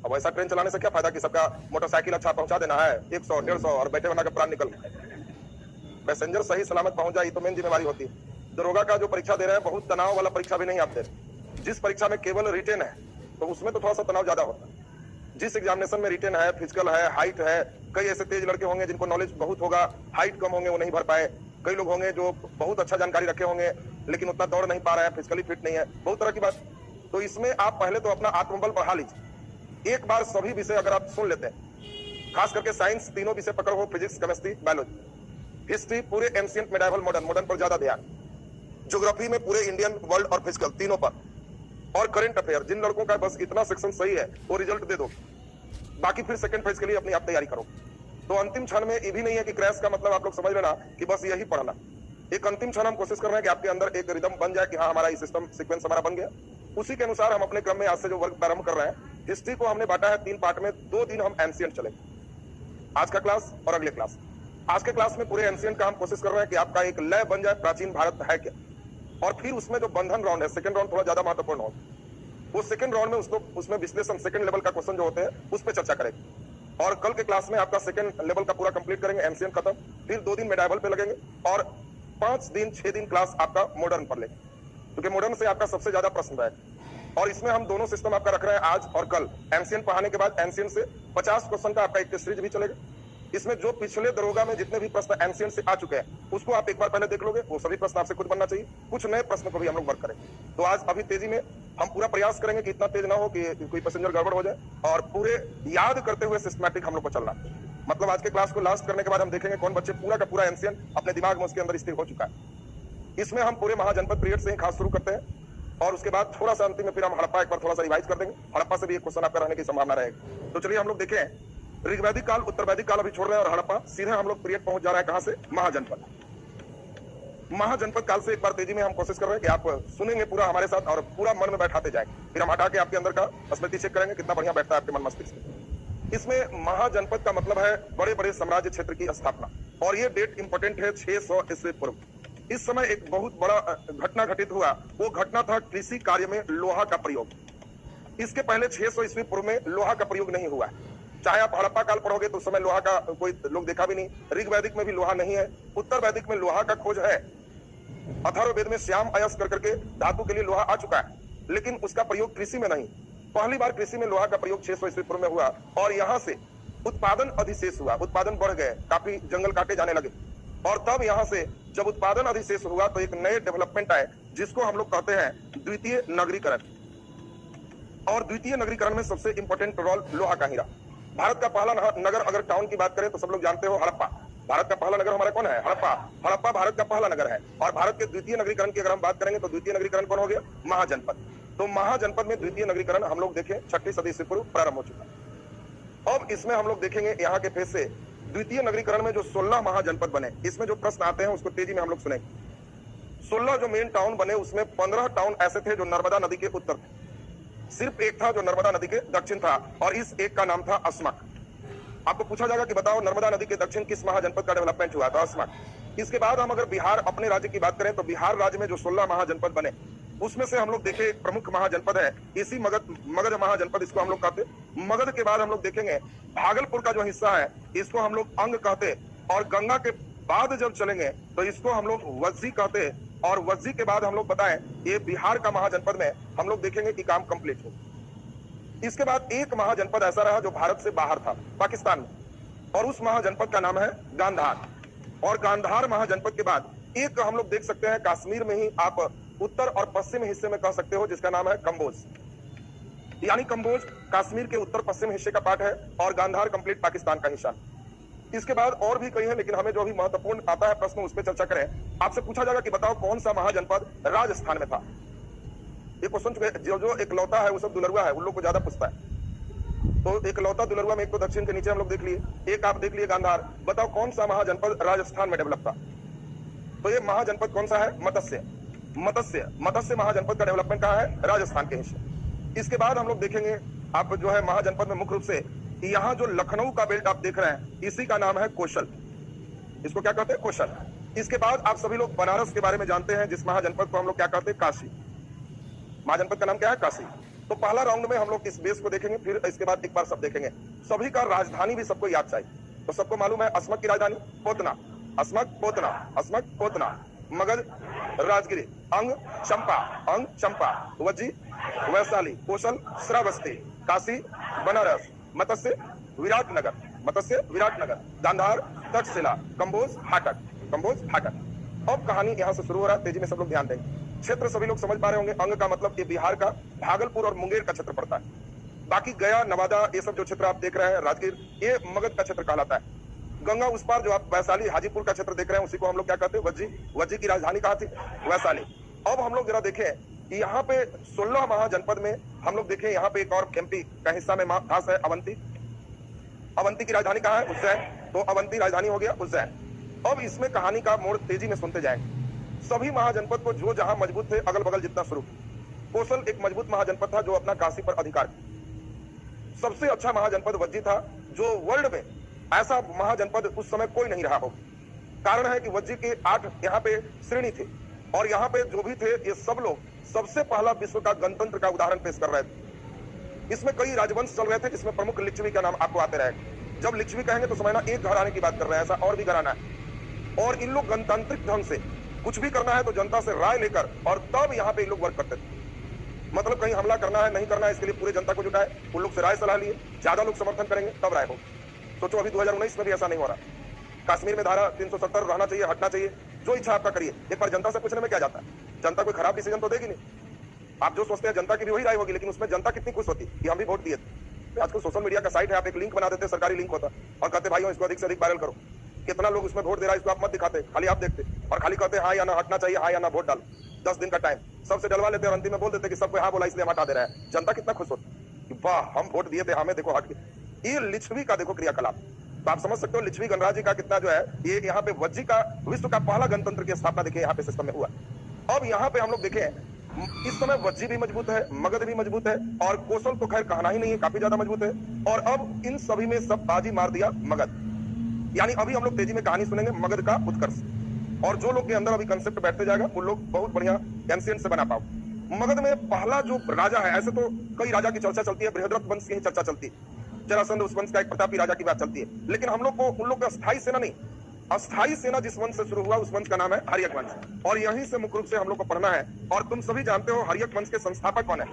अब ऐसा ट्रेन चलाने से क्या फायदा कि सबका मोटरसाइकिल अच्छा पहुंचा देना है 100 150 और बैठे होना का प्राण निकल, पैसेंजर सही सलामत पहुंच जाए तो मेन जिम्मेवारी होती है। दरोगा का जो परीक्षा दे रहे हैं बहुत तनाव वाला परीक्षा भी नहीं आप दे रहे। जिस परीक्षा में केवल रिटेन है तो उसमें तो थोड़ा सा तनाव ज्यादा होता है। जिस एग्जामिनेशन में रिटेन है, फिजिकल है, हाइट है, कई ऐसे तेज लड़के होंगे जिनको नॉलेज बहुत होगा, हाइट कम होंगे वो नहीं भर पाए, कई लोग होंगे जो बहुत अच्छा जानकारी रखे होंगे लेकिन उतना दौड़ नहीं पा रहे हैं, फिजिकली फिट नहीं है, बहुत तरह की बात। तो इसमें आप पहले तो अपना आत्मबल बढ़ा लीजिए। एक बार सभी विषय अगर आप सुन लेते हैं, खास करके साइंस तीनों विषय पकड़ हो, फिजिक्स, केमिस्ट्री, बायोलॉजी, हिस्ट्री पूरे एंशिएंट, मेडाइवल, मॉडर्न, मॉडर्न पर ज्यादा ध्यान, ज्योग्राफी में पूरे इंडियन, वर्ल्ड और फिजिकल तीनों पर, और करंट अफेयर। जिन लड़कों का बस इतना सेक्शन सही है वो रिजल्ट दे दो, बाकी फिर सेकंड फेज के लिए अपनी आप तैयारी करो। तो अंतिम क्षण में ये भी नहीं है कि क्रैश का मतलब आप लोग समझ लेना कि बस यही पढ़ना। एक अंतिम क्षण हम कोशिश कर रहे हैं कि आपके अंदर एक रिदम बन जाए कि हाँ हमारा ये सिस्टम सीक्वेंस हमारा बन गया। उसी के अनुसार हम अपने क्रम में आज से जो वर्क प्रारंभ कर रहे हैं, हिस्ट्री को हमने बांटा है 3 पार्ट में। 2 दिन हम एंशिएंट चलेंगे, आज का क्लास और अगले क्लास। आज के क्लास में पूरे एंशिएंट का हम कोशिश कर रहे हैं कि आपका एक लय बन जाए प्राचीन भारत है क्या, और फिर उसमें जो बंधन राउंड है, सेकंड राउंड थोड़ा ज्यादा महत्वपूर्ण हो, वो सेकंड राउंड में उसमें विश्लेषण, सेकंड लेवल का क्वेश्चन जो होते हैं उस पर चर्चा करेंगे। और कल के क्लास में आपका सेकंड लेवल का पूरा कंप्लीट करेंगे, एंशिएंट खत्म, फिर 2 दिन मेडाइवल पे लगेंगे और 5 दिन 6 दिन क्लास आपका मॉडर्न पर लेंगे, क्योंकि मॉडर्न से आपका सबसे ज्यादा प्रश्न रहेगा। और इसमें हम दोनों सिस्टम आपका रख रहे हैं आज और कल। एंशिएंट पढ़ाने के बाद एंशिएंट से 50 क्वेश्चन का आपका एक टेस्ट सीरीज भी चलेगा। इसमें जो पिछले दरोगा में जितने भी प्रश्न एंशिएंट से आ चुके हैं उसको आप एक बार पहले देख लोगे, वो सभी प्रश्न आपसे खुद बनना चाहिए। कुछ नए प्रश्न को भी हम लोग वर्क करेंगे। तो आज अभी तेजी में हम पूरा प्रयास करेंगे कि इतना तेज ना हो कि कोई पैसेंजर गड़बड़ हो जाए, और पूरे याद करते हुए सिस्टमैटिक हम लोग को चलना। मतलब आज के क्लास को लास्ट करने के बाद हम देखेंगे कौन बच्चे पूरा का पूरा एंशिएंट अपने दिमाग में उसके अंदर स्थिर हो चुका है। इसमें हम पूरे महाजनपद पीरियड से ही खास शुरू करते हैं, और उसके बाद थोड़ा सा अंतिम में फिर हम हड़प्पा एक बार थोड़ा सा रिवाइज कर देंगे। हड़प्पा से भी एक क्वेश्चन आपका रहने की संभावना रहेगी। तो चलिए हम लोग देखें, ऋग्वैदिक काल, उत्तर वैदिक काल अभी छोड़ रहे हैं, और हड़प्पा सीधे हम लोग पीरियड पहुंच जा रहा है कहां से, महाजनपद। महाजनपद काल से एक बार तेजी में हम कोशिश कर रहे हैं कि आप सुनेंगे पूरा हमारे साथ और पूरा मन में बैठाते जाएंगे, फिर हम हटा के आपके अंदर का स्मृति चेक करेंगे कितना बढ़िया बैठता है आपके मन मस्तिष्क में। इसमें महाजनपद का मतलब है बड़े बड़े साम्राज्य क्षेत्र की स्थापना, और ये डेट इंपोर्टेंट है 600 ईस्वी पूर्व। इस समय एक बहुत बड़ा घटना घटित हुआ, वो घटना था कृषि कार्य में लोहा का प्रयोग। इसके पहले 600 ईस्वी पूर्व में लोहा का प्रयोग नहीं हुआ। चाहे आप हड़प्पा काल पढ़ोगे तो उस समय लोहा का कोई लोग देखा भी नहीं। ऋग्वैदिक में भी लोहा नहीं है, उत्तर वैदिक में लोहा का खोज है। अथर्ववेद में श्याम अयस कर करके धातु के लिए लोहा आ चुका है, लेकिन उसका प्रयोग कृषि में नहीं। पहली बार कृषि में लोहा का प्रयोग 600 ईस्वी पूर्व में हुआ, और यहाँ से उत्पादन अधिशेष हुआ, उत्पादन बढ़ गए, काफी जंगल काटे जाने लगे। और तब यहाँ से जब उत्पादन अधिशेष हुआ तो एक नए डेवलपमेंट आए जिसको हम लोग कहते हैं द्वितीय नगरीकरण। और द्वितीय नगरीकरण में सबसे इंपॉर्टेंट रोल लोहा का ही रहा। भारत का पहला नगर, अगर टाउन की बात करें तो सब लोग जानते हो हड़प्पा। भारत का पहला नगर हमारा कौन है, हड़प्पा। हड़प्पा भारत का पहला नगर है। और भारत के द्वितीय नगरीकरण की अगर हम बात करेंगे तो द्वितीय नगरीकरण कौन हो गया, महाजनपद। तो महाजनपद में द्वितीय नगरीकरण हम लोग देखें 6ठी सदी से पूर्व प्रारंभ हो चुका। अब इसमें हम लोग देखेंगे यहाँ के फेज से द्वितीय नगरीकरण में जो 16 महाजनपद बने, इसमें जो प्रश्न आते हैं उसको तेजी में हम लोग सुनेंगे। 16 जो मेन टाउन बने उसमें 15 टाउन ऐसे थे जो नर्मदा नदी के उत्तर थे, सिर्फ एक था जो नर्मदा नदी के दक्षिण था, और इस एक का नाम था अस्मक। आपको पूछा जाएगा कि बताओ नर्मदा नदी के दक्षिण किस महाजनपद का डेवलपमेंट हुआ, तो अस्मक। इसके बाद हम अगर बिहार अपने राज्य की बात करें तो बिहार राज्य में जो 16 महाजनपद बने उसमें से हम लोग देखें एक प्रमुख महाजनपद है इसी मगध महाजनपद, इसको हम लोग कहते। मगध के बाद हम लोग देखेंगे भागलपुर का जो हिस्सा है इसको हम लोग अंग कहते, और गंगा के बाद जब चलेंगे तो इसको हम लोग वज्जी कहते, और वज्जी के बाद हम लोग बताएं ये बिहार का महाजनपद में हम लोग देखेंगे कि काम कंप्लीट हो। इसके बाद एक महाजनपद ऐसा रहा जो भारत से बाहर था, पाकिस्तान में, और उस महाजनपद का नाम है गांधार। और गांधार महाजनपद के बाद एक हम लोग देख सकते हैं कश्मीर में ही आप उत्तर और पश्चिम हिस्से में कह सकते हो, जिसका नाम है कंबोज। यानी कंबोज कश्मीर के उत्तर पश्चिम हिस्से का पार्ट है और गांधार कंप्लीट पाकिस्तान का हिस्सा। इसके बाद और भी कई है, लेकिन हमें जो भी महत्वपूर्ण आता है प्रश्न उस पर चर्चा करें। आपसे पूछा जाएगा कि बताओ कौन सा महाजनपद राजस्थान में था। ये क्वेश्चन जो एक लौता है वो सब दुलरुआ है, उन लोग को ज्यादा पूछता है। तो एक लौता दुलरुआ में एक तो दक्षिण के नीचे हम लोग देख लिए, एक आप देख लिए गांधार। बताओ कौन सा महाजनपद राजस्थान में डेवलप था। तो ये महाजनपद कौन सा है, मत्स्य। मत्स्य महाजनपद का डेवलपमेंट कहाँ है, राजस्थान के हिस्से। इसके बाद हम लोग देखेंगे आप जो है महाजनपद में मुख्य रूप से यहाँ जो लखनऊ का बेल्ट आप देख रहे हैं इसी का नाम है कौशल। इसको क्या कहते हैं, कौशल। इसके बाद आप सभी लोग बनारस के बारे में जानते हैं, जिस महाजनपद को हम लोग क्या कहते हैं, काशी। महाजनपद का नाम क्या है, काशी। तो पहला राउंड में हम लोग इस बेस को देखेंगे, फिर इसके बाद एक बार सब देखेंगे। सभी का राजधानी भी सबको याद चाहिए। तो सबको मालूम है अस्मक की राजधानी पोतना, अस्मक पोतना, अस्मक पोतना, मगध राजगिरी, अंग चंपा, अंग चंपा, वज्जी वैशाली, कौशल श्रावस्ती, काशी बनारस, मत्स्य विराटनगर, मत्स्य विराटनगर, गांधार तक्षशिला, कंबोज हाटक, कंबोज हाटक। अब कहानी यहां से शुरू हो रहा है, तेजी में सब लोग ध्यान देंगे। क्षेत्र सभी लोग समझ पा रहे होंगे, अंग का मतलब ये बिहार का भागलपुर और मुंगेर का क्षेत्र पड़ता है। बाकी गया नवादा ये सब जो क्षेत्र आप देख रहे हैं, राजगीर, ये मगध का क्षेत्र कहलाता है। गंगा उस पार जो आप वैशाली हाजीपुर का क्षेत्र देख रहे हैं, उसी को हम लोग क्या कहते हैं, वज्जी। वज्जी की राजधानी कहाँ थी, वैशाली। अब हम लोग जरा देखें यहाँ पे 16 महाजनपद में हम लोग देखें, यहाँ पे एक और एमपी का हिस्सा में खास है अवंती। अवंती की राजधानी कहाँ है, उज्जैन। तो अवंती राजधानी हो गया उज्जैन। अब इसमें कहानी का मोड़ तेजी में सुनते जाएंगे। सभी महाजनपद को जो जहां मजबूत थे अगल बगल जितना शुरू। कौशल एक मजबूत महाजनपद था जो अपना काशी पर अधिकार। सबसे अच्छा महाजनपद वज्जी था, जो वर्ल्ड में ऐसा महाजनपद उस समय कोई नहीं रहा हो। कारण है कि वज्जी के 8 यहाँ पे श्रेणी थे और यहाँ पे जो भी थे ये सब लोग सबसे पहला विश्व का गणतंत्र का उदाहरण पेश कर रहे थे। इसमें कई राजवंश चल रहे थे, जिसमें प्रमुख लिच्छवी का नाम आपको आते रहेगा। जब लिच्छवी कहेंगे तो समझना एक घराने की बात कर रहे हैं, ऐसा और भी घराना है। और इन लोग गणतांत्रिक ढंग से कुछ भी करना है तो जनता से राय लेकर और तब यहाँ पे लोग वर्क करते थे। मतलब कहीं हमला करना है नहीं करना है, इसके लिए पूरे जनता को जुटाए, उन लोग से राय सलाह लिए, ज्यादा लोग समर्थन करेंगे तब राय हो। सोचो अभी 2019 में भी ऐसा नहीं हो रहा। कश्मीर में धारा 370 रहना चाहिए, हटना चाहिए, जो इच्छा आपका करिए। एक बार जनता से पूछने में क्या जाता है, जनता कोई खराब डिसीजन तो देगी नहीं। आप जो सोचते हैं जनता की भी वही राय होगी, लेकिन उसमें जनता कितनी खुश होती कि हम भी वोट दिए थे। आजकल सोशल मीडिया का साइट है, आप एक लिंक बना देते, सरकारी लिंक होता और कहते भाइयों इसको अधिक से अधिक वायरल करो। कितना लोग उसमें वोट दे रहा है इसको आप मत दिखाते, खाली आप देखते और खाली कहते हाँ या ना हटना चाहिए, हाँ या ना वोट डालो। 10 दिन का टाइम सबसे डलवा लेते और अंतिम में बोल देते कि सबको हाँ बोला इसलिए हम हटा दे रहा है। जनता कितना खुश होती कि वाह हम वोट दिए थे, हमें देखो हट गए। ये लिच्छवी का देखो क्रियाकलाप, तो आप समझ सकते हो लिच्छवी गणराज्य जी का कितना जो है ये यहाँ पे वज्जी का विश्व का पहला गणतंत्र की स्थापना देखिए यहाँ पे सिस्टम में हुआ। अब यहाँ पे हम लोग देखें इस समय वज्जी भी मजबूत है, मगध भी मजबूत है और कौशल तो खैर कहना ही नहीं है, काफी ज्यादा मजबूत है। और अब इन सभी में सब बाजी मार दिया मगध। यानी अभी हम लोग तेजी में कहानी सुनेंगे मगध का उत्कर्ष, और जो लोग के अंदर अभी कंसेप्ट बैठते जाएगा वो लोग बहुत बढ़िया एंशिएंट से बना पाओ। मगध में पहला जो राजा है, ऐसे तो कई राजा की चर्चा चलती है, बृहद्रथ वंश की ही चर्चा चलती है, जरासंध उस वंश का एक प्रतापी राजा की बात चलती है, लेकिन हम लोग को उन लोग का अस्थायी सेना नहीं, अस्थायी सेना जिस वंश से शुरू हुआ उस वंश का नाम है हर्यक वंश। और यहीं से मुख्य रूप से हम लोग को पढ़ना है। और तुम सभी जानते हो हर्यक वंश के संस्थापक कौन है,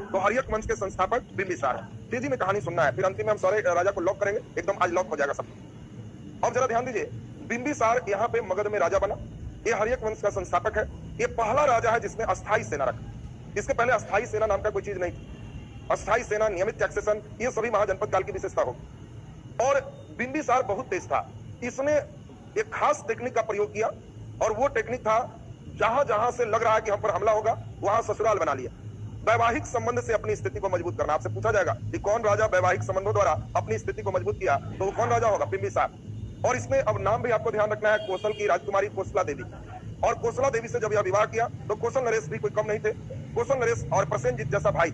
तो हर्यक वंश के संस्थापक बिंबिसार है। तेजी में कहानी सुनना है, फिर अंतिम में हम सारे राजा को लॉक करेंगे, एकदम आज लॉक हो जाएगा सब। अब जरा ध्यान दीजिए, बिंबिसार यहाँ पे मगध में राजा बना, ये हर्यक वंश का संस्थापक है। ये पहला राजा है जिसने अस्थायी सेना रखा। इसके पहले अस्थायी सेना नाम का कोई चीज नहीं थी। अस्थायी सेना, नियमित टैक्सेशन, ये सभी महाजनपद काल की विशेषता हो। और बिंबिसार बहुत तेज था, इसने एक खास टेक्निक का प्रयोग किया और वो टेक्निक था जहां जहां से लग रहा है कि हम पर हमला होगा वहां ससुराल बना लिया। वैवाहिक संबंध से अपनी स्थिति को मजबूत करना। आपसे पूछा जाएगा कि कौन राजा वैवाहिक संबंधों द्वारा अपनी स्थिति को मजबूत किया, तो वो कौन राजा होगा, बिंबिसार। और इसमें अब नाम भी आपको ध्यान रखना है, कौशल की राजकुमारी कौशला देवी। और कौशला देवी से जब यह विवाह किया तो कौशल नरेश भी कोई कम नहीं थे। कौशल नरेश और प्रसेनजीत जैसा भाई,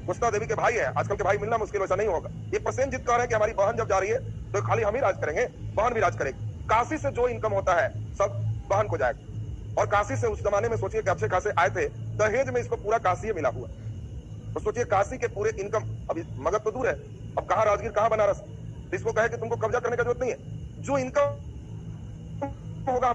कौशला देवी के भाई है, आजकल के भाई मिलना मुश्किल, वैसा नहीं होगा। ये प्रसेनजीत कह रहे हैं कि हमारी बहन जब जा रही है तो खाली हम ही राज करेंगे, बहन भी राज करेगी। काशी से जो इनकम होता है सब बहन को जाएगा। और काशी से उस जमाने में सोचिए कि अच्छे खासे आए थे, दहेज में इसको पूरा काशी मिला हुआ। तो सोचिए काशी के पूरे इनकम, अभी मगध तो दूर है, अब कहां राजगीर कहां बनारस, तो इसको कहे कि तुमको कब्जा करने का जरूरत नहीं है, जो इनकम होगा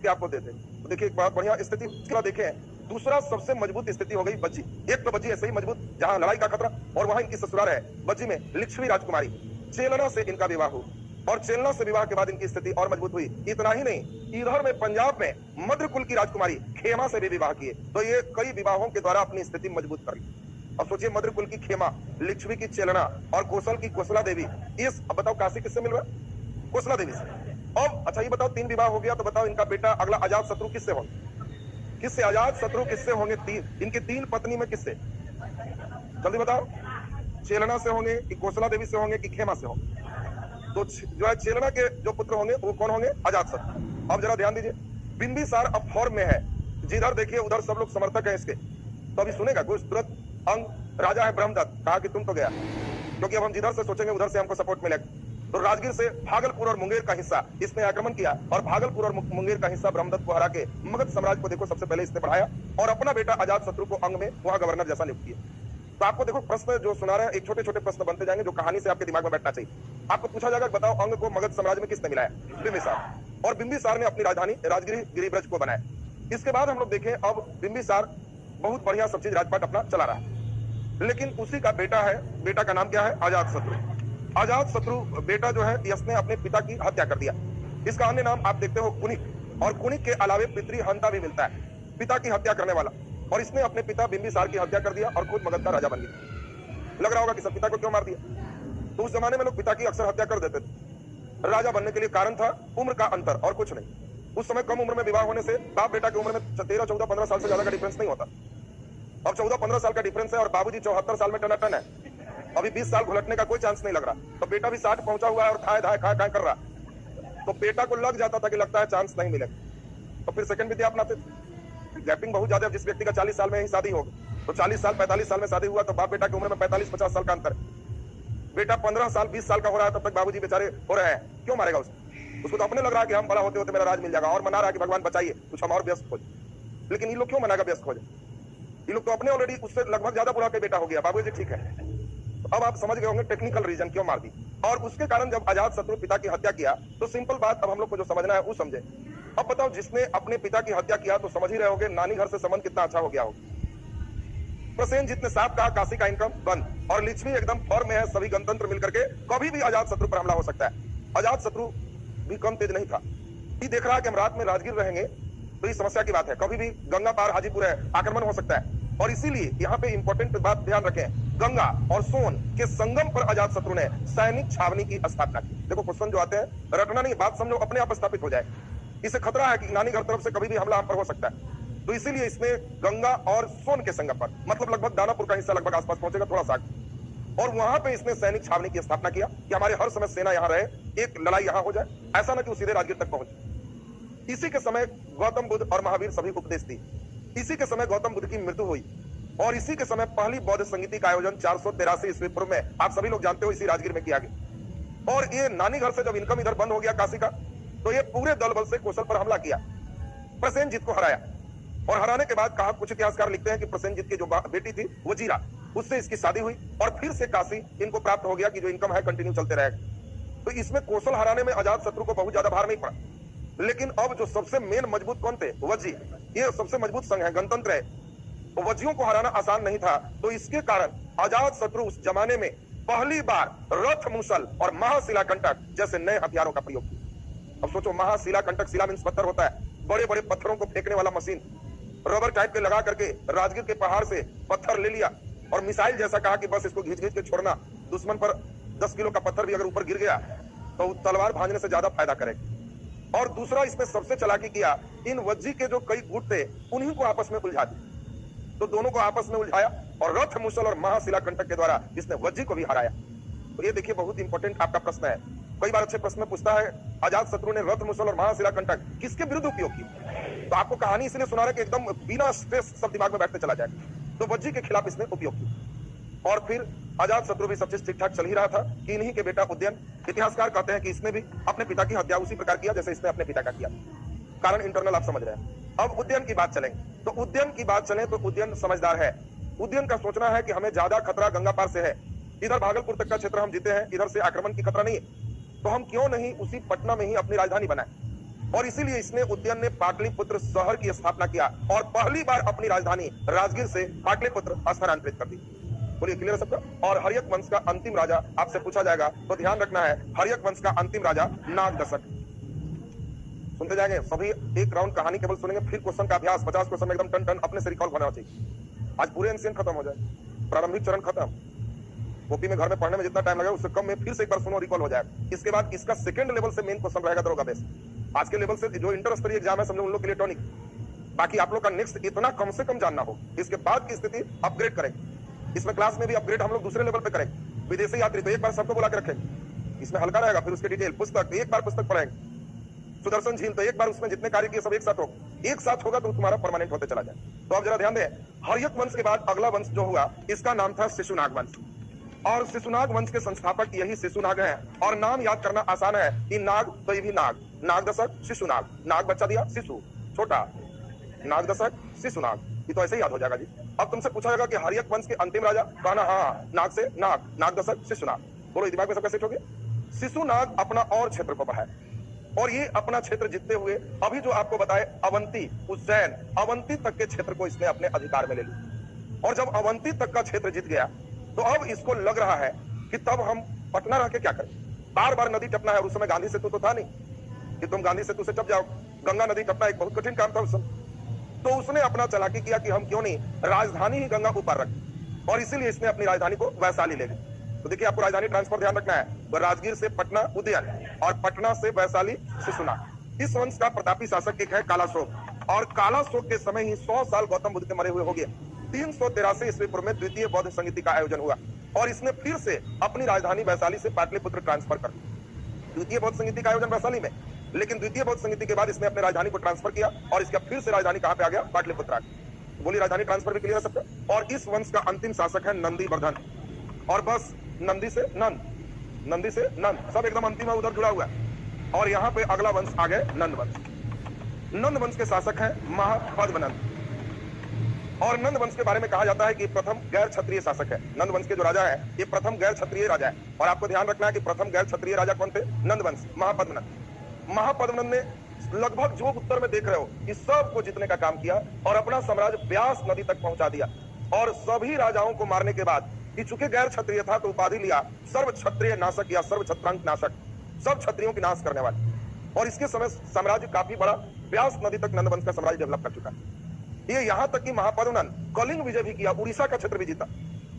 आपको दे दे। तो देखिए एक बहुत बढ़िया स्थिति। देखें दूसरा सबसे मजबूत स्थिति हो गई बज्जी। एक तो बज्जी ऐसे ही मजबूत जहां लड़ाई का खतरा, और वहां इनकी ससुराल है बज्जी में लिच्छवी राजकुमारी। चेलना से इनका विवाह हुआ और चेलना से विवाह के बाद इनकी स्थिति और मजबूत हुई। इतना ही नहीं, इधर में पंजाब में मद्र कुल की राजकुमारी खेमा से भी विवाह किए, तो ये कई विवाहों के द्वारा अपनी स्थिति मजबूत कर ली। अब सोचिए मद्र कुल की खेमा, लिच्छवी की चेलना और कौशल की कौशला देवी। इस अब बताओ काशी किससे मिल रहा है, कौशला देवी से। अब अच्छा ये बताओ 3 विवाह हो गया, तो बताओ इनका बेटा अगला अजात शत्रु किससे होंगे, किससे अजात शत्रु किससे होंगे, 3 इनकी 3 पत्नी में किससे, जल्दी बताओ। चेलना से होंगे कि कौशला देवी से होंगे कि खेमा से होंगे, तो जो है चेलना के जो पुत्र होंगे वो कौन होंगे, अजात शत्रु। अब जरा ध्यान दीजिए, बिंबिसार अब फॉर्म में है, जिधर देखिए उधर सब लोग समर्थक है इसके। तो अभी सुनेगा कुछ तुरंत, अंग राजा है ब्रह्मदत्त, कहा कि तुम तो गया, क्योंकि अब हम जिधर से सोचेंगे उधर से हमको सपोर्ट मिलेगा। तो राजगीर से भागलपुर और मुंगेर का हिस्सा इसने आक्रमण किया और भागलपुर और मुंगेर का हिस्सा ब्रह्मदत्त को हरा के मगध साम्राज्य को देखो सबसे पहले इसने बढ़ाया और अपना बेटा अजातशत्रु को अंग में वहां गवर्नर जैसा नियुक्त किया। तो आपको देखो प्रश्न जो सुना रहे हैं एक छोटे छोटे प्रश्न बनते जाएंगे जो कहानी से आपके दिमाग में बैठना चाहिए। आपको पूछा जाएगा बताओ अंग को मगध साम्राज्य में किसने मिलाया? बिंबिसार। और बिंबिसार ने अपनी राजधानी राजगिरी गिरिब्रज को बनाया। इसके बाद हम लोग देखें अब बिंबिसार बहुत बढ़िया सब चीज राजपाट अपना चला रहा है, लेकिन उसी का बेटा है, बेटा का नाम क्या है? अजातशत्रु। अजातशत्रु बेटा जो है इसने अपने पिता की हत्या कर दिया। इसका अन्य नाम आप देखते हो कुनिक, और कुनिक के अलावे पितृहंता भी मिलता है, पिता की हत्या करने वाला। और इसने अपने पिता बिंबिसार की हत्या कर दिया और खुद मगध का राजा बन गया। लग रहा होगा कि सब पिता को क्यों मार दिया? तो उस जमाने में लोग पिता की अक्सर हत्या कर देते थे। राजा बनने के लिए कारण था उम्र का अंतर और कुछ नहीं। उस समय कम उम्र में विवाह होने से बाप बेटा की उम्र में 13, 14, 15 साल से ज्यादा का डिफरेंस नहीं होता। अब 14, 15 साल का डिफरेंस है और बाबूजी 74 साल में टनाटन है। अभी 20 साल घुलटने का कोई चांस नहीं लग रहा। तो बेटा भी 60 पहुंचा हुआ है और खाए धाए खाए कर रहा। तो बेटा को लग जाता था कि लगता है चांस नहीं मिलेगा, तो फिर सेकंड विद्या अपनाते थे। गैपिंग बहुत ज्यादा। जिस व्यक्ति का 40 साल में ही शादी होगी तो 40 साल 45 साल में शादी हुआ तो बाप बेटा की उम्र में 45-50 साल का अंतर है। बेटा 15 साल 20 साल का हो रहा है तब तक बाबूजी बेचारे हो रहे हैं, क्यों मारेगा उसको तो अपने लग रहा है कि हम बड़ा होते होते मेरा राज मिल जाएगा और मना रहा है कि भगवान बचाइए कुछ हम और व्यस्त खोज। लेकिन ये लोग क्यों मनाएगा व्यस्त खोज? ये लोग तो अपने ऑलरेडी उससे लगभग ज्यादा बुढ़ा के बेटा हो गया, बाबूजी ठीक है। तो अब आप समझ गए होंगे टेक्निकल रीजन क्यों मार दी। और उसके कारण जब अजातशत्रु पिता की हत्या किया तो सिंपल बात अब हम लोग को जो समझना है वो समझे। अब बताओ जिसने अपने पिता की हत्या किया तो समझ ही रहे होगे नानी घर से संबंध कितना अच्छा हो गया होगा। प्रसेनजीत ने साफ कहा काशी का इनकम बंद और लिच्छवी एकदम फॉर्म में है, सभी गणतंत्र मिलकर के कभी भी अजातशत्रु पर हमला हो सकता है। अजातशत्रु भी कम तेज नहीं था। ये देख रहा है कि हम रात में राजगीर रहेंगे तो ये समस्या की बात है, कभी भी गंगा पार हाजीपुर है, आक्रमण हो सकता है। और इसीलिए यहाँ पे इंपॉर्टेंट बात ध्यान रखें, गंगा और सोन के संगम पर अजातशत्रु ने सैनिक छावनी की स्थापना की। देखो क्वेश्चन जो आते हैं रटना नहीं, बात समझो अपने आप स्थापित हो जाए। इसे खतरा है कि नानी घर तरफ से कभी भी हमला हम पर हो सकता है, तो इसीलिए इसने गंगा और सोन के संगम पर मतलब लगभग दानापुर का हिस्सा लगभग आसपास पहुंचेगा थोड़ा सा, और वहां पे इसने सैनिक छावनी की स्थापना किया कि हमारे हर समय सेना यहाँ रहे, एक लड़ाई यहाँ हो जाए, ऐसा ना कि वो सीधे राजगीर तक पहुंचे। इसी के समय गौतम बुद्ध और महावीर सभी उपदेश दी। इसी के समय गौतम बुद्ध की मृत्यु हुई और इसी के समय पहली बौद्ध संगीति का आयोजन 483 ईस्वी पूर्व में आप सभी लोग जानते हो इसी राजगीर में किया गया। और ये नानी घर से जब इनकम इधर बंद हो गया काशी का तो ये पूरे दल बल से कौशल पर हमला किया, प्रसेनजीत को हराया। और हराने के बाद कहा कुछ इतिहासकार लिखते हैं कि प्रसेनजीत की जो बेटी थी वजीरा, उससे इसकी शादी हुई और फिर से काशी इनको प्राप्त हो गया कि जो इनकम है कंटिन्यू चलते रहेगा। तो इसमें कौशल हराने में अजातशत्रु को बहुत ज्यादा भार नहीं पड़ा। लेकिन अब जो सबसे मेन मजबूत कौन थे? वजी। ये सबसे मजबूत संघ है, गणतंत्र है, तो वजियों को हराना आसान नहीं था। तो इसके कारण अजातशत्रु उस जमाने में पहली बार रथ मुसल और महाशिलाकंटक जैसे नए हथियारों का प्रयोग किया। अब सोचो महाशिलाकंटक, शिला मीन्स पत्थर होता है, बड़े बड़े पत्थरों को फेंकने वाला मशीन, रबर टाइप के लगा करके राजगीर के पहाड़ से पत्थर ले लिया और मिसाइल जैसा कहा कि बस इसको घींच घींच के छोड़ना, दुश्मन पर 10 किलो का पत्थर भी अगर ऊपर गिर गया तो तलवार भांजने से ज्यादा फायदा करेगा। और दूसरा इसमें सबसे चालाकी किया, इन वज्जी के जो कई गुट थे उन्हीं को आपस में उलझा दिया। तो दोनों को आपस में उलझाया और रथ मुसल और महाशिलाकंटक के द्वारा इसने वज्जी को भी हराया। तो ये देखिए बहुत इंपॉर्टेंट आपका प्रश्न है, कई बार अच्छे प्रश्न में पूछता है अजातशत्रु ने रथ मुसल और महाशिलाकंटक किसके विरुद्ध उपयोग किया। तो आपको कहानी इसलिए सुना रहा है कि एकदम बिना स्ट्रेस सब दिमाग में बैठते चला जाए। तो वज्जी के खिलाफ इसने उपयोग किया और फिर अजातशत्रु भी सब चीज ठीक ठाक चल ही रहा था कि इन्हीं के बेटा उद्यन, इतिहासकार कहते हैं कि इसने भी अपने पिता की हत्या उसी प्रकार किया जैसे इसने अपने पिता का किया। कारण इंटरनल आप समझ रहे हैं। अब उद्यन की बात चलेंगे तो उद्यन की बात चले तो उद्यन समझदार है। उद्यन का सोचना है कि हमें ज्यादा खतरा गंगा पार से है, इधर भागलपुर तक का क्षेत्र हम जीते हैं, इधर से आक्रमण की खतरा नहीं है, तो हम क्यों नहीं उसी पटना में ही अपनी राजधानी बनाए। और इसीलिए इसने उद्यन ने पाटलिपुत्र शहर की स्थापना किया और पहली बार अपनी राजधानी राजगीर से पाटलिपुत्र स्थानांतरित कर दी। बोलिए क्लियर सबका। और हर्यक वंश का अंतिम राजा आपसे पूछा जाएगा तो ध्यान रखना है, हर्यक वंश का अंतिम राजा नागदशक। सुनते जाएंगे सभी, एक राउंड कहानी केवल सुनेंगे, फिर क्वेश्चन का अभ्यास 50 क्वेश्चन एकदम टन टन अपने से रिकॉल होना चाहिए। आज पूरे एंशिएंट खत्म हो जाए, प्रारंभिक चरण खत्म, कॉपी में घर में पढ़ने में जितना टाइम लगेगा उससे कम में फिर से एक बार सुनो, रिकॉल हो जाएगा। इसके बाद इसका सेकंड लेवल से मेन क्वेश्चन रहेगा दरोगा बेस। आज के लेवल से जो इंटर स्तरीय एग्जाम है समझो उन लोग के लिए टॉनिक, बाकी आप लोग का नेक्स्ट इतना कम से कम जानना हो, इसके बाद की स्थिति अपग्रेड करेंगे। इसमें क्लास में भी अपग्रेड हम लोग दूसरे लेवल पे करेंगे। विदेशी यात्री तो एक बार सबको बुला के रखेंगे, इसमें हल्का रहेगा, फिर उसके डिटेल पुस्तक एक बार पुस्तक पढ़ेंगे। सुदर्शन झील तो एक बार उसमें जितने कार्य किए सब एक साथ हो, एक साथ होगा तो तुम्हारा परमानेंट होते चला जाए। तो आप जरा ध्यान दें, हर्यक वंश के बाद अगला वंश जो हुआ इसका नाम था शिशुनाग वंश। और शिशुनाग वंश के संस्थापक यही शिशुनाग हैं। और नाम याद करना आसान है कि नाग तो ये भी नाग, नाग दशक शिशुनाग, नाग बच्चा दिया शिशु छोटा, नाग दशक शिशुनाग, ये तो ऐसे ही याद हो जाएगा जी। अब तुमसे पूछा जाएगा कि हर्यक वंश के अंतिम राजा, कहना हाँ, नाग से नाग, नाग दशक शिशुनाग। बोलो दिमाग में सब कैसे हो गया। शिशुनाग अपना और क्षेत्र को बढ़ाए और ये अपना क्षेत्र जीतते हुए अभी जो आपको बताए अवंती, उज्जैन, अवंती तक के क्षेत्र को इसने अपने अधिकार में ले लिया। और जब अवंती तक का क्षेत्र जीत गया तो अब इसको लग रहा है कि तब हम पटना रह के क्या करें। बार बार नदी टपना है, और उस समय गांधी सेतु तो था नहीं कि तुम गांधी सेतु से टप जाओ। गंगा नदी टपना एक बहुत कठिन काम था उस समय। तो उसने अपना चालाकी किया कि हम क्यों नहीं राजधानी ही गंगा ऊपर रखें, और इसीलिए इसने अपनी राजधानी को वैशाली ले गई। तो देखिए आपको राजधानी ट्रांसफर ध्यान रखना है, तो राजगीर से पटना उदयन और पटना से वैशाली शिशुनाग। इस वंश का प्रतापी शासक एक है कालाशोक, और कालाशोक के समय ही 100 साल गौतम बुद्ध के मरे हुए हो गए। 383 ईस्वी पूर्व में द्वितीय बौद्ध संगीति का आयोजन हुआ और इसने फिर से अपनी राजधानी वैशाली से पाटलिपुत्र ट्रांसफर कर दी। द्वितीय बौद्ध संगीति का आयोजन वैशाली में, लेकिन द्वितीय बौद्ध संगीति के बाद इसने अपनी राजधानी को ट्रांसफर किया और इसका फिर से राजधानी कहां पे आ गया, पाटलिपुत्र। बोली राजधानी ट्रांसफर भी क्लियर है सबको। और इस वंश का अंतिम शासक है नंदीवर्धन, और बस नंदी से नंद, नंदी से नंद, सब एकदम अंतिम है, उधर जुड़ा हुआ है। और यहाँ पे अगला वंश आ गए नंद वंश। नंद वंश के शासक हैं महापद्मनंद, और नंद वंश के बारे में कहा जाता है कि प्रथम गैर क्षत्रिय शासक है। नंद वंश के जो राजा है ये प्रथम गैर क्षत्रिय राजा है। और आपको ध्यान रखना है कि प्रथम गैर क्षत्रिय राजा कौन थे, नंद वंश, महापद्मनंद। महापद्मनंद ने लगभग जो उत्तर में देख रहे हो इस सब को जीतने का काम किया और अपना साम्राज्य व्यास नदी तक पहुंचा दिया। और सभी राजाओं को मारने के बाद कि चूंकि गैर क्षत्रिय था तो उपाधि लिया सर्व क्षत्रिय नाशक या सर्व क्षत्रांक नाशक, सब क्षत्रियों की नाश करने वाले। और इसके समय साम्राज्य काफी बड़ा व्यास नदी तक नंद वंश का साम्राज्य डेवलप कर चुका है। ये यहां तक कि महापद्मनंद कलिंग विजय भी किया, उड़ीसा का क्षेत्र भी जीता,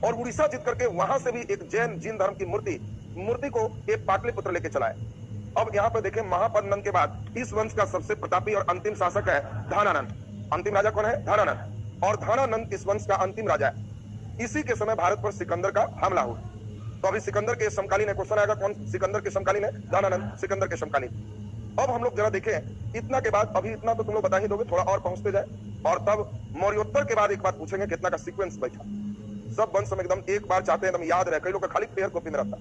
और उड़ीसा जीत करके वहां से भी एक जैन जीन धर्म की मूर्ति को एक पाटलिपुत्र लेके चला है। अब यहाँ पे देखें महापद्मनंद के बाद इस वंश का सबसे प्रतापी और अंतिम शासक है धानानंद। अंतिम राजा कौन है, धानानंद। और धानानंद इस वंश का अंतिम राजा है। इसी के समय भारत पर सिकंदर का हमला हुआ। तो अभी सिकंदर के समकालीन है, क्वेश्चन आएगा कौन सिकंदर के समकालीन है, धानानंद सिकंदर के समकालीन। अब हम लोग जरा देखें, इतना के बाद अभी इतना तो तुम लोग बता ही दोगे, थोड़ा और पहुंचते जाए, और तब मौर्योत्तर के बाद एक बात पूछेंगे कितना का सीक्वेंस बैठा। सब वंश हम एकदम एक बार चाहते हैं एकदम याद रहे, कई लोग का खाली पेयर कॉपी में रहता,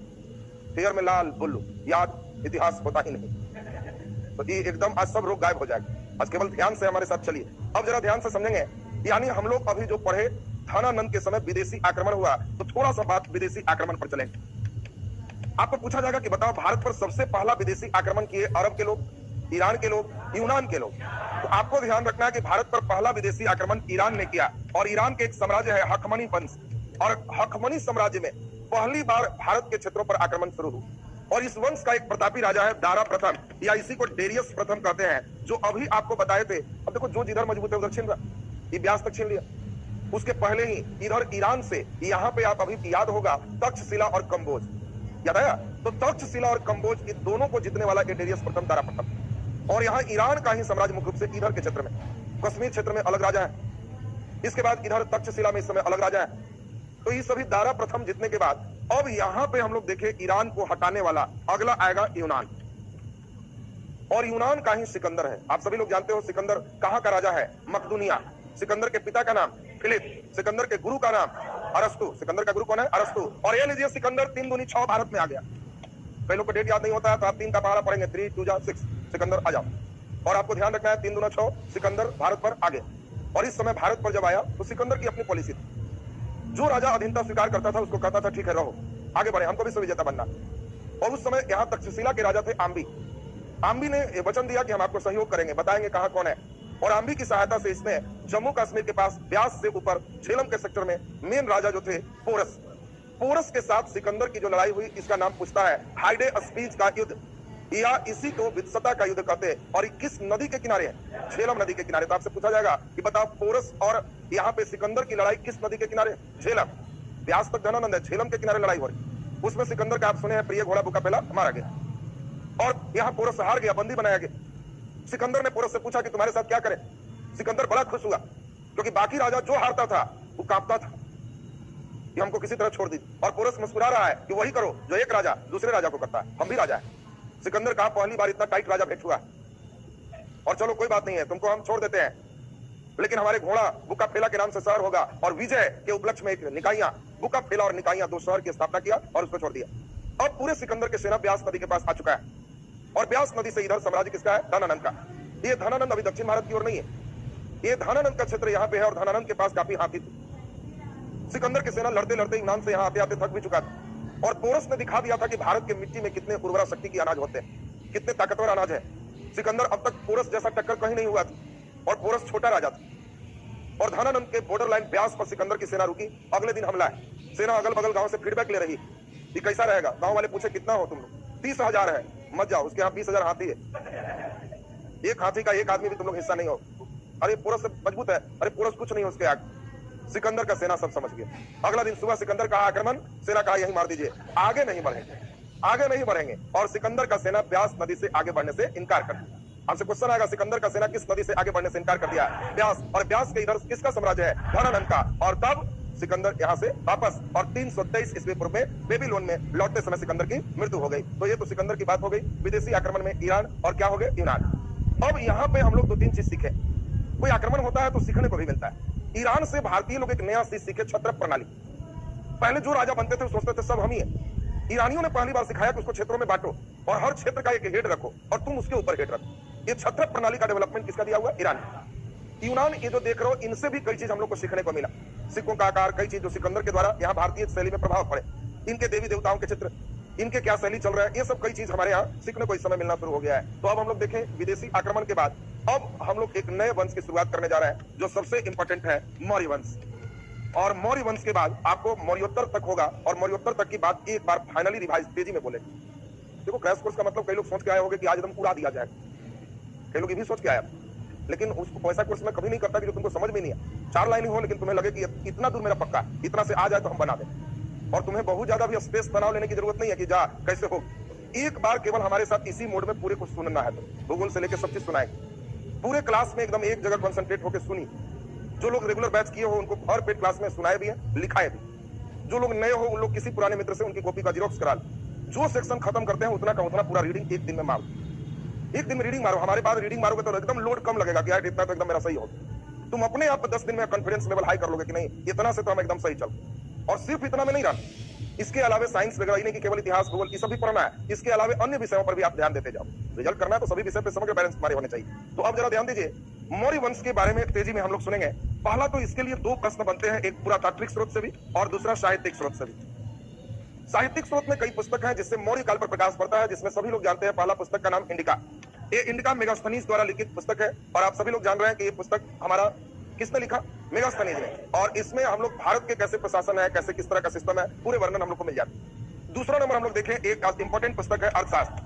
पेयर में लाल बुल्लू, याद इतिहास होता ही नहीं। तो ये एकदम आज सब रोग गायब हो जाएगा। आज केवल ध्यान से हमारे साथ चलिए। अब जरा ध्यान से समझेंगे, यानी हम लोग अभी जो पढ़े धानानंद के समय विदेशी आक्रमण हुआ, तो थोड़ा सा बात विदेशी आक्रमण पर चलेंगे। आपको पूछा जाएगा कि बताओ भारत पर सबसे पहला विदेशी आक्रमण किए अरब के लोग, ईरान के लोग, यूनान के लोग। तो आपको ध्यान रखना है कि भारत पर पहला विदेशी आक्रमण ईरान ने किया, और ईरान के एक साम्राज्य है हखमनी वंश, और हखमनी साम्राज्य में पहली बार भारत के क्षेत्रों पर आक्रमण शुरू हुआ। और इस वंश का एक प्रतापी राजा है दारा प्रथम, या इसी को डेरियस प्रथम कहते हैं, जो अभी आपको बताए थे। अब देखो जो जिधर मजबूत है उधर छीन रहा, ये ब्यास तक छीन लिया। उसके पहले ही इधर ईरान से यहाँ पे आप अभी याद होगा तक्षशिला और कंबोज, याद आया? तो तक्षशिला और कंबोज इन दोनों को जीतने वाला डेरियस प्रथम, दारा प्रथम। और यहाँ ईरान का ही साम्राज्य मुख्य रूप से इधर के क्षेत्र में, कश्मीर क्षेत्र में अलग राजा है, इसके बाद इधर तक्षशिला में इस समय अलग राजा है। तो ये सभी दारा प्रथम जीतने के बाद अब यहाँ पे हम लोग देखें ईरान को हटाने वाला अगला आएगा यूनान, और यूनान का ही सिकंदर है। आप सभी लोग जानते हो सिकंदर कहाँ का राजा है, मकदूनिया। सिकंदर के पिता का नाम फिलिप, सिकंदर के गुरु का नाम अरस्तु। सिकंदर का गुरु कौन है, अरस्तु। और ये लीजिए सिकंदर 3 दूनी 6 भारत में आ गया। कई लोग को डेट याद नहीं होता है, तो आप 3 का पहाड़ा पढ़ेंगे, 3 2 जा 6, सिकंदर आ जाओ। और आपको ध्यान रखना है 3 दूना 6, सिकंदर भारत पर आ गए। और इस समय भारत पर जब आया तो सिकंदर की अपनी पॉलिसी थी, जो राजा अधीनता स्वीकार करता था उसको कहता था ठीक है रहो, आगे बढ़े, हमको भी विजेता बनना। और उस समय यहाँ तक्षशिला के राजा थे आम्बी। आम्बी ने वचन दिया कि हम आपको सहयोग करेंगे, बताएंगे कहाँ कौन है। और आम्बी की सहायता से इसने जम्मू कश्मीर के पास व्यास से ऊपर झेलम के सेक्टर में मेन राजा जो थे पोरस, पोरस के साथ सिकंदर की जो लड़ाई हुई, इसका नाम पूछता है हाइडे स्पीच का युद्ध, या इसी को वित्सता का युद्ध कहते हैं। और किस नदी के किनारे है, झेलम नदी के किनारे। तो आपसे पूछा जाएगा कि बताओ पोरस और यहाँ पे सिकंदर की लड़ाई किस नदी के किनारे, झेलम। व्यास तक धनानंद है, झेलम के किनारे लड़ाई हो रही। उसमें सिकंदर का आप सुने हैं प्रिय घोड़ा बुकापेला मारा गया, और यहाँ पोरस हार गया, बंदी बनाया गया। सिकंदर ने पोरस से पूछा कि तुम्हारे साथ क्या करें। सिकंदर बड़ा खुश हुआ, क्योंकि बाकी राजा जो हारता था वो कांपता था कि हमको किसी तरह छोड़ दी। और पोरस मुस्कुरा रहा है कि वही करो जो एक राजा दूसरे राजा को करता है, हम भी राजा है। सिकंदर कहा पहली बार इतना टाइट राजा भेंट हुआ, और चलो कोई बात नहीं है, तुमको हम छोड़ देते हैं, लेकिन हमारे घोड़ा बुकापेला के नाम से शहर होगा, और विजय के उपलक्ष्य में एक निकाइयां बुका फैला और निकाया 2 शहर की स्थापना किया और उसको छोड़ दिया। अब पूरे सिकंदर के सेना ब्यास नदी के पास आ चुका है और ब्यास नदी से इधर साम्राज्य किसका है? धनानंद का। ये धनानंद अभी दक्षिण भारत की ओर नहीं है, ये धनानंद का क्षेत्र यहाँ पे है और धनानंद के पास काफी हाथी थे। सिकंदर की सेना लड़ते लड़ते यूनान से यहाँ आते आते थक भी चुका था और पोरस ने दिखा दिया था कि भारत के मिट्टी में कितने उर्वरा शक्ति की अनाज होते हैं, कितने ताकतवर अनाज है। सिकंदर अब तक पोरस जैसा टक्कर कहीं नहीं हुआ था और पोरस छोटा राजा था और धनानंद के बॉर्डर लाइन ब्यास पर सिकंदर की सेना रुकी। अगले दिन हमला है। सेना अगल बगल गांव से फीडबैक ले रही, ये कैसा रहेगा? गांव वाले पूछे कितना हो तुम लोग? 30,000 है। मत जाओ, उसके यहाँ 20,000 हाथी है। एक हाथी का एक आदमी भी तुम लोग हिस्सा नहीं हो। अरे पोरस से मजबूत है, अरे पोरस कुछ नहीं उसके आगे। सिकंदर का सेना सब समझ गया। अगला दिन सुबह सिकंदर का आक्रमण, सेना कहा यही मार दीजिए, आगे नहीं बढ़ेंगे, आगे नहीं बढ़ेंगे। और सिकंदर का सेना ब्यास नदी से आगे बढ़ने से इनकार कर दिया। आपसे क्वेश्चन आएगा, सिकंदर का सेना किस नदी से आगे बढ़ने से इनकार कर दिया? ब्यास। और ब्यास के इधर किसका साम्राज्य है? धनानंद का। और तब सिकंदर यहाँ से वापस और 323 ईस्वी पूर्व में बेबीलोन में लौटते समय सिकंदर की मृत्यु हो गई। तो ये तो सिकंदर की बात हो गई। विदेशी आक्रमण में ईरान और क्या हो गए? यूनान। अब यहाँ पे हम लोग 2-3 चीज सीखे। कोई आक्रमण होता है तो सीखने को भी मिलता है। ईरान से भारतीय लोग एक नया चीज सीखे, छत्र प्रणाली। पहले जो राजा बनते थे सोचते थे सब हम ही है। ईरानियों ने पहली बार सिखाया कि उसको क्षेत्रों में बांटो और हर क्षेत्र का एक हेड रखो और तुम उसके ऊपर हेड रखो। ये छत्र प्रणाली का डेवलपमेंट किसका दिया हुआ? ईरान। यूनान, ये जो देख रहे हो, इनसे भी कई चीज हम लोग को सीखने को मिला। सिक्कों का आकार, कई चीज जो सिकंदर के द्वारा यहाँ भारतीय शैली में प्रभाव पड़े, इनके देवी देवताओं के चित्र, इनके क्या शैली चल रहा है, ये सब कई चीज हमारे यहाँ सीखने को इस समय मिलना शुरू हो गया है। तो अब हम लोग देखें, विदेशी आक्रमण के बाद अब हम लोग एक नए वंश की शुरुआत करने जा रहे हैं जो सबसे इंपॉर्टेंट है, मौर्य वंश। और मौर्य वंश के बाद आपको मौर्योत्तर तक होगा और मौर्योत्तर तक की बात एक बार फाइनली रिवाइज तेजी में बोले। देखो, क्रैश कोर्स का मतलब कई लोग सोच के आए होंगे कि आज एकदम उड़ा दिया जाए, कई लोग ये भी सोच के आए, लेकिन उसको वैसा कोर्स मैं कभी नहीं करता कि जो तुमको समझ में नहीं है। 4 लाइन ही हो लेकिन तुम्हें लगे कि इतना दूर मेरा पक्का, इतना से आ जाए तो हम बना दें। और तुम्हें बहुत ज्यादा भी स्पेस तनाव लेने की जरूरत नहीं है कि जा कैसे हो। एक बार केवल हमारे साथ इसी मोड में पूरे कुछ सुनना है। तो भूगोल से लेकर सब चीज सुनाएंगे पूरे क्लास में, एकदम एक जगह कंसंट्रेट होकर सुनी। जो लोग रेगुलर बैच किए हो उनको हर पेड क्लास में सुनाए भी है, लिखाए भी। जो लोग नए हो उन लोग किसी पुराने मित्र से उनकी कॉपी का जीरोक्स करा लो। जो सेक्शन खत्म करते हैं उतना का उतना पूरा रीडिंग एक दिन में मारो। एक दिन में रीडिंग मारो। हमारे बाद रीडिंग मारोगे तो एकदम लोड कम लगेगा कि यार इतना तो एकदम मेरा सही हो। तुम अपने आप 10 दिन में कॉन्फिडेंस लेवल हाई कर लोगे कि नहीं इतना से तो हम एकदम सही चल। और सिर्फ इतना में नहीं रहा, इसके अलावा साइंस वगैरह नहीं कि केवल इतिहास भूगोल ये सब भी पढ़ना है, इसके अलावा अन्य विषयों पर भी आप ध्यान देते जाओ। रिजल्ट करना है तो सभी विषय पे समग्र बैलेंस हमारे होने चाहिए। तो अब जरा ध्यान दीजिए, मौर्य वंश के बारे में तेजी में हम लोग सुनेंगे। पहला तो इसके लिए 2 प्रश्न बनते हैं, एक पुरातात्विक स्रोत से भी और दूसरा साहित्यिक स्रोत से भी। साहित्यिक स्रोत में कई पुस्तक हैं जिससे मौर्य काल पर प्रकाश पड़ता है, जिसमें सभी लोग जानते हैं। पहला पुस्तक का नाम इंडिका। ये इंडिका मेगास्थनीज द्वारा लिखित पुस्तक है और आप सभी लोग जान रहे हैं कि ये पुस्तक हमारा किसने लिखा? मेगास्थनीज ने। और इसमें हम लोग भारत के कैसे प्रशासन है, कैसे किस तरह का सिस्टम है, पूरे वर्णन हम लोग को मिल जाते हैं। दूसरा नंबर हम लोग देखें, एक इंपॉर्टेंट पुस्तक है अर्थशास्त्र।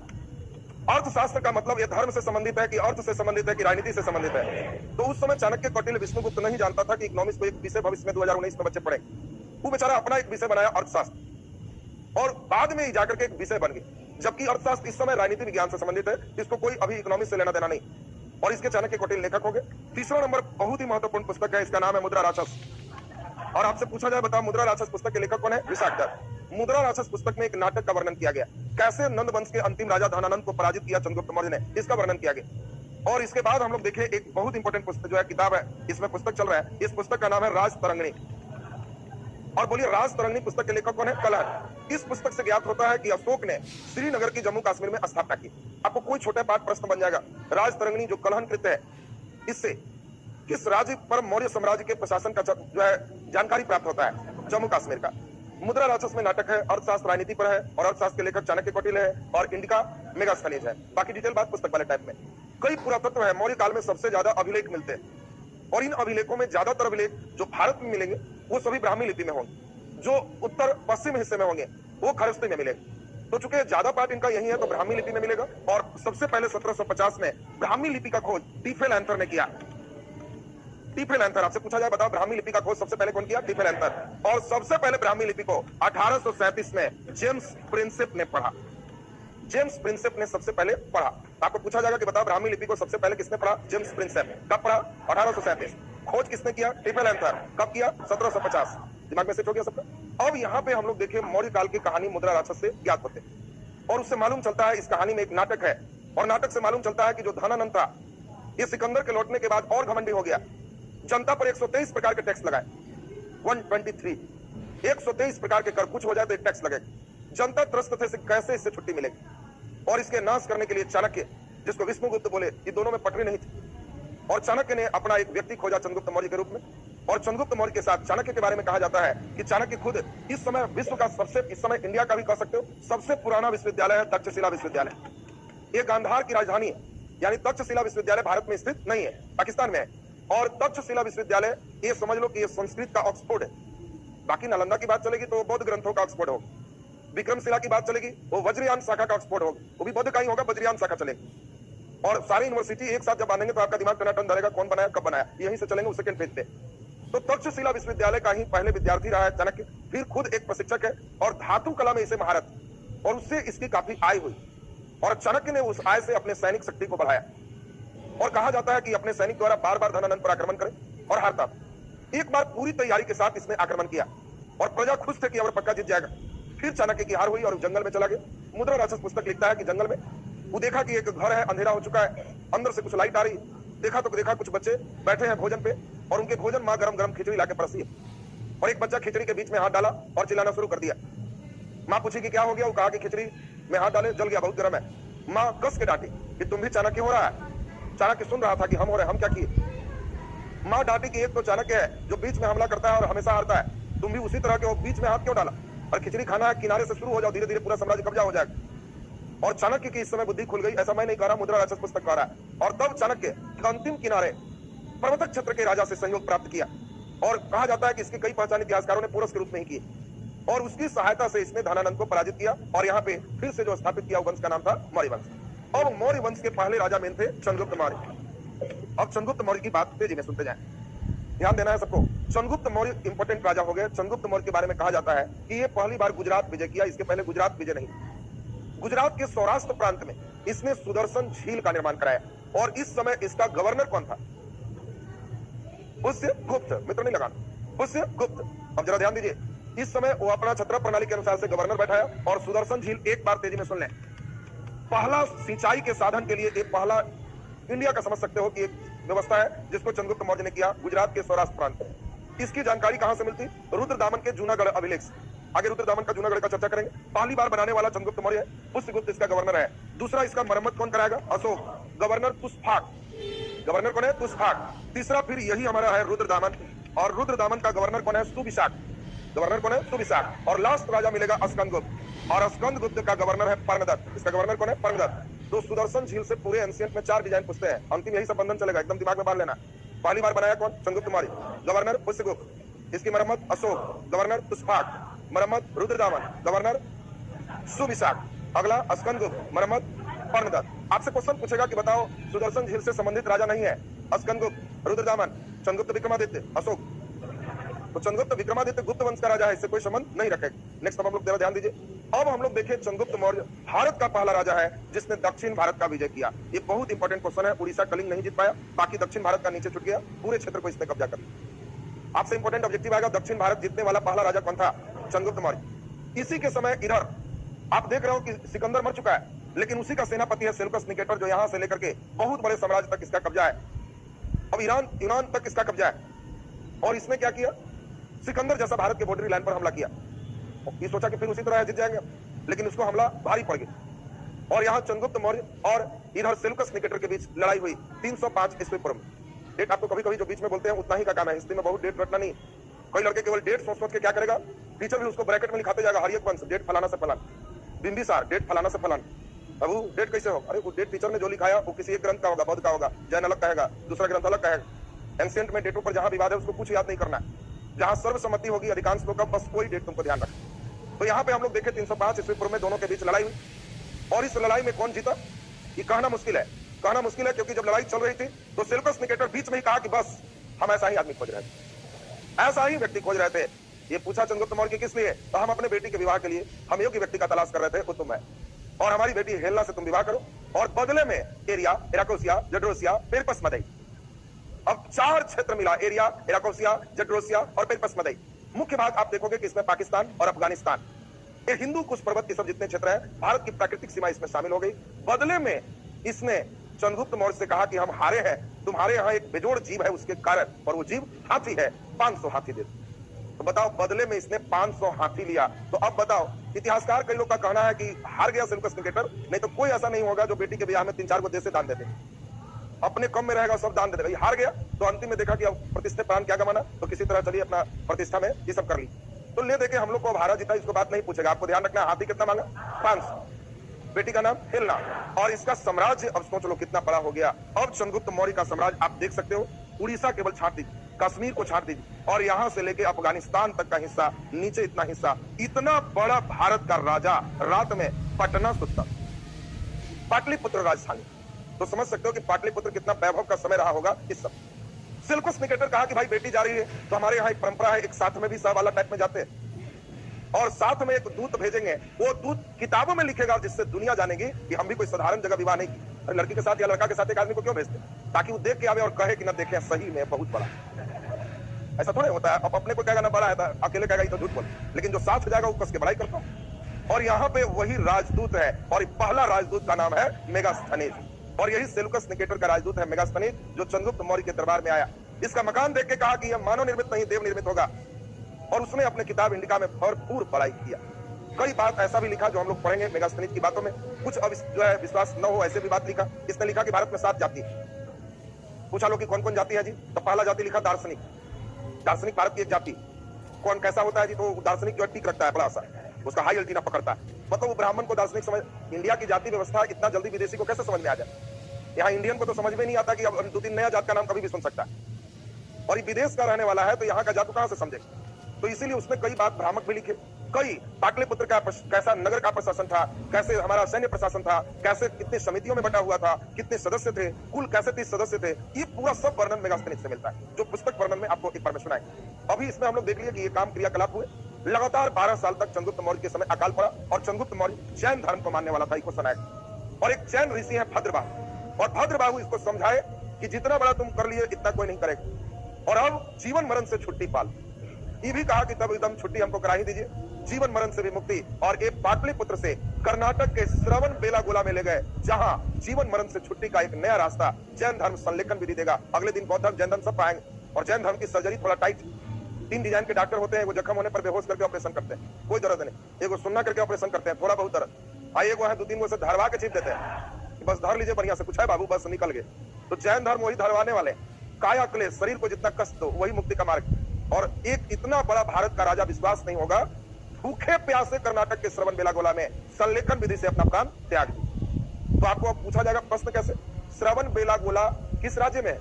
अर्थशास्त्र का मतलब ये धर्म से संबंधित है कि अर्थ से संबंधित है कि राजनीति से संबंधित है। तो उस समय चाणक्य, कौटिल्य, विष्णुगुप्त नहीं जानता था कि इकोनॉमिक्स को एक विषय भविष्य में 2019 में बच्चे पढ़ेंगे। वो बेचारा अपना एक विषय बनाया अर्थशास्त्र और बाद में जाकर के एक विषय बन गया। जबकि अर्थशास्त्र इस समय राजनीति विज्ञान से संबंधित है, इसको कोई अभी इकोनॉमिक्स से लेना देना नहीं। और इसके चाणक्य, कौटिल्य लेखक हो गए। तीसरा नंबर बहुत ही महत्वपूर्ण पुस्तक है, इसका नाम है मुद्रा राक्षस। और आपसे पूछा जाए बताओ मुद्रा राक्षस पुस्तक के लेखक कौन है? विशाखदत्त। मुद्रा राक्षस पुस्तक में एक नाटक का वर्णन किया गया, कैसे नंद वंश के अंतिम राजा धनानंद को पराजित किया चंद्रगुप्त मौर्य ने, इसका वर्णन किया गया। और इसके बाद हम लोग देखें एक बहुत इंपॉर्टेंट पुस्तक जो है, किताब है, इसमें पुस्तक चल रहा है, इस पुस्तक का नाम है राज तरंगिणी। और बोलिए राज तरंगिणी पुस्तक के लेखक कौन है? कलहर। इस पुस्तक से ज्ञात होता है कि अशोक ने श्रीनगर की जम्मू कश्मीर में स्थापना की। आपको कोई छोटे पाठ प्रश्न बन जाएगा, राज तरंगिणी जो कलहन कृत्य है, इससे किस राज्य पर मौर्य साम्राज्य के प्रशासन का जो है जानकारी प्राप्त होता है? जम्मू कश्मीर का। मुद्रा राक्षस में नाटक है, अर्थशास्त्र राजनीति पर है और अर्थशास्त्र के लेखक चाणक्य, कौटिल्य है और इंडिका मेगास्थनीज है। बाकी डिटेल बात पुस्तक वाले टाइप में। कई पुरातत्व है, मौर्य काल में सबसे ज्यादा अभिलेख मिलते हैं और इन अभिलेखों में ज्यादातर अभिलेख जो भारत में मिलेंगे वो सभी ब्राह्मी लिपि में होंगे। जो उत्तर पश्चिम हिस्से में होंगे वो खरस्ती में मिलेंगे। तो चूंकि ज्यादा पार्ट इनका यही है तो ब्राह्मी लिपि में मिलेगा। और सबसे पहले 1750 में ब्राह्मी लिपि का खोज टिफेलैंथर ने किया। टिफेलैंथर, आपसे पूछा जाए बताओ ब्राह्मी लिपि का खोज सबसे पहले कौन किया? टिफेलैंथर। और सबसे पहले ब्राह्मी लिपि को 1837 में जेम्स प्रिंसेप ने पढ़ा। जेम्स प्रिंसेप ने सबसे पहले पढ़ा। आपको पूछा जाएगा कि बताओ ब्राह्मी लिपि को सबसे पहले किसने पढ़ा? James Prinsep. कब पढ़ा? 1837। खोज किसने किया? टिफेलैंथर। कब किया? 1750। दिमाग में सेट हो गया सबका। अब यहाँ पे हम लोग देखें मौर्य काल की कहानी मुद्रा राक्षस से ज्ञात होते और उससे मालूम चलता है इस कहानी में एक नाटक है और नाटक से मालूम चलता है कि जो धनानंद था ये सिकंदर के लौटने के बाद और घमंडी हो गया। जनता पर 123 प्रकार के टैक्स लगाए, 123। 123 प्रकार के कर, कुछ हो जाए तो एक टैक्स लगेगा। जनता त्रस्त थे, कैसे इससे छुट्टी मिलेगी। और इसके नाश करने के लिए चाणक्य, जिसको विष्णुगुप्त बोले, ये दोनों में पटरी नहीं थी। और चाणक्य ने अपना एक व्यक्ति खोजा चंद्रगुप्त मौर्य के रूप में। और चंद्रगुप्त मौर्य के साथ चाणक्य के बारे में कहा जाता है कि चाणक्य खुद इस समय विश्व का सबसे, इस समय इंडिया का भी कह सकते हो, सबसे पुराना विश्वविद्यालय है तक्षशिला विश्वविद्यालय। ये गांधार की राजधानी है, यानी तक्षशिला विश्वविद्यालय भारत में स्थित नहीं है, पाकिस्तान में है। और तक्षशिला विश्वविद्यालय, ये समझ लो कि ये संस्कृत का ऑक्सफोर्ड है। बाकी नालंदा की बात चलेगी तो बौद्ध ग्रंथों का ऑक्सफोर्ड होगा। विक्रमशिला की बात चलेगी वो वज्रयान शाखा का ऑक्सफोर्ड होगा, वो भी बौद्ध का ही होगा, वज्रयान शाखा चलेगी। और सारी यूनिवर्सिटी एक साथ जब बांधेंगे तो आपका दिमाग टनाटन धरेगा, कौन बनाया कब बनाया, यहीं से चलेंगे उस सेकंड पेज पे। तो तक्षशिला विश्वविद्यालय का ही पहले विद्यार्थी रहा है चाणक्य, फिर खुद एक प्रशिक्षक है और धातु कला में इसे महारत, और उससे इसकी काफी आय हुई। और चाणक्य ने उस आय से अपने सैनिक शक्ति को बढ़ाया। और कहा जाता है कि अपने सैनिक द्वारा बार बार धनानंद पर आक्रमण करे और हारता। एक बार पूरी तैयारी के साथ इसने आक्रमण किया और प्रजा खुश थे कि अब पक्का जीत जाएगा। फिर चाणक्य की हार हुई और जंगल में चला गया। मुद्रा राक्षस पुस्तक लिखता है कि जंगल में वो देखा कि एक घर है, अंधेरा हो चुका है, अंदर से कुछ लाइट आ रही। देखा कुछ बच्चे बैठे हैं भोजन पे और उनके भोजन माँ गरम गरम खिचड़ी लाके परसी है। और एक बच्चा खिचड़ी के बीच में हाथ डाला और चिल्लाना शुरू कर दिया। माँ पूछी कि क्या हो गया, वो कहा कि खिचड़ी में हाथ डाले जल गया, बहुत गर्म है। माँ कस के डांटी कि तुम भी चाणक्य हो रहा है। चाणक्य सुन रहा था कि हम हो रहे, हम क्या किए। माँ डांटी कि एक तो चाणक्य है जो बीच में हमला करता है और हमेशा हारता है, तुम भी उसी तरह के हो, बीच में हाथ क्यों डाला। और खिचड़ी खाना है, किनारे से शुरू हो जाओ, धीरे धीरे पूरा साम्राज्य कब्जा हो जाएगा। और चाणक्य की इस समय बुद्धि खुल गई, ऐसा मैं नहीं कह रहा, मुद्रा राक्षस पुस्तक कह रहा है। और तब चाणक्य अंतिम किनारे पर्वतक क्षेत्र के राजा से सहयोग प्राप्त किया। और कहा जाता है कि इसकी कई पहचान इतिहासकारों ने पोरस के रूप में ही की। और उसकी सहायता से इसने धनानंद को पराजित किया और यहाँ पे फिर से जो स्थापित किया वंश का नाम था मौर्य वंश। अब मौर्य वंश के पहले राजा मेन थे चंद्रगुप्त मौर्य। अब चंद्रगुप्त मौर्य की बात तेजी में सुनते जाएं, ध्यान देना है सबको। चंद्रगुप्त मौर्य इंपोर्टेंट राजा हो गए। चंद्रगुप्त मौर्य के बारे में कहा जाता है कि ये पहली बार गुजरात विजय किया, इसके पहले गुजरात विजय नहीं। गुजरात के सौराष्ट्र प्रांत में इसने सुदर्शन झील का निर्माण कराया। और इस समय इसका गवर्नर कौन था? पुष्यगुप्त। मित्र नहीं लगाना, पुष्यगुप्त। अब जरा ध्यान दीजिए, इस समय वो अपना छत्र प्रणाली के अनुसार से गवर्नर बैठाया। और सुदर्शन झील एक बार तेजी में सुन लें, पहला सिंचाई के साधन के लिए एक पहला इंडिया का समझ सकते हो कि एक व्यवस्था है जिसको चंद्रगुप्त मौर्य ने किया गुजरात के सौराष्ट्र प्रांत में। इसकी जानकारी कहां से मिलती? रुद्रदामन के जूनागढ़ अभिलेख। आगे रुद्रदामन का जूनागढ़ का चर्चा करेंगे। पहली बार बनाने वाला चंद्रगुप्त मौर्य है, पुष्यगुप्त इसका गवर्नर है। दूसरा, इसका मरम्मत कौन कराएगा? अशोक। गवर्नर तुषफाक। गवर्नर कौन है? तुषफाक। तीसरा फिर यही हमारा है रुद्रदामन, और रुद्रदामन का गवर्नर कौन है? सुविशाख। गवर्नर कौन है? सुविशाख। और लास्ट राजा मिलेगा स्कंदगुप्त, और स्कंदगुप्त का गवर्नर है परमदत्त। इसका गवर्नर कौन है? परमदत्त। तो सुदर्शन झील से पूरे एंशिएंट में 4 डिजाइन पूछते हैं, अंतिम यही सब बंधन चलेगा, एकदम दिमाग में बांध लेना। पहली बार बनाया कौन? चंद्रगुप्त मौर्य। गवर्नर पुष्यगुप्त, इसकी मरम्मत अशोक। गवर्नर तुषफाक, मरम्मत रुद्रदामन, गवर्नर सुविशाख। अगला स्कंदगुप्त, मरम्मत परमदत्त। आपसे क्वेश्चन पूछेगा कि बताओ सुदर्शन झील से संबंधित राजा नहीं है? स्कंदगुप्त, रुद्रदामन, चंद्रगुप्त विक्रमादित्य, अशोक। तो चंद्रगुप्त विक्रमादित्य गुप्त वंश का राजा है, इससे कोई संबंध नहीं रखेगा। नेक्स्ट अब हम लोग ध्यान दीजिए। अब हम लोग देखें चंद्रगुप्त मौर्य भारत का पहला राजा है जिसने दक्षिण भारत का विजय किया। ये बहुत इंपॉर्टेंट क्वेश्चन है। उड़ीसा कलिंग नहीं जीत पाया, बाकी दक्षिण भारत का नीचे छूट गया, पूरे क्षेत्र को इसने कब्जा कर लिया। आपसे इंपॉर्टेंट ऑब्जेक्टिव आएगा, दक्षिण भारत जीतने वाला पहला राजा कौन था? चंद्रगुप्त मौर्य। इसी के समय इधर आप देख रहे हो कि सिकंदर मर चुका है, लेकिन उसी का सेनापति है सेल्यूकस निकेटर, जो यहां से लेकर के बहुत बड़े साम्राज्य तक इसका कब्जा है। अब यूनान तक इसका कब्जा है। और इसने क्या किया? सिकंदर जैसा भारत के बॉर्डरी लाइन पर हमला किया। ये सोचा कि फिर उसी तरह जीत जाएंगे, लेकिन उसको हमला भारी पड़ गया। और यहाँ चंद्रगुप्त मौर्य और इधर सेल्यूकस निकेटर के बीच लड़ाई हुई 305 ईस्वी पूर्व में। डेट आपको कभी कभी जो बीच में बोलते हैं उतना ही का काम है, हिस्ट्री में बहुत डेट रटना नहीं। कई लड़के केवल डेट सोच सोच के क्या करेगा, टीचर भी उसको ब्रैकेट में लिखाते जाएगा, हर एक वंश डेट फलाना से फलाना, बिंबिसार डेट फलाना से फलाना। अब वो डेट कैसे होगा? अरे वो डेट टीचर ने जो लिखाया वो किसी एक ग्रंथ का होगा, बौद्ध का होगा, जैन अलग कहेगा, दूसरा ग्रंथ अलग कहेगा। एंशिएंट में डेटों पर जहां विवाद है उसको कुछ याद नहीं करना है, जहां सर्वसम्मति होगी अधिकांश लोग का, बस कोई डेट तुमको ध्यान रखना। तो यहाँ पे हम लोग देखे 305 ईस्वी पूर्व में दोनों के बीच लड़ाई हुई। और इस लड़ाई में कौन जीता ये कहना मुश्किल है। कहना मुश्किल है क्योंकि जब लड़ाई चल रही थी तो सेल्यूकस निकेटर बीच में ही कहा कि बस हम ऐसा ही आदमी खोज रहे थे, ऐसा ही व्यक्ति खोज रहे थे। ये पूछा चंद्रगुप्त मौर्य किस लिए? तो हम अपने बेटी के विवाह के लिए हम योग्य व्यक्ति का तलाश कर रहे थे, वो तुम है, और हमारी बेटी हेलेना से तुम विवाह करो, और बदले में एरिया, एराकोसिया, जड्रोसिया, पेरपस मदई। अब 4 क्षेत्र मिला, एरिया, एराकोसिया, जड्रोसिया और पेरपस मदई। मुख्य भाग आप देखोगे कि इसमें पाकिस्तान और अफगानिस्तान, ये हिंदू कुश पर्वत के सब जितने क्षेत्र हैं, भारत की प्राकृतिक सीमा इसमें शामिल हो गई। बदले में इसने चंद्रगुप्त मौर्य से कहा कि हम हारे हैं, तुम्हारे यहाँ एक बेजोड़ जीव है उसके कारण, और वो जीव हाथी है, 500 हाथी दे। तो बताओ बदले में इसने 500 हाथी लिया। तो अब बताओ, इतिहासकार कई लोग का कहना है कि हार गया सेल्यूकस निकेटर, नहीं तो कोई ऐसा नहीं होगा जो बेटी के ब्याह में 3-4 गो देश दान देते, अपने कम में रहेगा सब दान दे देगा। हार गया तो अंतिम में देखा कि अब प्रतिष्ठा प्राण क्या गमाना, तो किसी तरह चलिए अपना प्रतिष्ठा में ये सब कर ली। तो ले देके हम लोग को अब हारा जीता इसको बात नहीं पूछेगा। आपको ध्यान रखना, हाथी कितना मांगा? 500। बेटी का नाम हेलना, और इसका साम्राज्य अब सोच लो कितना बड़ा हो गया। अब चंद्रगुप्त मौर्य का साम्राज्य आप देख सकते हो, उड़ीसा केवल छाट दीजिए, कश्मीर को छाट दीजिए, और यहां से लेके अफगानिस्तान तक का हिस्सा, नीचे इतना हिस्सा, इतना बड़ा भारत का राजा रात में पटना सुत्ता, पाटलिपुत्र राजधानी। तो समझ सकते हो कि पाटलिपुत्र कितना वैभव का समय रहा होगा इस सब। सेल्यूकस निकेटर कहा कि भाई बेटी जा रही है, तो हमारे यहाँ एक परंपरा है, एक साथ में भी सब वाला टाइप में जाते हैं, और साथ में एक दूत भेजेंगे। वो दूत किताबों में लिखेगा जिससे दुनिया जानेगी कि हम भी कोई साधारण जगह विवाह नहीं की। अरे लड़की के साथ या लड़का के साथ एक आदमी को क्यों भेजते? ताकि वो देख के आवे और कहे कि ना देखे सही में बहुत बड़ा। ऐसा थोड़ा होता है, अब अपने को कहेगा ना बड़ा है, अकेले कहेगा तो झूठ बोल, लेकिन जो साथ जाएगा वो कस के बड़ाई करता हूं। और यहाँ पे वही राजदूत है, और पहला राजदूत का नाम है मेगास्थनीज, और यही सेल्यूकस निकेटर का राजदूत है मेगास्थनीज, जो चंद्रगुप्त मौर्य के दरबार में आया। इसका मकान देख के कहा कि यह मानव निर्मित नहीं देव निर्मित होगा, और उसने अपने किताब इंडिका में भरपूर पढ़ाई किया। कई बात ऐसा भी लिखा जो हम लोग पढ़ेंगे मेगास्थनीज की बातों में। कुछ अब जो है विश्वास न हो ऐसे भी बात लिखा। इसने लिखा कि भारत में 7 जाति है। पूछा लो कि कौन कौन जाति है जी, तो पहला जाति लिखा दार्शनिक। दार्शनिक भारत की एक जाति। कौन कैसा होता है जी, तो दार्शनिक जो टीक रखता है बड़ा सा, उसका हाई एल्टीना पकड़ता है। मतलब वो ब्राह्मण को दार्शनिक समझ। इंडिया की जाति व्यवस्था इतना जल्दी विदेशी को कैसे समझ में आ जाए? यहाँ इंडियन को तो समझ में नहीं आता कि अब 2-3 नया जात का नाम कभी भी सुन सकता है, और ये विदेश का रहने वाला है, तो यहाँ का जात कहां से समझेगा? तो इसीलिए उसने कई बात भ्रामक भी लिखे। कई पाटलिपुत्र का कैसा नगर का प्रशासन था, कैसे हमारा सैन्य प्रशासन था, कैसे कितने समितियों में बटा हुआ था, कितने सदस्य थे, कुल कैसे 30 सदस्य थे, ये पूरा सब वर्णन मेगास्थनीज से मिलता है, जो पुस्तक वर्णन में आपको एक बार में सुनाए। अभी इसमें हम लोग देख लिए कि ये काम क्रियाकलाप हुए। लगातार 12 साल तक चंद्रगुप्त मौर्य के समय अकाल पड़ा, और चंद्रगुप्त मौर्य जैन धर्म को मानने वाला था, इसको सुनाए। और एक जैन ऋषि है भद्रबाहु, और भद्रबाहु इसको समझाए कि जितना बड़ा तुम कर लिए इतना कोई नहीं करेगा, और अब जीवन मरण से छुट्टी पाल। ये भी कहा कि तब एकदम छुट्टी हमको करा ही दीजिए, जीवन मरण से भी मुक्ति। और एक पाटलिपुत्र से कर्नाटक के श्रवण बेलागोला में ले गए, जहां जीवन मरण से छुट्टी का एक नया रास्ता जैन धर्म संलेखन विधि देगा। अगले दिन बौद्ध धर्म जैन धर्म सब पाएंगे, और जैन धर्म की सर्जरी थोड़ा टाइट। 3 डिजाइन के डॉक्टर होते हैं, वो जख्म होने पर बेहोश करके ऑपरेशन करते हैं, कोई दर्द नहीं, एगो सुनना करके ऑपरेशन करते हैं, थोड़ा बहुत दर्द, एगो है 2-3 गो से धरवा के छीप देते हैं, बस धर लीजिए बढ़िया से, कुछ है बाबू बस निकल गए। तो जैन धर्म वही धरवाने वाले, काया क्लेश, शरीर को जितना कष्ट दो वही मुक्ति का मार्ग। और एक इतना बड़ा भारत का राजा विश्वास नहीं होगा, भूखे प्यासे कर्नाटक के श्रवण बेलागोला में संलेखन विधि से अपना प्राण त्याग दिया। तो आपको अब पूछा जाएगा प्रश्न कैसे, श्रवण बेलागोला किस राज्य में है?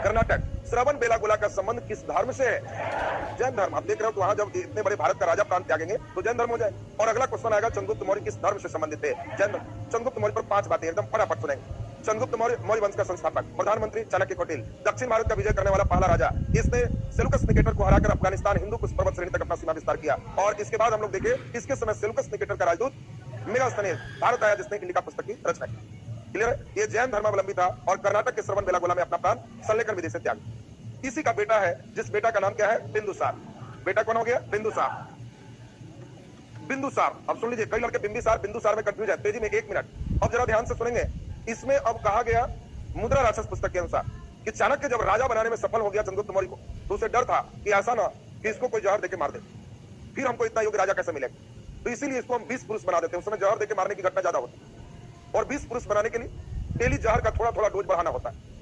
कर्नाटक। श्रवण बेलागोला का संबंध किस धर्म से है? जैन धर्म। आप देख रहे हो तो वहां जब इतने बड़े भारत का राजा प्राण त्यागेंगे तो जैन धर्म हो जाए। और अगला क्वेश्चन आएगा, चंद्रगुप्त मौर्य किस धर्म से संबंधित है? जैन धर्म। चंद्रगुप्त मौर्य पर 5 बातें एकदम फटाफट सुनेंगे। चंद्रगुप्त मौर्य वंश का संस्थापक, प्रधानमंत्री चाणक्य कौटिल्य, दक्षिण भारत का विजय करने वाला पहला राजा। इसने सेल्यूकस निकेटर को हराकर अफगानिस्तान हिंदू कुश पर्वत श्रेणी तक अपना सीमा विस्तार किया। और इसके बाद हम लोग देखे, इसके समय सेल्यूकस निकेटर का राजदूत मेगास्थनीज भारत आया, जिसने इंडिका पुस्तक की रचना की। क्लियर है? ये जैन धर्मावलंबी था और कर्नाटक के श्रवण बेलागोला में अपना प्राण संलेखन विधि से त्याग। इसी का बेटा है, जिस बेटा का नाम क्या है? बिंदुसार। बेटा कौन हो गया? बिंदुसार। बिंदुसार। अब सुन लीजिए, कई लड़के बिंबिसार बिंदुसार में कंफ्यूज है। तेजी में 1 मिनट, अब जरा ध्यान से सुनेंगे। इसमें अब कहा गया मुद्रा राक्षस पुस्तक के अनुसार कि चाणक्य जब राजा बनाने में सफल हो गया चंद्रगुप्त मौर्य को, तो उसे डर था कि ऐसा ना कि इसको कोई जहर देके मार दे, फिर हमको इतना योग्य राजा कैसे मिलेगा। तो इसीलिए इसको हम 20 पुरुष बना देते हैं। उस समय जहर देके मारने की घटना ज्यादा होती है, और 20 पुरुष बनाने के लिए डेली जहर का थोड़ा थोड़ा डोज बढ़ाना होता है।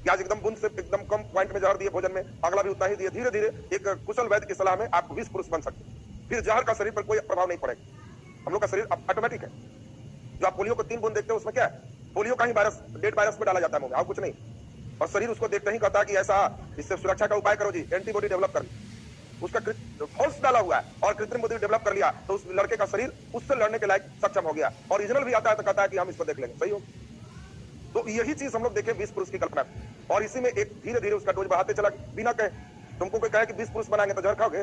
कि आज एकदम बूंद से एकदम कम पॉइंट में जहर दिए भोजन में, अगला भी उतना ही दिए, धीरे धीरे एक कुशल वैद्य की सलाह में आप 20 पुरुष बन सकते हैं। फिर जहर का शरीर पर कोई प्रभाव नहीं पड़ेगा। हम लोग का शरीर ऑटोमेटिक है। जो आप पोलियो को 3 बूंद देखते हो, उसमें क्या है? पोलियो का ही वायरस, डेड वायरस में डाला जाता है मुंह में, और कुछ नहीं। और शरीर उसको देखते ही कहता है कि ऐसा, इससे सुरक्षा का उपाय करो जी, एंटीबॉडी डेवलप कर। उसका फॉल्स डाला हुआ है और कृत्रिम बुद्धि डेवलप कर लिया, तो उस लड़के का शरीर उससे लड़ने के लायक सक्षम हो गया। ओरिजिनल भी आता है तो कहता है कि हम इसको देख लेंगे, सही हो। तो यही चीज हम लोग देखें 20 पुरुष की कल्पना, और इसी में एक धीरे धीरे उसका डोज बढ़ाते चला। बिना कहे, तुमको कोई कहे कि 20 पुरुष बनाएंगे तो जहर खाओगे,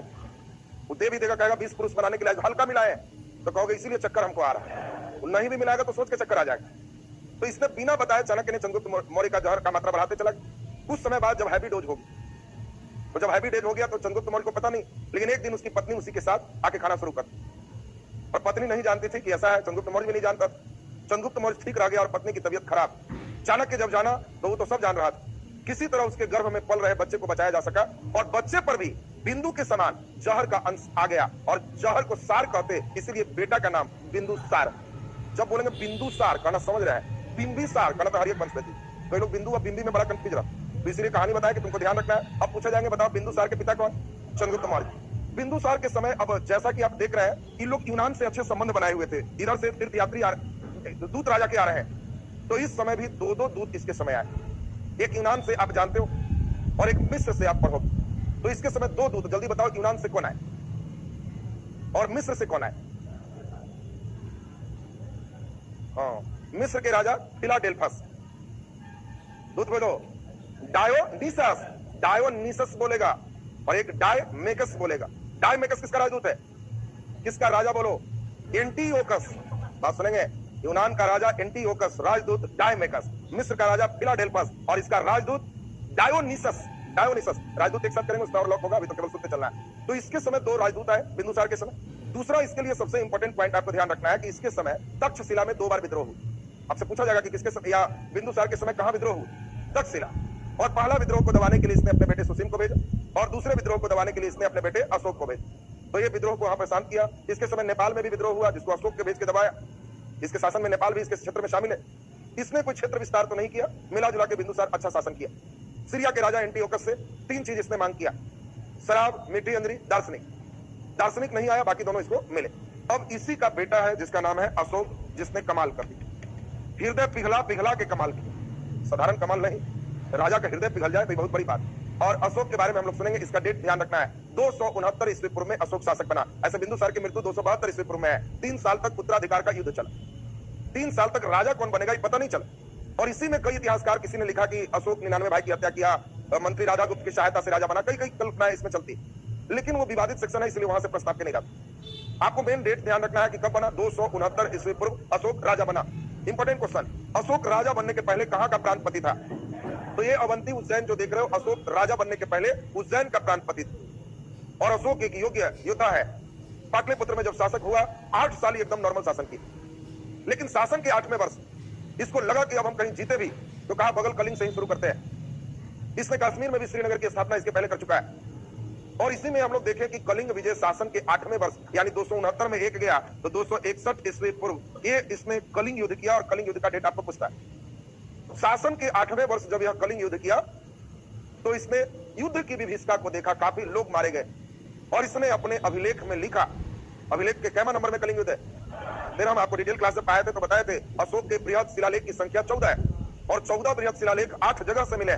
वो दे भी देगा, कहेगा 20 पुरुष बनाने के लिए हल्का मिलाए तो कहोगे इसीलिए चक्कर हमको आ रहा है। नहीं भी मिलाएगा तो सोच के चक्कर आ जाएगा। तो इसने बिना बताए चाणक्य ने चंद्रगुप्त मौर्य का जहर का मात्रा बढ़ाते चला। कुछ समय बाद जब हैवी डोज होगी, तो जब हैवी डोज हो गया तो चंद्रगुप्त मौर्य को पता नहीं, लेकिन एक दिन उसकी पत्नी उसी के साथ आके खाना शुरू कर, और पत्नी नहीं जानती थी कि ऐसा है। चंद्रगुप्त मौर्य भी नहीं जानता। चंद्रगुप्त मौर्य ठीक रह गया और पत्नी की तबीयत खराब। चाणक्य जब जाना तो वो तो सब जान रहा था। किसी तरह उसके गर्भ में पल रहे बच्चे को बचाया जा सका, और बच्चे पर भी बिंदु के समान जहर का अंश आ गया और जहर को सार कहते, इसीलिए बेटा का नाम बिंदुसार। जब बोलेंगे बिंदुसार कहना समझ रहे हैं, बिंबिसार कहना तो हर एक वंश थी। कई लोग बिंदु और बिंबी में बड़ा कंफ्यूज रहा, तो इसलिए कहानी बताया कि तुमको ध्यान रखना है। अब पूछे जाएंगे, बताओ बिंदुसार के पिता कौन? चंद्रगुप्त मौर्य। बिंदुसार के समय, अब जैसा कि आप देख रहे हैं, इन लोग यूनान से अच्छे संबंध बनाए हुए थे। इधर से तीर्थयात्री दूत राजा के आ रहे हैं, तो इस समय भी दो दूत इसके समय आए। एक यूनान से आप जानते हो और एक मिस्र से आप पढ़ोगे। तो इसके समय दो दूत, जल्दी बताओ यूनान से कौन आए और मिस्र से कौन आए? हाँ, मिस्र के राजा फिलाडेल्फस। दूत बोलो डायोनिसस, डायोनिसस बोलेगा, और एक डायमेकस बोलेगा। डायमेकस किसका राजदूत है? किसका राजा बोलो? एंटीओकस। बात सुनेंगे, यूनान का राजा एंटीओकस, राजदूत डायमेकस। मिस्र का राजा फिलाडेल्फस और इसका राजदूत डायोनिसस। डायोनिसस राजदूत एक साथ करेंगे, उसका और लॉक होगा, अभी तो केवल सूत्र चलना है। तो इसके समय दो राजदूत आए बिंदुसार के समय। दूसरा, इसके लिए सबसे इंपॉर्टेंट पॉइंट आपको ध्यान रखना है कि इसके समय तक्षशिला में 2 बार विद्रोह हुआ। आपसे पूछा जाएगा कि किसके समय या बिंदुसार के समय कहां विद्रोह हुआ? तक्षशिला। और पहला विद्रोह को दबाने के लिए इसने अपने बेटे सुसीम को भेजा और दूसरे विद्रोह को दबाने के लिए इसने अपने बेटे अशोक को भेजा। तो ये विद्रोह को वहां पर शांत किया। इसके समय नेपाल में भी विद्रोह हुआ, जिसको अशोक के भेज के दबाया। इसके शासन में नेपाल भी इसके क्षेत्र में शामिल है। इसने कोई क्षेत्र विस्तार तो नहीं किया, मिला जुला के बिंदुसार अच्छा शासन किया। सीरिया के राजा एंटीओकस से 3 चीज इसने मांग किया: शराब, मीठी अंजरी, दार्शनिक। दार्शनिक नहीं आया, बाकी दोनों इसको मिले। अब इसी का बेटा है जिसका नाम है अशोक, जिसने कमाल कर दी। हृदय पिघला पिघला के कमाल किया, साधारण कमाल नहीं। राजा का हृदय पिघल जाए तो बहुत बड़ी बात। और अशोक के बारे में हम लोग सुनेंगे, इसका डेट ध्यान रखना है। 269 ईस्वी पूर्व में अशोक शासक बना। ऐसे बिंदुसार की मृत्यु 272 ईस्वी पूर्व में है। 3 साल तक उत्तराधिकार का युद्ध चला। 3 साल तक राजा कौन बनेगा ये पता नहीं चला। और इसी में कई इतिहासकार, किसी ने लिखा कि अशोक 99 भाई की हत्या किया, मंत्री राजागुप्त की सहायता से राजा बना। कई कल्पनाएं इसमें चलती, लेकिन वो विवादित सेक्शन है, इसलिए वहां से प्रस्ताव के नहीं जाता। आपको मेन डेट ध्यान रखना है कि कब बना। 269 ईस्वी पूर्व अशोक राजा बना। इंपॉर्टेंट क्वेश्चन, अशोक राजा बनने के पहले कहां का प्रांतपति था? तो ये अवंती उज्जैन जो देख रहे हो, अशोक राजा बनने के पहले उज्जैन का प्रांतपति था। और अशोक एक योग्य योद्धा है। पाटलिपुत्र में जब शासक हुआ, 8 साल एकदम नॉर्मल शासन की, लेकिन शासन के 8वें वर्ष इसको लगा कि अब हम कहीं जीते भी, तो कहा बगल कलिंग से ही शुरू करते हैं। इसने कश्मीर में भी श्रीनगर की स्थापना इसके पहले कर चुका है। और इसी में हम लोग देखें कि कलिंग विजय शासन के 8वें वर्ष यानी 269 में एक गया, तो 261 ईस्वी पूर्व ये इसने कलिंग युद्ध किया। और कलिंग युद्ध का डेट आपको पूछता है। शासन के 8वें वर्ष जब यह कलिंग युद्ध किया, तो इसने युद्ध की विभीषिका को देखा, काफी लोग मारे गए। और इसने अपने अभिलेख में लिखा, अभिलेख के कैमा नंबर में कलिंग युद्ध है? फिर हम आपको डिटेल क्लास में पाए थे तो बताए थे, अशोक के बृहद शिलालेख की संख्या 14 है और 14 बृहद शिलालेख 8 जगह से मिले।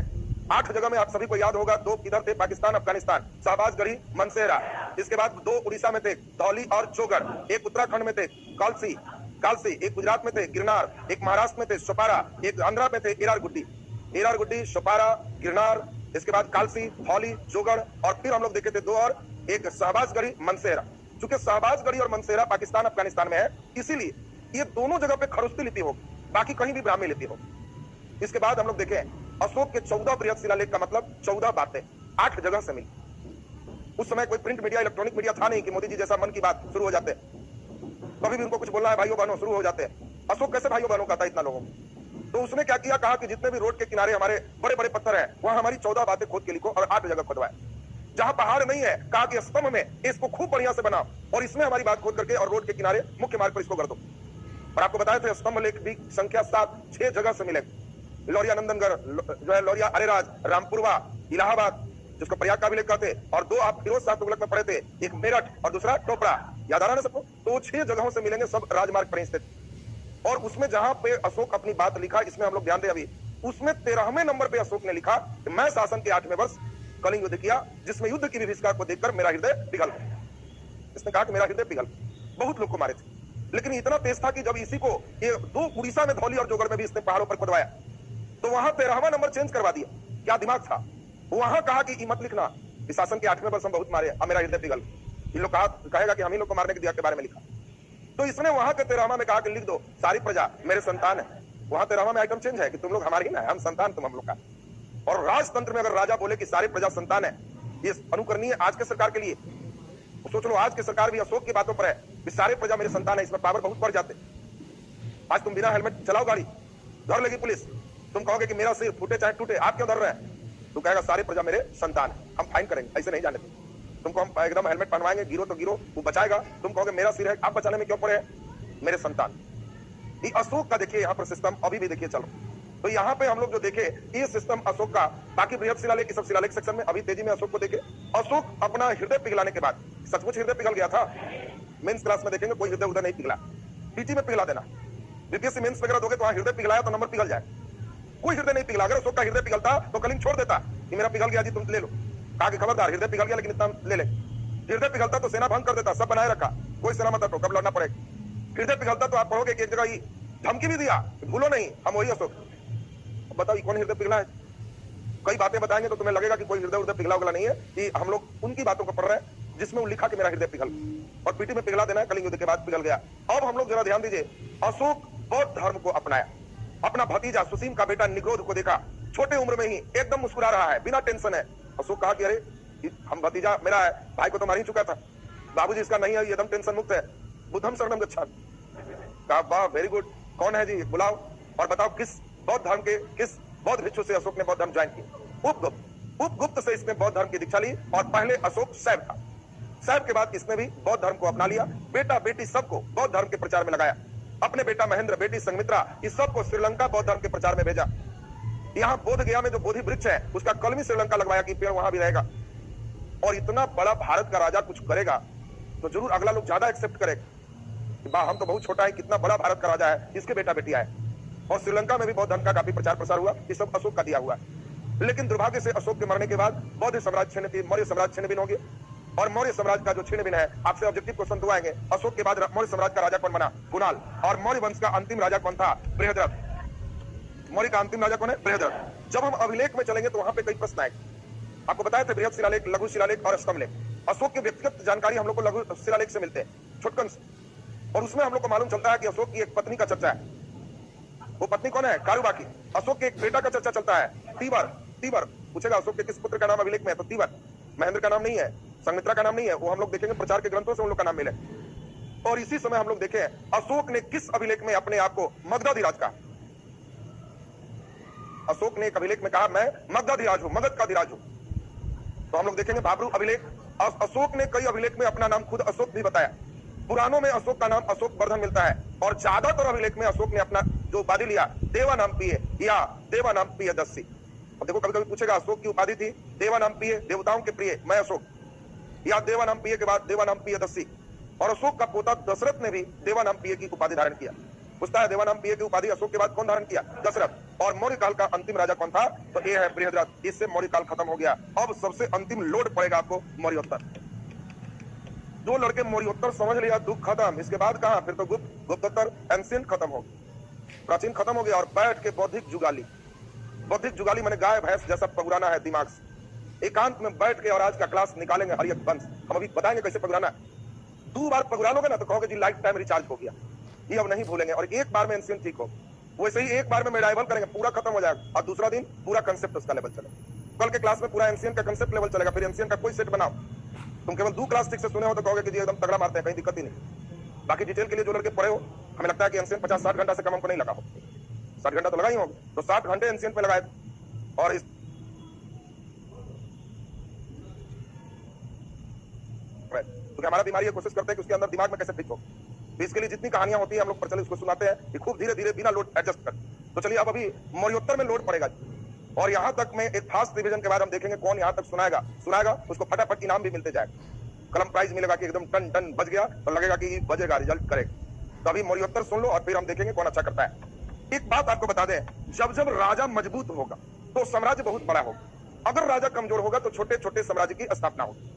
8 जगह में आप सभी को याद होगा, 2 किधर थे? पाकिस्तान, अफगानिस्तान, शाहबाजगढ़ी, मनसेरा। इसके बाद 2 उड़ीसा में थे, धौली और चोगढ़। 1 उत्तराखंड में थे, कालसी, एक गुजरात में थे, गिरनार। 1 महाराष्ट्र में थे, सोपारा। 1 आंध्रा में थे, एरारगुड्डी, सोपारा, गिरनार। इसके बाद कालसी, धौली, चोगढ़। और फिर हम लोग देखे थे 2 और, एक शाहबाजगढ़ी, मनसेरा। चूंकि शाहबाजगढ़ी और मनसेरा पाकिस्तान अफगानिस्तान में है, इसीलिए ये दोनों जगह पे खरोस्ती लिपि होगी, बाकी कहीं भी ब्राह्मी लिपि होगी। इसके बाद हम लोग देखें अशोक के 14 बृहद शिलालेख का मतलब 14 बातें 8 जगह से मिली। उस समय कोई प्रिंट मीडिया, इलेक्ट्रॉनिक मीडिया था नहीं कि मोदी जी जैसा मन की बात शुरू हो जाते, कभी भी उनको कुछ बोलना है भाइयों बहनों शुरू हो जाते हैं। अशोक कैसे भाइयों बहनों कहता है इतना लोगों को? तो उसने क्या किया, कहा कि जितने भी रोड के किनारे हमारे बड़े बड़े पत्थर हैं, वहां हमारी 14 बातें खोद के लिखो और 8 जगह खोदवाए। जहां पहाड़ नहीं है, कहा कि स्तंभ में इसको खूब बढ़िया से बनाओ और इसमें हमारी बात खोद करके और रोड के किनारे मुख्य मार्ग पर इसको कर दो। और आपको बताया था स्तंभ लेख भी संख्या 6 जगह से मिले। लौरिया नंदनगढ़ जो है, लौरिया अरेराज, रामपुरवा, इलाहाबाद जिसको प्रयाग का भी लेख कहते, और 2 आप फिरोज शाह तुगलक में पढ़े थे, एक मेरठ और दूसरा टोपरा। याद आ रहा है सबको? तो 6 जगहों से मिलेंगे, सब राजमार्ग पर स्थित। और उसमें जहां पे अशोक अपनी बात लिखा, इसमें हम लोग ध्यान दें अभी, उसमें 13वें नंबर पे अशोक ने लिखा कि मैं शासन के 8वें वर्ष कलिंग युद्ध किया, जिसमें युद्ध की विभीषिका को देखकर मेरा हृदय पिघल गया। इसने कहा कि मेरा हृदय पिघल, बहुत लोग को मारे थे, लेकिन इतना तेज था कि जब इसी को ये 2 उड़ीसा में, धौली और जोगढ़ में भी इसने पहाड़ों पर खुदवाया, तो वहां 13वां नंबर चेंज करवा दिया। क्या दिमाग था? वहां कहा कि मत लिखना कि शासन के 8वें वर्ष हम बहुत मारे, अब मेरा हृदय पिघल। इन लोग कहेगा कि हम ही लोग को मारने के दिया के बारे में लिखा। तो इसने वहां के 13वां में कहा कि लिख दो सारी प्रजा मेरे संतान है। वहां 13वां में आइटम चेंज है कि तुम लोग हमारे ही ना है, हम संतान तुम हम लोग का। और राजतंत्र में अगर राजा बोले कि सारी प्रजा संतान है, ये अनुकरणीय आज के सरकार के लिए। तो सोच लो, आज की सरकार भी अशोक की बातों पर है कि सारे प्रजा मेरे संतान है, इसमें पावर बहुत बढ़ जाते। आज तुम बिना हेलमेट चलाओ गाड़ी, धर लेगी पुलिस, तुम कहोगे कि मेरा सिर फूटे चाहे टूटे, आप क्यों धर रहे हैं? तू कहेगा सारी प्रजा मेरे संतान है, हम फाइन करेंगे, ऐसे नहीं जाने। तुमको हम एकदम हेलमेट पहनवाएंगे, गिरो तो गिरो, वो बचाएगा। तुम कहोगे मेरा सिर है, आप बचाने में क्यों पड़े हैं? मेरे संतान। ये अशोक का देखिए यहाँ पर सिस्टम अभी भी देखिए चलो। तो यहाँ पे हम लोग जो देखे ये सिस्टम अशोक का, बाकी बृहद शिलालेख, सब शिलालेख सेक्शन में अभी तेजी में अशोक को देखे। अशोक अपना हृदय पिघलाने के बाद, सचमुच हृदय पिघल गया था। मेंस क्लास में देखेंगे कोई हृदय उधर नहीं पिघला, पीटी में पिघला देना। बीपीएससी मेंस वगैरह दोगे तो वहां हृदय पिघलाया तो नंबर पिघल जाए। कोई हृदय नहीं पिघला। अगर अशोक का हृदय पिघलता तो कलिंग छोड़ देता कि मेरा पिघल गया जी, तुम ले लो। कहा कि खबरदार, हृदय पिघल गया लेकिन इतना ले ले। हृदय पिघलता तो सेना भंग कर देता, सब बनाए रखा, कोई सेना मत हटो, कब लड़ना पड़ेगा। हृदय पिघलता तो आप पढ़ोगे कि एक जगह ही धमकी भी दिया, भूलो नहीं हम वही अशोक। बताओ कौन हृदय पिघला है? कई बातें बताएंगे तो तुम्हें लगेगा कि कोई हृदय पिघला उगला नहीं है, कि हम लोग उनकी बातों को पढ़ रहे हैं जिसमें वो लिखा कि मेरा हृदय पिघल, और पीटी में पिघला देना है, कलिंग युद्ध के बाद पिघल गया। अब हम लोग जरा ध्यान दीजिए, अशोक बौद्ध धर्म को अपनाया। अपना भतीजा सुसीम का बेटा निग्रोध को देखा, छोटे उम्र में ही एकदम मुस्कुरा रहा है, बिना टेंशन है। अशोक कहा कि अरे हम भतीजा मेरा है, भाई को तो मार ही चुका था, बाबूजी इसका नहीं है, एकदम टेंशन मुक्त है। बुद्धम शरणम गच्छामि। कहा वाह वेरी गुड, कौन है जी बुलाओ और बताओ किस बौद्ध धर्म के, किस बौद्ध भिक्षु से अशोक ने बौद्ध धर्म ज्वाइन किया? उपगुप्त। उपगुप्त से इसने बौद्ध धर्म की दीक्षा ली, और पहले अशोक शैव था, शैव के बाद इसने भी बौद्ध धर्म को अपना लिया। बेटा बेटी सबको बौद्ध धर्म के प्रचार में लगाया। अपने बेटा महेंद्र, बेटी संघमित्रा, इस सबको श्रीलंका बौद्ध धर्म के प्रचार में भेजा। यहाँ बोध गया में जो बोधि वृक्ष है उसका कलमी श्रीलंका लगवाया कि पेड़ वहां भी रहेगा। और इतना बड़ा भारत का राजा कुछ करेगा तो जरूर अगला लोग ज्यादा एक्सेप्ट करेगा। वाह हम तो बहुत छोटा है, कितना बड़ा भारत का राजा है, इसके बेटा बेटी आए। और श्रीलंका में भी बौद्ध धर्म का काफी प्रचार प्रसार हुआ, ये सब अशोक का दिया हुआ। लेकिन दुर्भाग्य से अशोक के मरने के बाद बौद्ध साम्राज्य छिन्न, मौर्य साम्राज्य छिन्न भिन्न हो गया। और मौर्य साम्राज्य का जो छिन्न भिन्न है, आपसे ऑब्जेक्टिव क्वेश्चन दो आएंगे, अशोक के बाद मौर्य साम्राज्य का राजा कौन बना? कुणाल। और मौर्य वंश का अंतिम राजा कौन था? बृहद्रथ। मौर्य का अंतिम राजा कौन है? बृहद्रथ। जब हम अभिलेख में चलेंगे तो वहां पे कई प्रश्न आएंगे। आपको बताया था बृहद शिलालेख, लघु शिलालेख और स्तंभलेख। अशोक की व्यक्तिगत जानकारी हम लोग को लघु शिलालेख से मिलते हैं, छुटकन से, और उसमें हम लोग को मालूम चलता है कि अशोक की एक पत्नी का चर्चा है। वो पत्नी कौन है? कारुबाकी। अशोक के एक बेटा का चर्चा चलता है, तीवर। तीवर पूछेगा अशोक के किस पुत्र का नाम अभिलेख में है, तो तीवर। महेंद्र का नाम नहीं है, संघमित्रा का नाम नहीं है, वो हम लोग देखेंगे प्रचार के ग्रंथों से उन लोग का नाम मिले। और इसी समय हम लोग देखें अशोक ने किस अभिलेख में अपने आप को मगधाधिराज कहा। अशोक ने एक अभिलेख में कहा मैं मगधाधिराज हूं, मगध का अधिराज हूं। तो हम लोग देखेंगे बाबरू अभिलेख। अशोक ने कई अभिलेख में अपना नाम खुद अशोक भी बताया। पुराणों में अशोक का नाम अशोक वर्धन मिलता है, और ज्यादातर अभिलेख में अशोक ने अपना जो उपाधि लिया देवा नाम पिए या देवा नाम पियदस्सी। अब देखो कभी कभी पूछेगा अशोक की उपाधि थी देवा नाम पिए, देवताओं के प्रिय मैं अशोक, या देवा नाम पिए के बाद देवा नाम पियदस्सी। और अशोक का पोता दशरथ ने भी देवा नाम पिए की उपाधि धारण किया। पूछता है देवा नाम पिए की उपाधि अशोक के बाद कौन धारण किया? दशरथ। और मौर्य काल का अंतिम राजा कौन था? तो ये है बृहद्रथ। इससे मौर्य काल खत्म हो गया। अब सबसे अंतिम लोड पड़ेगा आपको मौर्योत्तर। जो लड़के मौर्योत्तर समझ लिया दुख खत्म, इसके बाद कहां? फिर तो गुप्तोत्तर, एंशिएंट खत्म हो गया, प्राचीन खत्म हो गया। और बैठ के बौद्धिक जुगाली, बौद्धिक जुगाली मैंने गाय भैंस जैसा पगुराना है दिमाग से, एकांत में बैठ के। और आज का क्लास निकालेंगे हरियत वंश, हम अभी बताएंगे कैसे पगुराना है। 2 बार पगुरा लोगे ना तो कहोगे जी लाइफ टाइम रिचार्ज हो गया, ये अब नहीं भूलेंगे। और एक बार में एंशिएंट ठीक हो, वैसे ही एक बार में मेडाइवल करेंगे, पूरा खत्म हो जाएगा। और दूसरा दिन पूरा कंसेप्ट उसका लेवल चलेगा। कल के क्लास में पूरा एंशिएंट का कंसेप्ट लेवल चलेगा। फिर एंशिएंट का कोई सेट बनाओ। तुम केवल 2 क्लास ठीक से सुने हो तो कहोगे कि जी एकदम तगड़ा मारते हैं, कहीं दिक्कत ही नहीं। बाकी डिटेल के लिए जो लड़के पढ़े हो, हमें लगता है कि एंशिएंट 50-60 घंटा से कम हमको नहीं लगा हो। 60 घंटा तो लगा ही होगा, तो 60 घंटे एंशिएंट पे लगाए। और इस तो हमारा बीमारी ये कोशिश करते हैं कि उसके अंदर दिमाग में कैसे फिट हो। तो इसके लिए जितनी कहानियां होती है हम लोग प्रचलित उसको सुनाते हैं कि खूब धीरे धीरे बिना लोड एडजस्ट कर। तो चलिए अब अभी मौर्योत्तर में लोड पड़ेगा। और यहाँ तक में एक फास्ट रिवीजन के बाद हम देखेंगे कौन यहाँ तक सुनाएगा उसको फटाफट इनाम भी मिलते जाएगा। कलम प्राइज मिलेगा कि एकदम टन टन बज गया तो लगेगा कि बजेगा, रिजल्ट करेगा। तो अभी मौर्योत्तर सुन लो और फिर हम देखेंगे कौन अच्छा करता है। एक बात आपको बता दें, जब जब राजा मजबूत होगा तो साम्राज्य बहुत बड़ा होगा, अगर राजा कमजोर होगा तो छोटे छोटे साम्राज्य की स्थापना होगी।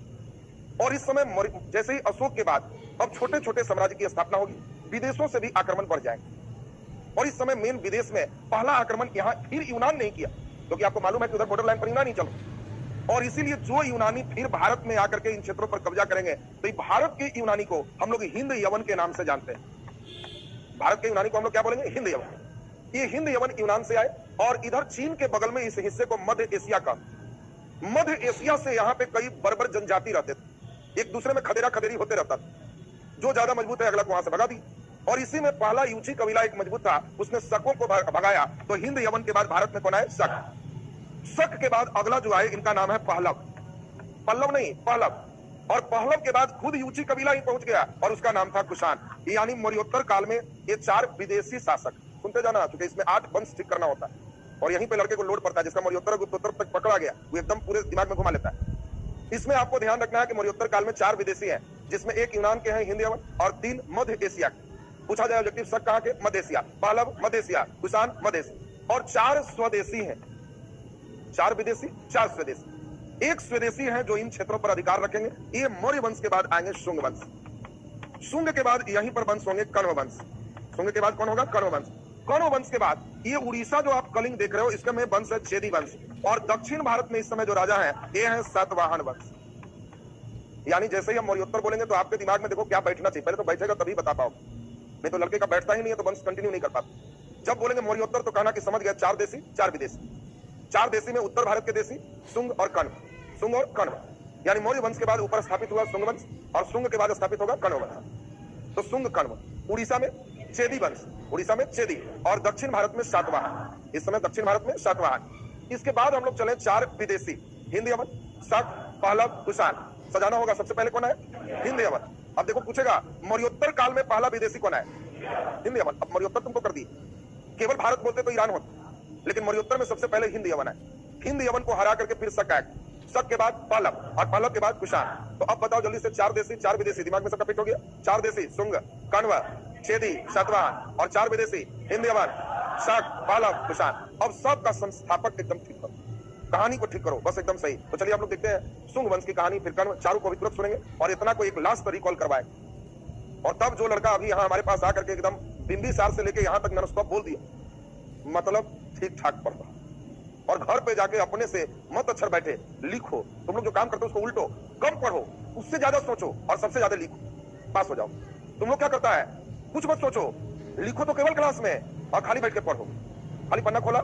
और इस समय जैसे ही अशोक के बाद अब छोटे छोटे साम्राज्य की स्थापना होगी, विदेशों से भी आक्रमण बढ़ जाएंगे। और इस समय मेन विदेश में पहला आक्रमण यहाँ फिर यूनान नहीं किया, क्योंकि आपको मालूम है कि उधर बॉर्डर लाइन पर यूनानी चलो। और इसीलिए जो यूनानी फिर भारत में आकर के इन क्षेत्रों पर कब्जा करेंगे, तो भारत के यूनानी को हम लोग हिंद यवन के नाम से जानते हैं। भारत के यूनानी को हम लोग क्या बोलेंगे? हिंद यवन। ये हिंद यवन यूनान से आए, और इधर चीन के बगल में इस हिस्से को मध्य एशिया का, मध्य एशिया से यहाँ पे कई बर्बर जनजाति रहते थे, एक दूसरे में खदेरा खदेरी होते रहता था। जो ज्यादा मजबूत है अगला को वहां से भगा दी। और इसी में पहला यूची कबीला एक मजबूत था, उसने शकों को भगाया। तो हिंद यवन के बाद भारत में कौन आए? शक। शक के बाद अगला जो आए इनका नाम है पहलव। पल्लव नहीं, पहलव। और पहलव के बाद खुद यूची कबीला ही पहुंच गया और उसका नाम था कुषाण। यानी मौर्योत्तर काल में ये 4 विदेशी शासक, सुनते जाना, क्योंकि इसमें 8 वंश ठीक करना होता है और यहीं पे लड़के को लोड पड़ता है। जिसका मौर्योत्तर गुप्तोत्तर तक पकड़ा गया वो एकदम पूरे दिमाग में घुमा लेता है। इसमें आपको ध्यान रखना है कि मौर्योत्तर काल में 4 विदेशी हैं, जिसमें एक यूनान के हैं, हिंद यवन, और 3 मध्य एशिया। पूछा जाए ऑब्जेक्टिव शक कहां के? मध्य एशिया। पहलव मध्य एशिया, कुषाण मध्य एशिया। और 4 स्वदेशी हैं, 4 विदेशी 4 स्वदेशी। एक स्वदेशी है जो इन क्षेत्रों पर अधिकार रखेंगे। ये मौर्य वंश के बाद आएंगे शुंग वंश। शुंग के बाद यहीं पर वंश होंगे कण्व वंश। शुंग के बाद कौन होगा? कण्व वंश। कण्व वंश के बाद ये उड़ीसा जो आप कलिंग देख रहे हो, इसका में वंश है चेदी वंश। और दक्षिण भारत में इस समय जो राजा है ये है सातवाहन वंश। यानी जैसे ही हम मौर्योत्तर बोलेंगे तो आपके दिमाग में देखो क्या बैठना चाहिए, पहले तो बैठेगा तभी बता पाओगे, नहीं तो लड़के का बैठता ही नहीं है तो वंश कंटिन्यू नहीं कर पाते। जब बोलेंगे मौर्योत्तर तो कहना कि समझ गया 4 देशी 4 विदेशी। 4 देशी में उत्तर भारत के देशी शुंग और कण्व, शुंग और कण्व। यानी मौर्य वंश के बाद ऊपर स्थापित हुआ शुंग वंश और शुंग के बाद स्थापित होगा कण्व वंश। तो शुंग कण्व। उड़ीसा में चेदी वंश, उड़ीसा में चेदी, और दक्षिण भारत में सातवाहन। इस समय दक्षिण भारत में सातवाहन। इसके बाद हम लोग चले 4 विदेशी, हिंद यवन, शक, पहलव, कुषाण। सजाना होगा सबसे पहले कौन है? हिंद यवन। अब देखो पूछेगा मौर्योत्तर काल में पहला विदेशी कौन है? हिंद यवन। अब मौर्योत्तर तुमको कर दी, केवल भारत बोलते तो ईरान होता, लेकिन मौर्योत्तर में सबसे पहले हिंद यवन है। हिंद यवन को हरा करके फिर शक आया, शक के बाद पहलव और पहलव के बाद कुषाण। तो अब बताओ जल्दी से 4 देशी 4 विदेशी, दिमाग में सबका फिट हो गया? 4 देशी शुंग, कण्व, चेदी, सातवाहन, और 4 विदेशी हिंद यवन, शक, पहलव, कुषाण। अब सबका संस्थापक एकदम ठीक करो, कहानी को ठीक करो बस एकदम सही। तो चलिए आप लोग देखते हैं शुंग वंश की कहानी, फिर कण्व, चारों को भी तुरंत सुनेंगे और इतना को एक लास्ट रिकॉल करवाए। और तब जो लड़का अभी यहाँ हमारे पास आकर के एकदम बिंबिसार से लेके यहाँ तक नॉन स्टॉप बोल दिया, मतलब ठीक ठाक पढ़ रहा। और घर पे जाके अपने से मत अक्षर बैठे लिखो, तुम लोग जो काम करते हो उसको उल्टो, कम पढ़ो, उससे ज्यादा सोचो और सबसे ज्यादा लिखो, पास हो जाओ। तुम लोग क्या करता है, कुछ मत सोचो, लिखो तो केवल क्लास में और खाली बैठ के पढ़ो। खाली पन्ना खोला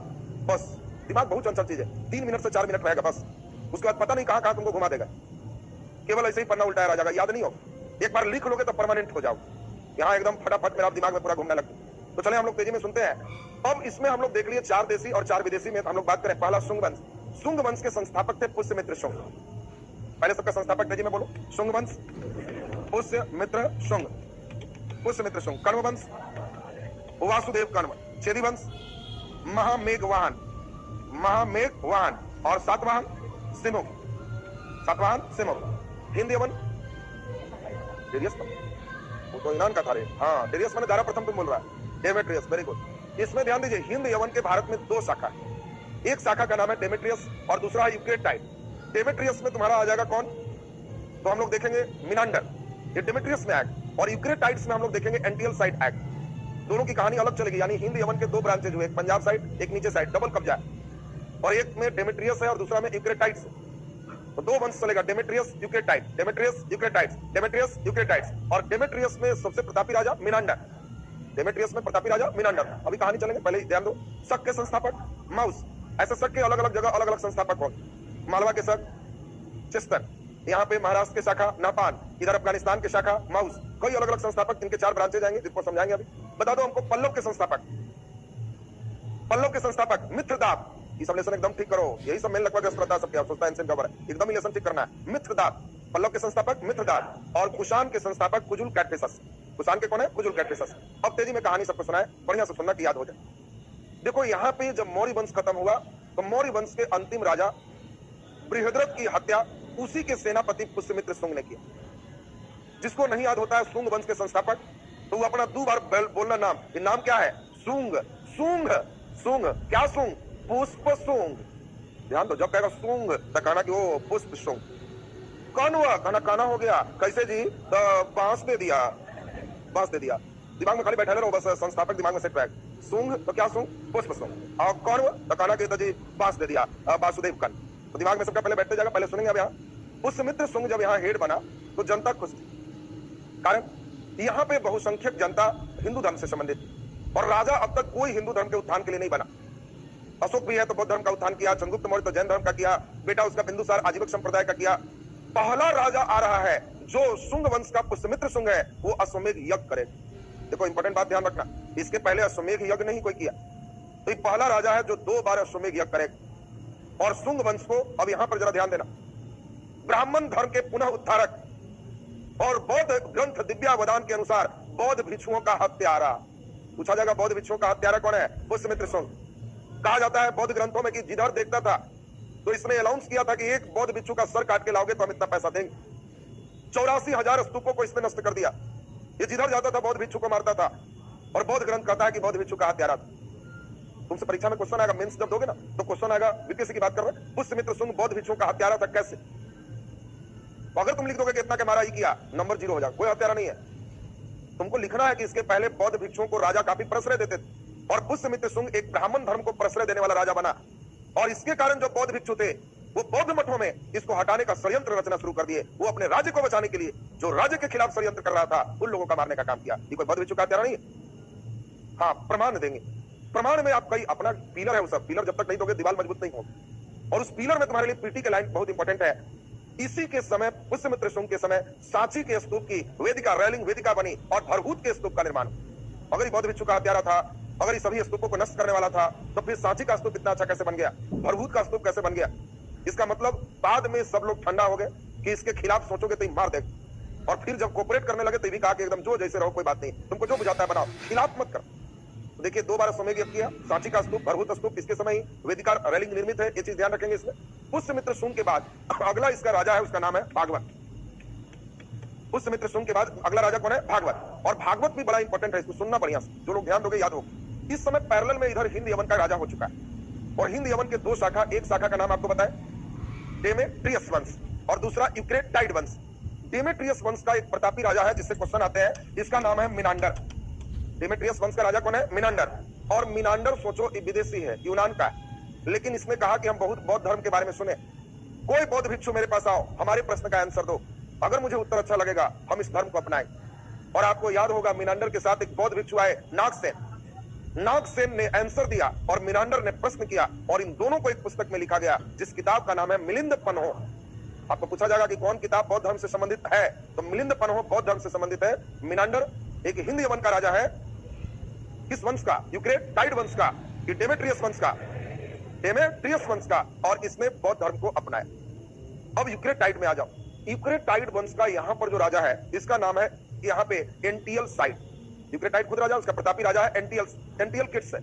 बस, दिमाग बहुत चंचल चीज है, 3 मिनट से 4 मिनट रहेगा बस, उसके बाद पता नहीं कहां कहां तुमको घुमा देगा। केवल ऐसे ही पन्ना उल्टाया रह जाएगा, याद नहीं हो। एक बार लिख लोगे तो परमानेंट हो जाओ, यहाँ एकदम फटाफट मेरा दिमाग में पूरा घूमने लगता। तो चले हम लोग तेजी में सुनते हैं। अब इसमें हम लोग देख लिए 4 देशी और 4 विदेशी में हम लोग बात करें। पहला शुंग वंश। शुंग वंश के संस्थापक थे पुष्यमित्र शुंग। पहले सबका संस्थापक तेजी में बोलो, शुंग वंश, पुष्यमित्र शुंग, पुष्यमित्र शुंग। कण्व वंश, वासुदेव कण्व। चेदी वंश, महामेघवाहन, महामेघवाहन, और सातवाहन सिमुख, सातवाहन सिमुख। हिंद यवन, डेरियस, वो तो ईरान का था रे, हाँ डेरियस मैंने दारा प्रथम तुम बोल रहा है, डेमेट्रियस, वेरी गुड। इसमें ध्यान दीजिए हिंद यवन के भारत में 2 शाखा है। एक शाखा का नाम है डेमेट्रियस और दूसरा है यूक्रेटाइड। डेमेट्रियस में तुम्हारा आ जाएगा कौन? तो हम लोग देखेंगे मिनांडर, ये डेमेट्रियस में एक्ट, और यूक्रेटाइड्स में हम लोग देखेंगे एंटियल साइड एक्ट। दोनों की कहानी अलग चलेगी। यानी हिंद यवन के 2 ब्रांचेज हुए, एक पंजाब साइड एक नीचे साइड, डबल कब्जा है, और एक में डेमेट्रियस है और दूसरा में यूक्रेटाइड्स। तो 2 वंश चलेगा, Demetrius Eucratide, Demetrius Eucratides, Demetrius Eucratides. और डेमेट्रियस में सबसे प्रतापी राजा मिनांडर, डेमेट्रियस में प्रतापी राजा मिनांडर। अभी कहानी चलेंगे, पहले ध्यान दो। शक के संस्थापक माउस। ऐसे शक के अलग अलग जगह अलग अलग संस्थापक हो। मालवा के शक चिस्तन, यहाँ पे महाराष्ट्र के शाखा नापान, इधर अफगानिस्तान के शाखा माउस। कई अलग अलग संस्थापक, इनके 4 ब्रांचेज आएंगे जिनको समझाएंगे अभी। बता दो हमको पल्लव के संस्थापक, पल्लव के संस्थापक मित्रदात। ये सब लेसन एकदम ठीक करो, यही सब मेन लगभग रहता है सबके, सोचता है खबर है, एकदम ही लेसन ठीक करना है। मित्रदात, पल्लव के संस्थापक मित्रदात। और कुषाण के संस्थापक कुजुल कैटफिसस। कुषाण के कौन है? कुजुल कैटफिसस। अब तेजी में कहानी सबको सुनाए, बढ़िया से सुनना कि याद हो जाए। देखो यहाँ पे जब मौर्य वंश खत्म हुआ तो मौर्य वंश के अंतिम राजा बृहद्रथ की हत्या उसी के सेनापति पुष्यमित्र शुंग ने किया। जिसको नहीं याद होता है शुंग वंश के संस्थापक, तो वो अपना 2 बार बोलना नाम। ये नाम क्या है? शुंग, शुंग, शुंग। क्या शुंग? पुष्प शुंग। ध्यान दो, जब कहेगा शुंग तो कहना कि वो पुष्प शुंग। कण्व, कहना काना हो गया, कैसे जी? तो बांस दे दिया, बांस दे दिया। दिमाग में खाली बैठा रहो बस, संस्थापक दिमाग में सेट बैठ। शुंग तो क्या शुंग? पुष्प शुंग। और कण्व तो कहना कि जी बांस दे दिया, वासुदेव कण्व। तो दिमाग में सबका पहले बैठते जाएगा, पहले सुनेंगे। अब यहाँ पुष्यमित्र शुंग जब यहाँ हेड बना तो जनता खुश थी, कारण यहाँ पे बहुसंख्यक जनता हिंदू धर्म से संबंधित थी और राजा अब तक कोई हिंदू धर्म के उत्थान के लिए नहीं बना। अशोक भी है तो बौद्ध धर्म का उत्थान किया, चंद्रगुप्त मौर्य तो जैन धर्म का किया, बेटा उसका बिंदुसार आजीवक संप्रदाय का किया। पहला राजा आ रहा है जो शुंग वंश का पुष्यमित्र शुंग है, वो अश्वमेध यज्ञ करे। देखो इंपॉर्टेंट बात ध्यान रखना, इसके पहले अश्वमेध यज्ञ नहीं कोई किया, तो ये पहला राजा है जो 2 बार अश्वमेध यज्ञ करे। और शुंग वंश को अब यहां पर जरा ध्यान देना, ब्राह्मण धर्म के पुनः उद्धारक और बौद्ध ग्रंथ दिव्यावदान के अनुसार बौद्ध भिक्षुओं का हत्यारा। पूछा जाएगा बौद्ध भिक्षुओं का हत्यारा कौन है? पुष्यमित्र शुंग। कहा जाता है बौद्ध ग्रंथों में कि जिधर देखता था तो इसने अनाउंस किया था कि एक बौद्ध भिक्षु का सर काट के लाओगे तो हम इतना पैसा देंगे। 84,000 स्तूपों को इसने नष्ट कर दिया। ये जिधर जाता था बौद्ध भिक्षु को मारता था, और बौद्ध ग्रंथ कहता है कि बौद्ध भिक्षु का हत्यारा था। तुमसे परीक्षा में क्वेश्चन आएगा, मेंस जब दोगे ना तो क्वेश्चन आएगा, विदेशी की बात कर रहे हैं, पुष्यमित्र शुंग बौद्ध भिक्षुओं का हत्यारा था कैसे? तो अगर तुम लिख दोगे कि इतना के मारा ही किया, नंबर 0 हो जाएगा, कोई हत्यारा नहीं है। तुमको लिखना है कि इसके पहले बौद्ध भिक्षुओं को राजा काफी प्रश्रय देते थे और पुष्यमित्र शुंग एक ब्राह्मण धर्म को प्रश्रय देने वाला राजा बना, और इसके कारण जो बौद्ध भिक्षु थे वो बौद्ध मठों में इसको हटाने का षड्यंत्र रचना शुरू कर दिए। वो अपने राज्य को बचाने के लिए जो राज्य के खिलाफ षड्यंत्र कर रहा था उन लोगों का मारने का काम किया। ये कोई बौद्ध भिक्षु का हत्यारा नहीं है। हाँ, प्रमाण देंगे। प्रमाण में आप कई अपना पिलर है, उसका पिलर जब तक नहीं दोगे दीवार मजबूत नहीं होगी। और उस पिलर में तुम्हारे लिए पीटी के लाइन बहुत इंपॉर्टेंट है। इसी के समय पुष्यमित्र शुंग के समय सांची के स्तूप की वेदिका, रेलिंग वेदिका बनी और भरभूत के स्तूप का निर्माण। अगर ये बौद्ध भिक्षु का हत्यारा था, अगर ये सभी स्तूपों को नष्ट करने वाला था, तो फिर सांची का स्तूप इतना अच्छा कैसे बन गया? भरभूत का स्तूप कैसे बन गया? इसका मतलब बाद में सब लोग ठंडा हो गए कि इसके खिलाफ सोचोगे तो मार दे, और फिर जब कोऑपरेट करने लगे तो भी कहा कि एकदम जो जैसे रहो, कोई बात नहीं, तुमको जो बुझाता है बनाओ, खिलाफ मत कर। तो देखिए 2 बार समय किया, सांची का स्तूप, भरभूत स्तूप, इसके समय ही वेदिका रेलिंग निर्मित है। ये चीज ध्यान रखेंगे इसमें। पुष्यमित्र शुंग के बाद अगला इसका राजा है, उसका नाम है भागवत। पुष्यमित्र शुंग के बाद अगला राजा कौन है? भागवत। और भागवत भी बड़ा इंपॉर्टेंट है, इसको सुनना बढ़िया से, जो लोग ध्यान दोगे याद होगा। इस समय पैरेलल में इधर हिंद यवन का राजा हो चुका है, और हिंद यवन के 2 शाखा, एक शाखा का नाम आपको बताए डेमेट्रियस वंश और दूसरा यूक्रेटाइड वंश। डेमेट्रियस वंश का एक प्रतापी राजा है जिससे क्वेश्चन आते हैं, इसका नाम है मिनांडर। डेमेट्रियस वंश का राजा कौन है? मिनांडर। और मिनांडर सोचो विदेशी है, यूनान का है, लेकिन इसने कहा कि हम बहुत बौद्ध धर्म के बारे में सुने, कोई बौद्ध भिक्षु मेरे पास आओ, हमारे प्रश्न का आंसर दो, अगर मुझे उत्तर अच्छा लगेगा हम इस धर्म को अपनाएंगे। और आपको याद होगा मिनांडर के साथ एक बौद्ध भिक्षु आए, नागसेन। नागसेन ने आंसर दिया और मिनांडर ने प्रश्न किया, और इन दोनों को एक पुस्तक में लिखा गया जिस किताब का नाम है मिलिंद पन्हो। आपको पूछा जाएगा कि कौन किताब बौद्ध धर्म से संबंधित है, तो मिलिंद पन्हो बौद्ध धर्म से संबंधित है। मिनांडर एक हिंद यवन का राजा है, किस वंश का? यूक्रेटाइड वंश का, कि डेमेट्रियस वंश का? डेमेट्रियस वंश का, और इसने बौद्ध धर्म को अपनाया। अब यूक्रेटाइड में आ जाओ। यूक्रेटाइड वंश का यहाँ पर जो राजा है इसका नाम है यहाँ पे एंटियल साइड। यूक्रेटाइड खुद राजा, उसका प्रतापी राजा है एंटियल किट्स है।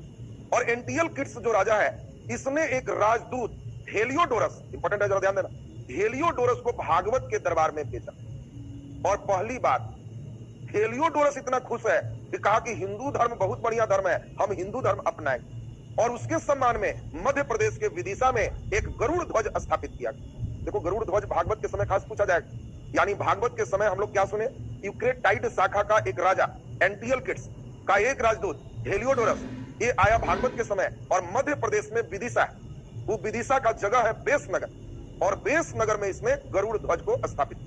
और एंटियल किट्स जो राजा है इसने एक राजदूत हेलियोडोरस, इंपॉर्टेंट है जरा ध्यान देना, हेलियोडोरस को भागवत के दरबार में भेजा। और पहली बात, हेलियोडोरस इतना खुश है कि कहा कि हिंदू धर्म बहुत बढ़िया धर्म है, हम हिंदू धर्म अपनाएंगे। और उसके सम्मान में मध्य प्रदेश के विदिशा में एक गरुड़ ध्वज स्थापित किया। देखो गरुड़ ध्वज भागवत के समय खास पूछा जाएगा, यानी भागवत के समय हम लोग क्या सुने? यूक्रेटाइड शाखा का एक राजा एंटियल किट्स का एक राजदूत हेलियोडोरस, ये आया भागवत के समय, और मध्य प्रदेश में विदिशा है, वो विदिशा का जगह है बेसनगर, और बेसनगर में इसने गरुड़ ध्वज को स्थापित।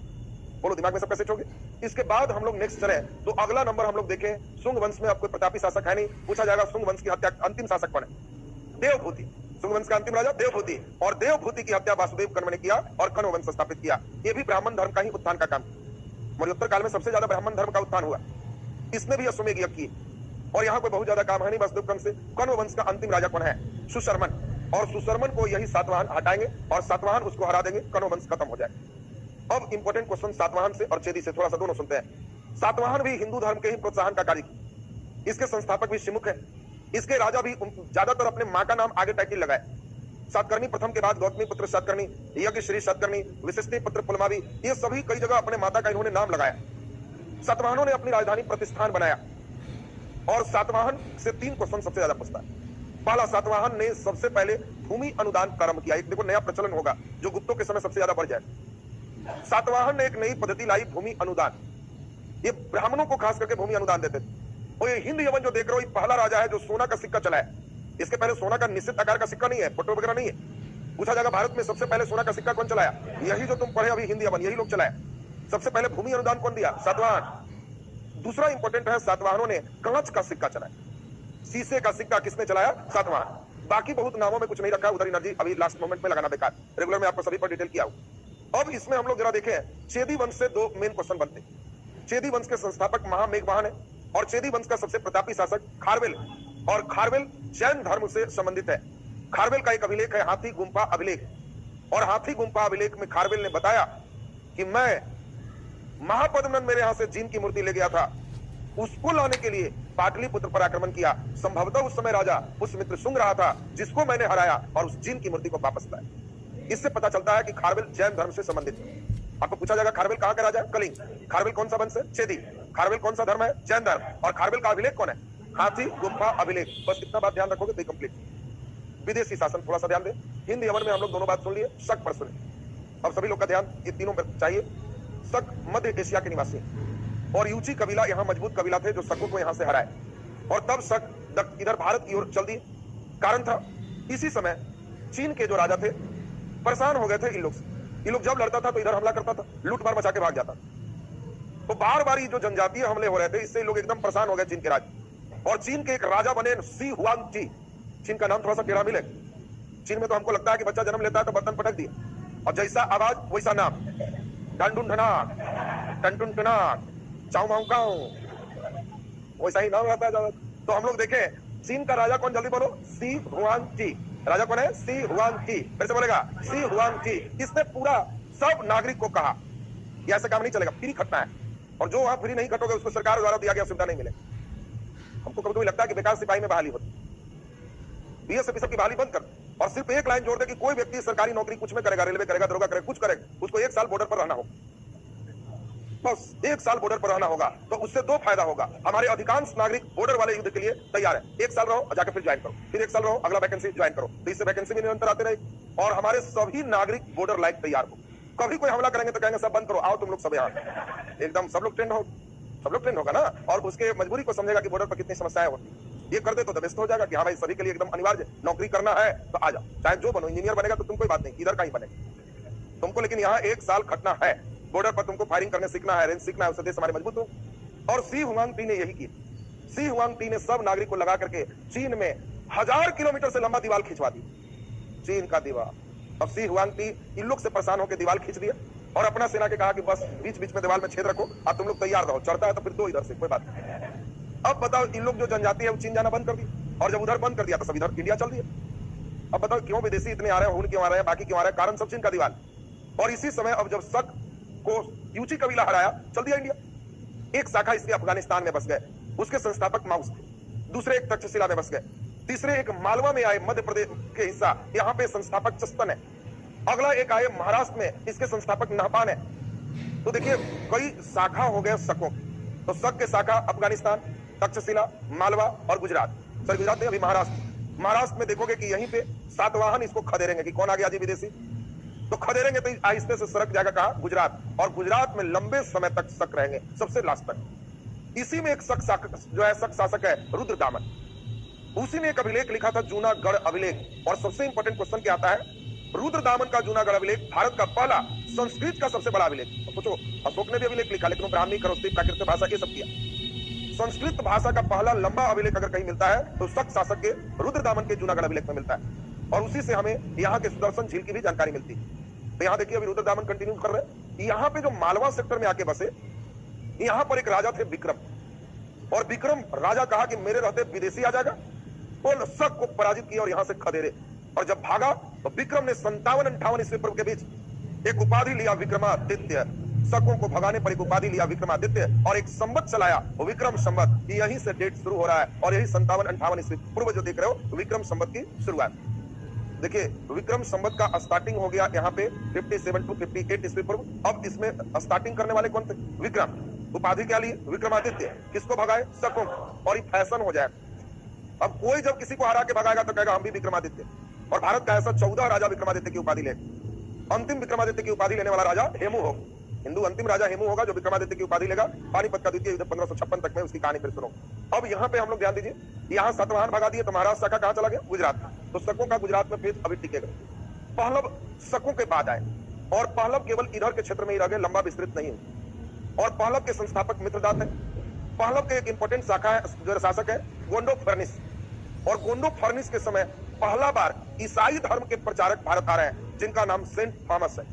बोलो दिमाग में सब कैसे छोड़े? इसके बाद हम लोग नेक्स्ट चले तो अगला नंबर हम लोग देखें, शुंग वंश में आपको प्रतापी शासक है नहीं, पूछा जाएगा शुंग वंश की हत्या अंतिम शासक कौन है? देवभूति। शुंग वंश का अंतिम राजा देवभूति, और देवभूति की हत्या वासुदेव कर्म ने किया और कण्व वंश स्थापित किया। ये भी ब्राह्मण धर्म का ही उत्थान का काम। मौर्योत्तर काल में सबसे ज्यादा ब्राह्मण धर्म का उत्थान हुआ, इसने भी अश्वमेध यज्ञ किए। और यहाँ कोई बहुत ज्यादा काम है नहीं, वासुदेव क्रम से। कण्व वंश का अंतिम राजा कौन है? सुशर्मन। और सुशर्मन को यही सातवाहन हटाएंगे और सातवाहन उसको हरा देंगे, कण्व वंश खत्म हो जाए। अब इंपॉर्टेंट क्वेश्चन सातवाहन से और चेदी से थोड़ा सा दोनों सुनते हैं। सातवाहन भी हिंदू धर्म के ही प्रोत्साहन का कार्य किया। इसके संस्थापक भी शिमुख है, इसके राजा भी ज्यादातर अपने माँ का नाम आगे टाइटल लगाए। सातकर्णी प्रथम के बाद गौतमी पुत्र सातकर्णी, यज्ञ श्री सातकर्णी, विशिष्टि पुत्र पुलमावी, ये सभी कई जगह अपने माता का इन्होंने नाम लगाया। सातवाहनों ने अपनी राजधानी प्रतिष्ठान बनाया। और सातवाहन से 3 क्वेश्चन सबसे ज्यादा पूछता है। पहला, सातवाहन ने सबसे पहले भूमि अनुदान प्रारंभ किया। एक देखो नया प्रचलन होगा जो गुप्तों के समय सबसे ज्यादा बढ़ जाए। सातवाहन ने एक नई पद्धति लाई, भूमि अनुदान। ये ब्राह्मणों को खास करके भूमि अनुदान देते थे। और ये हिंद यवन जो देख रहे हो, ये पहला राजा है जो सोना का सिक्का चलाया। इसके पहले सोना का निश्चित आकार का सिक्का नहीं है, फोटो वगैरह नहीं है। पूछा जाएगा भारत में सबसे पहले सोना का सिक्का कौन चलाया? यही जो तुम पढ़े अभी हिंद यवन, यही लोग चलाया। सबसे पहले भूमि अनुदान कौन दिया? सातवाहन। दूसरा इंपॉर्टेंट है, सातवाहनों ने कांच का सिक्का चलाया। शीशे का सिक्का किसने चलाया? सातवाहन। बाकी बहुत नामों में कुछ नहीं रखा, उधर एनर्जी अभी लास्ट मोमेंट में लगाना बेकार, रेगुलर में आपको सभी पर डिटेल किया हूं। अब इसमें हम लोग जरा देखें, चेदी वंश से 2 मेन क्वेश्चन बनते। चेदी वंश के संस्थापक महामेघवाहन है, और चेदी वंश का सबसे प्रतापी शासक खारवेल। और खारवेल जैन धर्म से संबंधित है। खारवेल का एक अभिलेख है हाथी गुम्फा अभिलेख, और हाथी गुम्फा अभिलेख में खारवेल ने बताया कि मैं महापद्मनंद मेरे यहां से जीन की मूर्ति ले गया था, उसको लाने के लिए पाटलिपुत्र पर आक्रमण किया। संभवतः उस समय राजा पुष्यमित्र सुंग रहा था, जिसको मैंने हराया और उस जीन की मूर्ति को वापस लाया। इससे पता चलता है कि खारवेल जैन धर्म से संबंधित है। आपको पूछा जाएगा खारवेल कहां का राजा है? कलिंग। खारवेल कौन सा वंश है? चेदी। खारवेल कौन सा धर्म है? जैन धर्म। और खारवेल का अभिलेख कौन है? हाथी गुफा अभिलेख। बस इतना बात ध्यान रखोगे तो कंप्लीट। विदेशी शासन थोड़ा सा ध्यान दे। हिंद यमन में हम लोग दोनों बात सुन लिए, शक पर सुने। अब सभी लोग का ध्यान ये तीनों पर चाहिए। शक मध्य एशिया के निवासी और यूची कबीला यहाँ मजबूत कबीला थे जो शकों को यहाँ से हराए, और तब शक इधर भारत की ओर चल दिए। कारण था इसी समय चीन के जो राजा थे परेशान हो गए थे इन लोग से। ये लोग जब लड़ता था तो इधर हमला करता था, लूट मार मचा के भाग जाता। तो बार बार जो जनजातीय हमले हो रहे थे, इससे लोग एकदम परेशान हो गए चीन के राज। और चीन के एक राजा बने सी हुआंगजी। चीन का नाम थोड़ा सा टेढ़ा मिले। चीन में तो हमको लगता है कि बच्चा जन्म लेता है तो बर्तन पटक दिए, और जैसा आवाज वैसा नाम, डंडुनडनाक, टंटुनटनाक, चाउमाउकाउ, वैसा ही नाम रहता है ज्यादा। तो हम लोग देखें चीन का राजा कौन, जल्दी बोलो। सी हुआंगजी। राजा कौन है? सी हुआंगजी। फिर से बोलेगा, सी हुआंगजी। इसने पूरा सब नागरिक को कहा ये ऐसा काम नहीं चलेगा, फ्री खटना है, और जो वहां फ्री नहीं खटोगे उसको सरकार द्वारा दिया गया सुविधा नहीं मिले। हमको कभी कभी लगता है कि बेकार सिपाही में बहाली होती। बीएसएफ सब की बहाली बंद कर, और सिर्फ एक लाइन जोड़ दे कि कोई व्यक्ति सरकारी नौकरी कुछ में करेगा, रेलवे करेगा, दरोगा करेगा, कुछ करेगा, उसको 1 साल बॉर्डर पर रहना होगा। बस 1 साल बॉर्डर पर रहना होगा। तो उससे 2 फायदा होगा। हमारे अधिकांश नागरिक बॉर्डर वाले युद्ध के लिए तैयार है। 1 साल रहो, जाकर फिर ज्वाइन करो, फिर 1 साल रहो, अगला वैकेंसी ज्वाइन करो, तो इससे वैकेंसी भी निरंतर आते रहेगी, और हमारे सभी नागरिक बॉर्डर लाइक तैयार हो। कभी कोई हमला करेंगे तो कहेंगे सब बंद करो, आओ तुम लोग सब यहाँ, एकदम सब लोग ट्रेंड हो, सब लोग ट्रेंड होगा ना, और उसके मजबूरी को समझेगा कि बॉर्डर पर कितनी समस्याएं होती। ये कर दे तो बेस्ट हो जाएगा कि हाँ भाई सभी के लिए एकदम अनिवार्य नौकरी करना है तो आ जाओ, चाहे जो बनो, इंजीनियर बनेगा तो तुम कोई बात नहीं, इधर का ही बनेगा तुमको, लेकिन यहाँ 1 साल खटना है। बॉर्डर पर तुमको फायरिंग करने सीखना है, रेंज सीखना है, उससे देश हमारे मजबूत हो। और सी हुआंगटी ने यही किया। सी हुआंगटी ने सब नागरिक को लगा करके चीन में 1000 किलोमीटर से लंबा दीवार खिंचवा दी, चीन का दीवार। अब सी हुआंगटी इन लोग से परेशान होकर दीवार खींच दिया, और अपना सेना के कहा कि बस बीच बीच में दीवार में छेद रखो, अब तुम लोग तैयार रहो, चढ़ता है तो फिर दो इधर से, कोई बात नहीं। अब बताओ इन लोग जो जनजाति है वो चीन जाना बंद कर दी, और जब उधर बंद कर दिया तो सब इधर इंडिया चल दिया। अब बताओ क्यों विदेशी इतने आ रहे हैं, हुन क्यों आ रहे हैं, बाकी क्यों आ रहे हैं? कारण सब चीन का दीवार। और इसी समय अब जब शक को यूची कबीला हराया, चल दिया इंडिया। एक शाखा इसलिए अफगानिस्तान में बस गए, उसके संस्थापक माउस थे। दूसरे एक तक्षशिला में बस गए। तीसरे एक मालवा में आए, मध्य प्रदेश के हिस्सा, यहाँ पे संस्थापक चस्तन है। अगला एक आए महाराष्ट्र में, इसके संस्थापक नहपान है। तो देखिए कई शाखा हो गए शकों। तो शक के शाखा अफगानिस्तान, तक्षशिला, मालवा और गुजरात। सर गुजरात में अभी महाराष्ट्र में देखोगे कि यहीं पे सातवाहन इसको खदेड़ेंगे कि कौन आ गया जी विदेशी, तो खदेड़ेंगे तो आहिस्ते से सड़क जाएगा कहा गुजरात, और गुजरात में लंबे समय तक शक रहेंगे, सबसे लास्ट तक। इसी में एक शक जो है शक शासक है रुद्रदामन, उसी ने एक अभिलेख लिखा था, जूनागढ़ अभिलेख। और सबसे इंपॉर्टेंट क्वेश्चन क्या आता है, रुद्रदामन का जूनागढ़ अभिलेख भारत का पहला संस्कृत का सबसे बड़ा अभिलेख। तो सोचो अशोक ने भी अभिलेख लिखा, लेकिन ब्राह्मणी, खरोष्ठी, प्राकृत भाषा ये सब किया। संस्कृत भाषा का पहला लंबा अभिलेख अगर कहीं मिलता है तो शक शासक के रुद्रदामन के जूनागढ़ अभिलेख में मिलता है, और उसी से हमें यहाँ के सुदर्शन झील की भी जानकारी मिलती है। तो यहाँ देखिए अभी रुद्रदामन कंटिन्यू कर रहे हैं। यहाँ पे जो मालवा सेक्टर में आके बसे, यहाँ पर एक राजा थे विक्रम, और विक्रम राजा कहा कि मेरे रहते विदेशी आ जाएगा, तो शक को पराजित किया और यहाँ से खदेड़े। और जब भागा तो विक्रम ने 57-58 ईस्वी पूर्व के बीच एक उपाधि लिया विक्रमादित्य। शकों को भगाने पर एक उपाधि लिया विक्रमादित्य, और एक संवत चलाया विक्रम संवत। यहीं से डेट शुरू हो रहा है, और यही 57-58 ईस्वी पूर्व जो देख रहे हो विक्रम संवत की शुरुआत। देखिए विक्रम संवत का स्टार्टिंग हो गया यहाँ पे 57 to 58 ईस्वी पूर्व। अब इसमें स्टार्टिंग करने वाले कौन थे? विक्रम। उपाधि क्या लिए? विक्रमादित्य। किसको भगाए? शकों। और ये फैशन हो जाए, अब कोई जब किसी को हरा के भगाएगा तो कहेगा हम भी विक्रमादित्य। और भारत का ऐसा 14 राजा विक्रमादित्य की उपाधि ले। अंतिम विक्रमादित्य की उपाधि लेने वाला राजा हेमू होगा, हिंदू अंतिम राजा हेमू होगा जो विक्रमादित्य की उपाधि लेगा। पानीपत का द्वितीय युद्ध 1556 तक में, उसकी कहानी फिर सुनो। अब यहाँ पे हम लोग ध्यान दीजिए, यहाँ सातवाहन भगा दिए तो महाराष्ट्र शाखा कहाँ चला गया? गुजरात। तो शकों का गुजरात में फिर अभी टिकेगा। पहलव शकों के बाद आए, और पहलव केवल इधर के क्षेत्र में ही रह गए, लंबा विस्तृत नहीं है। और पहलव के संस्थापक मित्रदात है। पहलव के एक इंपॉर्टेंट शाखा है जो शासक है गोंडो फर्निस। और गोंडो फर्निस के समय पहला बार ईसाई धर्म के प्रचारक भारत आ रहे हैं, जिनका नाम सेंट थॉमस है।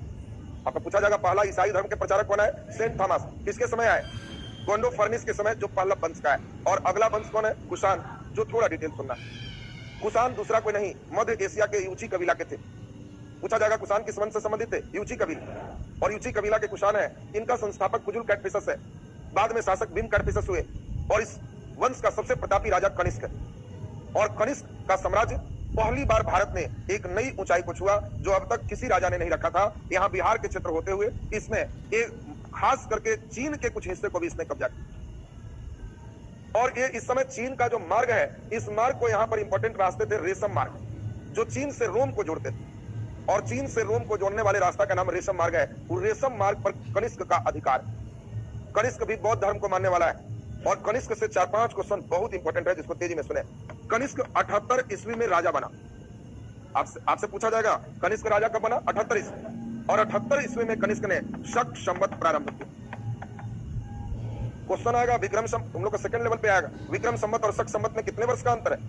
आपको पूछा जाएगा पहला ईसाई धर्म के प्रचारक कौन है? Saint Thomas. किसके समय आए? गोंडो फर्निस के समय, जो पहला वंश का है। और अगला वंश कौन है? कुषाण, जो थोड़ा डिटेल सुनना। कुषाण दूसरा कोई नहीं, मध्य एशिया के यूची कबीला के थे। पूछा जाएगा कुषाण किस वंश से संबंधित थे? यूची कबीला। और यूची कबीला के कुशान है। इनका संस्थापक कुजुल कैडफिसस है, बाद में शासक भीम कैडफिसस हुए और इस वंश का सबसे प्रतापी राजा कनिष्क है। और कनिष्क का साम्राज्य पहली बार भारत में एक नई ऊंचाई को छुआ जो अब तक किसी राजा ने नहीं रखा था। यहाँ बिहार के क्षेत्र होते हुए इसमें एक खास करके चीन के कुछ हिस्से को भी इसने कब्जा किया। और ये इस समय चीन का जो मार्ग है, इस मार्ग को यहाँ पर इंपॉर्टेंट रास्ते थे रेशम मार्ग, जो चीन से रोम को जोड़ते थे। और चीन से रोम को जोड़ने वाले रास्ता का नाम रेशम मार्ग है। वो रेशम मार्ग पर कनिष्क का अधिकार। कनिष्क भी बौद्ध धर्म को मानने वाला है। और कनिष्क से 4-5 क्वेश्चन बहुत इंपॉर्टेंट है जिसको तेजी में सुने। कनिष्क 78 ईस्वी में राजा बना। आपसे पूछा जाएगा कनिष्क राजा कब बना? 78 ईस्वी। और 78 ईस्वी में कनिष्क ने शक संवत प्रारंभ किया। क्वेश्चन आएगा विक्रम संवत, तुम लोग का सेकंड लेवल पे आएगा, विक्रम संवत और शक संवत में कितने वर्ष का अंतर है?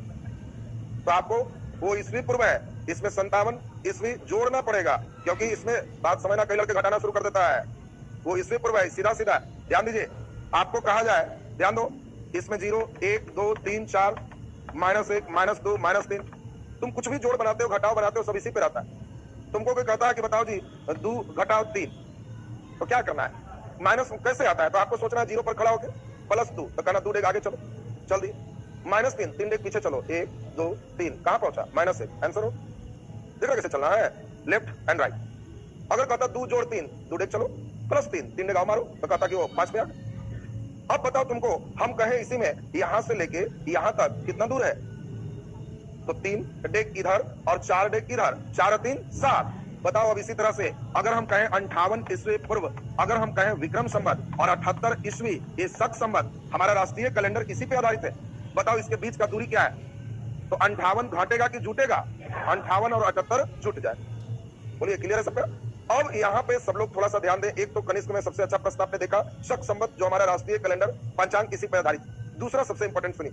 तो आपको वो ईस्वी पूर्व है, इसमें 57 ईस्वी जोड़ना पड़ेगा, क्योंकि इसमें बात समझना कई लड़के घटाना शुरू कर देता है। वो ईस्वी पूर्व है, सीधा सीधा ध्यान दीजिए। आपको कहा जाए, ध्यान दो, इसमें 0, 1, 2, 3, 4, -1, -2, -3, तुम कुछ भी जोड़ बनाते हो, घटाओ बनाते हो, सब इसी पे रहता है। तुमको कोई कहता है कि बताओ जी 2 घटाओ 3, तो क्या करना है? माइनस कैसे आता है? तो आपको सोचना है 0 पर खड़ा होकर +2, तो कहना 2 डेग आगे चलो, चल दी। -3, 3 डेग पीछे चलो, 1, 2, 3, कहां पहुंचा? -1, आंसर हो। देखो कैसे चलना है, लेफ्ट एंड राइट। अगर कहता 2 जोड़ 3, 2 डेग चलो, +3, 3 डेग आओ मारो, तो कहता कि वो 5 पे आ गया। अब बताओ तुमको, हम कहें इसी में यहां से लेके यहां तक कितना दूर है? तो 3 डेग इधर और 4 डेग इधर, 4 और 3 7। बताओ अब इसी तरह से अगर हम कहें 58 ईस्वी पूर्व, अगर हम कहें विक्रम संवत और 78 ईस्वी ये शक संवत, हमारा राष्ट्रीय कैलेंडर इसी पे आधारित है। बताओ इसके बीच का दूरी क्या है? तो 58 घटेगा कि जुटेगा? 58 और 78 जुट जाए। बोलिए क्लियर है सबका? अब यहाँ पे सब लोग थोड़ा सा ध्यान दें। एक तो कनिष्क में सबसे अच्छा प्रश्न आपने देखा, शक संवत जो हमारा राष्ट्रीय कैलेंडर पंचांग इसी पर आधारित। दूसरा सबसे इंपॉर्टेंट सुनिए,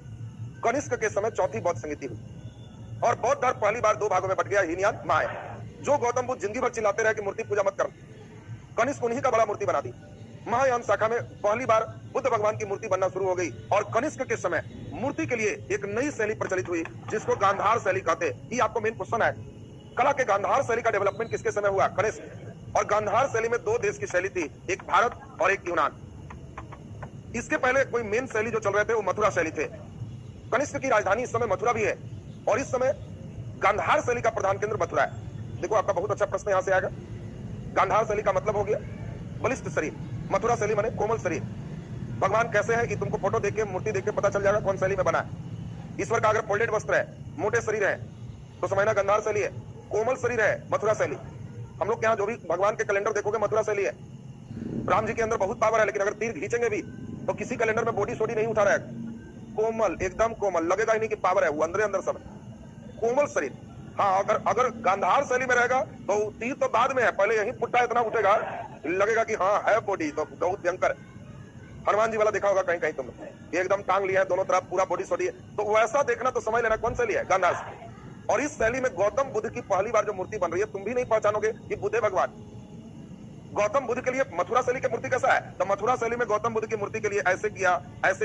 कनिष्क के समय चौथी बौद्ध संगीति हुई और बौद्ध धर्म पहली बार 2 भागों में बट गया, हीनयान माय। जो गौतम बुद्ध जिंदगी भर चिल्लाते रहे कि मूर्ति पूजा मत कर, कनिष्क उन्हीं का बड़ा मूर्ति बना दी। महायान शाखा में पहली बार बुद्ध भगवान की मूर्ति बनना शुरू हो गई और कनिष्क के समय मूर्ति के लिए एक नई शैली प्रचलित हुई जिसको गांधार शैली कहते हैं। ये आपको मेन क्वेश्चन है, कला के गांधार शैली का डेवलपमेंट किसके समय हुआ? कनिष्क। और गांधार शैली में 2 देश की शैली थी, एक भारत और एक यूनान। इसके पहले कोई मेन शैली जो चल रहे थे वो मथुरा शैली थे। कनिष्क की राजधानी इस समय मथुरा भी है और इस समय गांधार शैली का प्रधान केंद्र मथुरा है। देखो आपका बहुत अच्छा प्रश्न यहां से आएगा। गांधार शैली का मतलब हो गया बलिष्ठ शरीर, मथुरा शैली माने कोमल शरीर। भगवान कैसे है कि तुमको फोटो देख के, मूर्ति देख के पता चल जाएगा कौन शैली में बना है। ईश्वर का अगर फोल्डेड वस्त्र है, मोटे शरीर है, तो समझना गांधार शैली है। कोमल शरीर है, मथुरा शैली। हम लोग यहाँ जो भी भगवान के कैलेंडर देखोगे मथुरा शैली है। राम जी के अंदर बहुत पावर है, लेकिन अगर तीर खींचेंगे भी तो किसी कैलेंडर में बॉडी सोडी नहीं उठा रहा है। कोमल, एकदम कोमल, लगेगा ही नहीं कि पावर है, वो अंदर अंदर सब कोमल शरीर। हाँ, अगर गांधार शैली में रहेगा तो तीर तो बाद में है, पहले यही पुट्टा इतना उठेगा, लगेगा कि हाँ है बॉडी, तो बहुत भयंकर है। हनुमान जी वाला देखा होगा कहीं कहीं तुमने, एकदम टांग लिया है दोनों तरफ, पूरा बॉडी सोडी है। तो वैसा देखना तो समझ लेना कौन शैली है? गांधार शैली। और इस शैली में गौतम बुद्ध की पहली बार जो मूर्ति बन रही है, तुम भी नहीं पहचानोगे कि बुद्ध है भगवान। गौतम बुद्ध के लिए मथुरा शैली की मूर्ति कैसा है? तो मथुरा शैली में गौतम बुद्ध की मूर्ति के लिए ऐसे